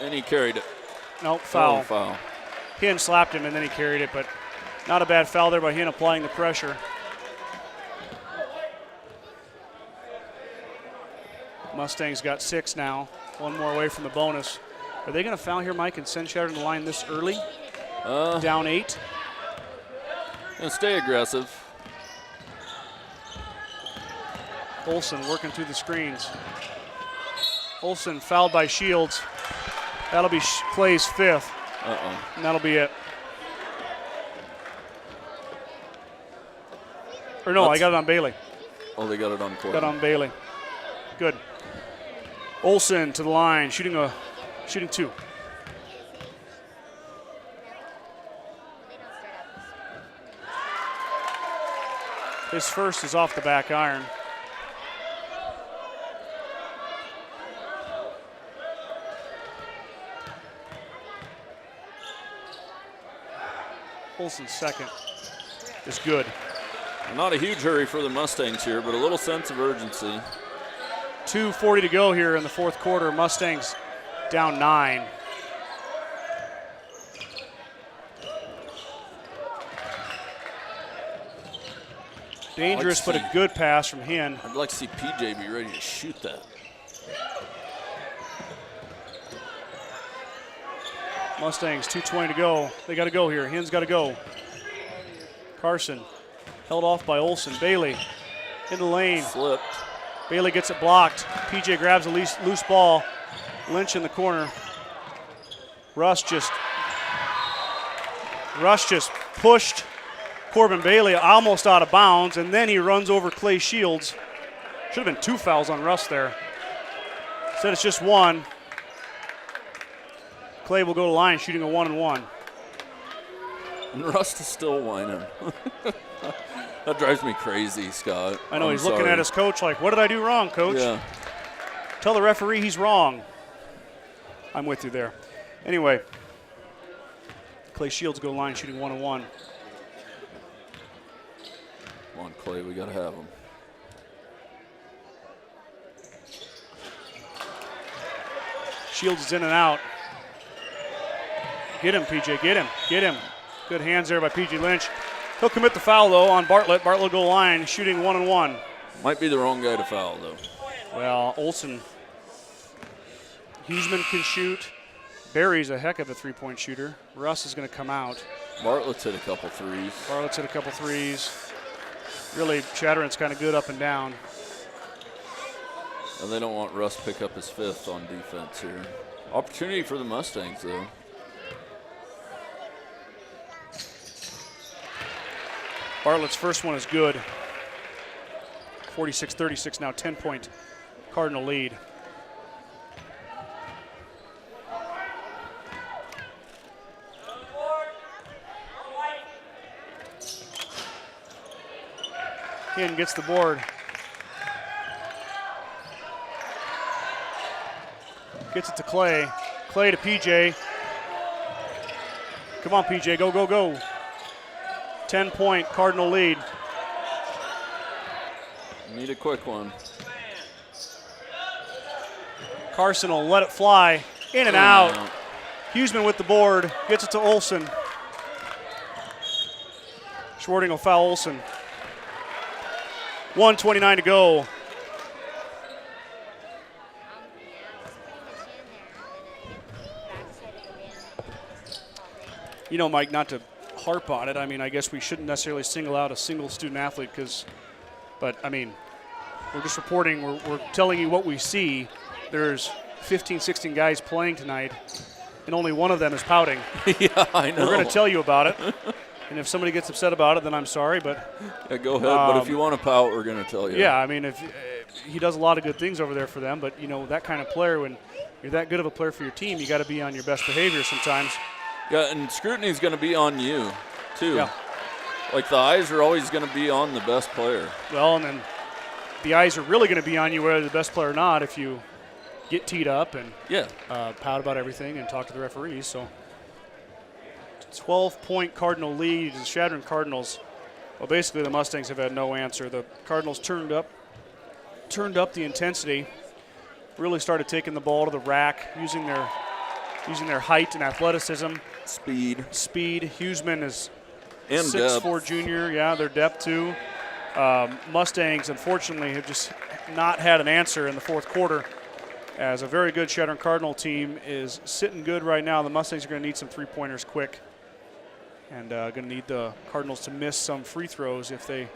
And he carried it. Nope, foul. Oh, foul. Hinn slapped him and then he carried it, but not a bad foul there by Hinn applying the pressure. Mustangs got 6 now. 1 more away from the bonus. Are they going to foul here, Mike, and send Chadron to the line this early? Down 8. And stay aggressive. Olsen working through the screens. Olsen fouled by Shields. That'll be Clay's 5th. And that'll be it. Or no, I got it on Bailey. Oh, they got it on court. Got on Bailey. Good. Olsen to the line, shooting 2. His first is off the back iron. Olsen's second is good. Not a huge hurry for the Mustangs here, but a little sense of urgency. 2:40 to go here in the 4th quarter. Mustangs down 9. Dangerous, but a good pass from Hinn. I'd like to see PJ be ready to shoot that. Mustangs, 2:20 to go. They got to go here. Hinn's got to go. Carson held off by Olsen. Bailey in the lane. Slipped. Bailey gets it blocked. PJ grabs a loose ball. Lynch in the corner. Russ just pushed Corbin Bailey almost out of bounds, and then he runs over Clay Shields. Should have been 2 fouls on Russ there. Instead it's just 1. Clay will go to line shooting a 1-and-1. And Rust is still whining. That drives me crazy, Scott. I know, he's looking at his coach like, what did I do wrong, coach? Yeah. Tell the referee he's wrong. I'm with you there. Anyway, Clay Shields go line shooting 1-and-1. Come on, Clay, we got to have him. Shields is in and out. Get him, PJ, get him, get him. Good hands there by PJ Lynch. He'll commit the foul, though, on Bartlett. Bartlett go line, shooting 1-and-1. Might be the wrong guy to foul, though. Well, Olsen. Huseman can shoot. Barry's a heck of a three-point shooter. Russ is going to come out. Bartlett's hit a couple threes. Bartlett's hit a couple threes. Really, Chadron's kind of good up and down. And they don't want Russ to pick up his 5th on defense here. Opportunity for the Mustangs, though. Bartlett's first one is good. 46-36 now, 10-point Cardinal lead. Hinn gets the board. Gets it to Clay. Clay to PJ. Come on, PJ, go, go, go. 10-point Cardinal lead. Need a quick one. Carson will let it fly. In and out. Huseman with the board. Gets it to Olson. Schwarting will foul Olson. 1:29 to go. You know, Mike, not to harp on it, I mean, I guess we shouldn't necessarily single out a single student athlete but I mean, we're just reporting, we're telling you what we see. There's 15, 16 guys playing tonight, and only one of them is pouting. Yeah, I know. We're going to tell you about it. And if somebody gets upset about it, then I'm sorry, but yeah, go ahead. But if you want to pout, we're going to tell you. Yeah, I mean, if he does a lot of good things over there for them, but, you know, that kind of player, when you're that good of a player for your team, you got to be on your best behavior sometimes. Yeah, and scrutiny is going to be on you, too. Yeah. Like, the eyes are always going to be on the best player. Well, and then the eyes are really going to be on you, whether you're the best player or not, if you get teed up and pout about everything and talk to the referees. So 12-point Cardinal lead. The Chadron Cardinals, well, basically the Mustangs have had no answer. The Cardinals turned up the intensity, really started taking the ball to the rack, using their height and athleticism. Speed. Huseman is 6'4" junior. Yeah, their depth too. Mustangs, unfortunately, have just not had an answer in the fourth quarter, as a very good Chadron Cardinal team is sitting good right now. The Mustangs are going to need some three-pointers quick, and going to need the Cardinals to miss some free throws if they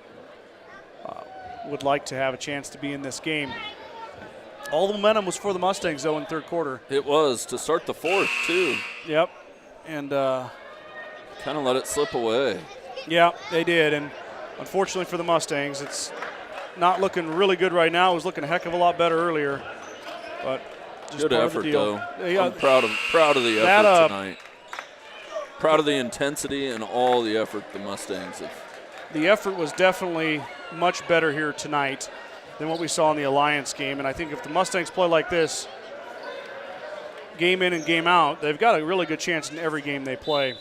would like to have a chance to be in this game. All the momentum was for the Mustangs, though, in the third quarter. It was, to start the fourth, too. Yep. And kind of let it slip away. Yeah, they did. And unfortunately for the Mustangs, it's not looking really good right now. It was looking a heck of a lot better earlier. But just good part effort, of the deal. though. Yeah, I'm proud of the effort tonight. Proud of the intensity and all the effort the Mustangs have. The effort was definitely much better here tonight than what we saw in the Alliance game. And I think if the Mustangs play like this, game in and game out, they've got a really good chance in every game they play.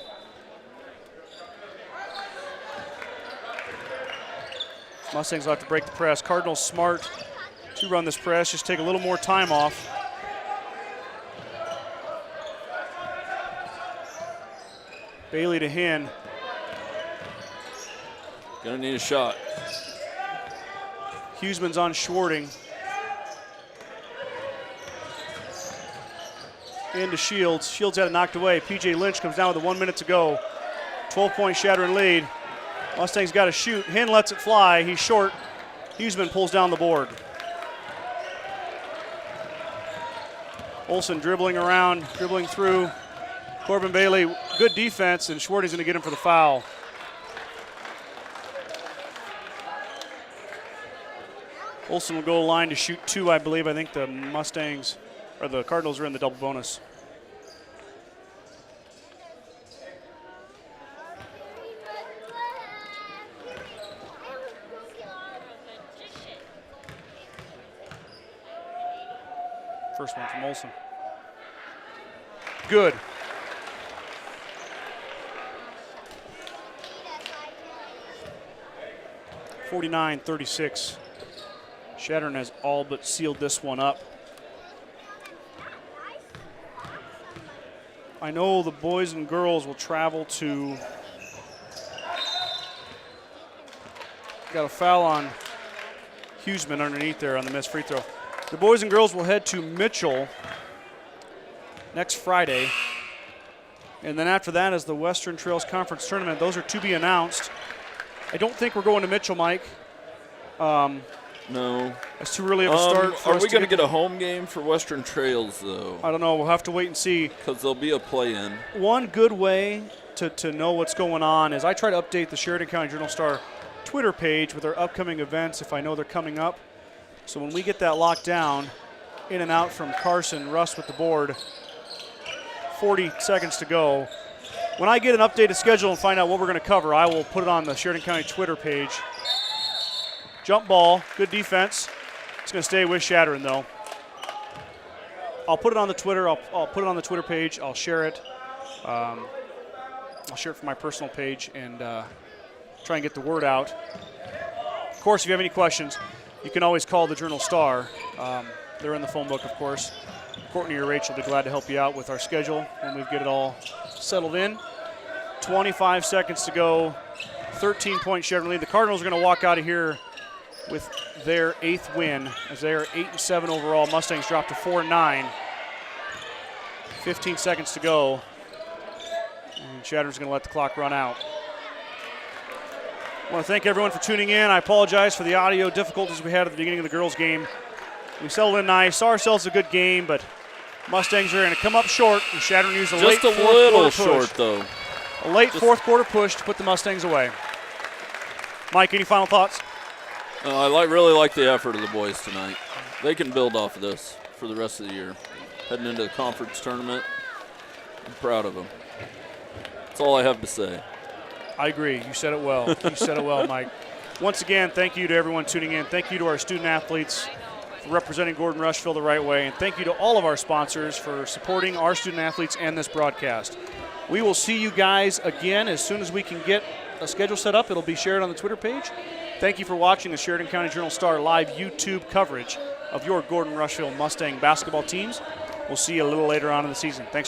Mustangs will have to break the press. Cardinals smart to run this press, just take a little more time off. Bailey to Hinn. Gonna need a shot. Huseman's on Schwarting. Into Shields. Shields had it knocked away. P.J. Lynch comes down with 1 minute to go. 12-point Chadron lead. Mustangs got to shoot. Hinn lets it fly. He's short. Huseman pulls down the board. Olson dribbling around, dribbling through. Corbin Bailey, good defense, and Schwarting's going to get him for the foul. Olson will go line to shoot two, I believe. I think the Mustangs, or the Cardinals, are in the double bonus. First one from Olson. Good. (49-36). Chadron has all but sealed this one up. I know the boys and girls will travel to. Got a foul on Huseman underneath there on the missed free throw. The boys and girls will head to Mitchell next Friday. And then after that is the Western Trails Conference Tournament. Those are to be announced. I don't think we're going to Mitchell, Mike. No. It's too early of a start for us. Are us we to going to get a home game for Western Trails, though? I don't know. We'll have to wait and see. Because there'll be a play-in. One good way to know what's going on is I try to update the Sheridan County Journal-Star Twitter page with our upcoming events if I know they're coming up. So when we get that locked down, in and out from Carson, Russ with the board, 40 seconds to go. When I get an updated schedule and find out what we're going to cover, I will put it on the Sheridan County Twitter page. Jump ball, good defense. It's going to stay with Chadron, though. I'll put it on the Twitter. I'll put it on the Twitter page. I'll share it. I'll share it from my personal page and try and get the word out. Of course, if you have any questions, you can always call the Journal-Star. They're in the phone book, of course. Courtney or Rachel will be glad to help you out with our schedule when we get it all settled in. 25 seconds to go. 13-point Chevron lead. The Cardinals are going to walk out of here with their 8th win, as they are 8-7 overall. Mustangs drop to 4-9. 15 seconds to go. And Chadron's going to let the clock run out. I want to thank everyone for tuning in. I apologize for the audio difficulties we had at the beginning of the girls' game. We settled in nice, saw ourselves a good game, but Mustangs are going to come up short, and Chadron used a late fourth quarter push. Just a little short, though. A late fourth quarter push to put the Mustangs away. Mike, any final thoughts? I really like the effort of the boys tonight. They can build off of this for the rest of the year. Heading into the conference tournament, I'm proud of them. That's all I have to say. I agree. You said it well. You said it well, Mike. Once again, thank you to everyone tuning in. Thank you to our student athletes for representing Gordon-Rushville the right way. And thank you to all of our sponsors for supporting our student athletes and this broadcast. We will see you guys again as soon as we can get a schedule set up. It'll be shared on the Twitter page. Thank you for watching the Sheridan County Journal-Star live YouTube coverage of your Gordon-Rushville Mustang basketball teams. We'll see you a little later on in the season. Thanks for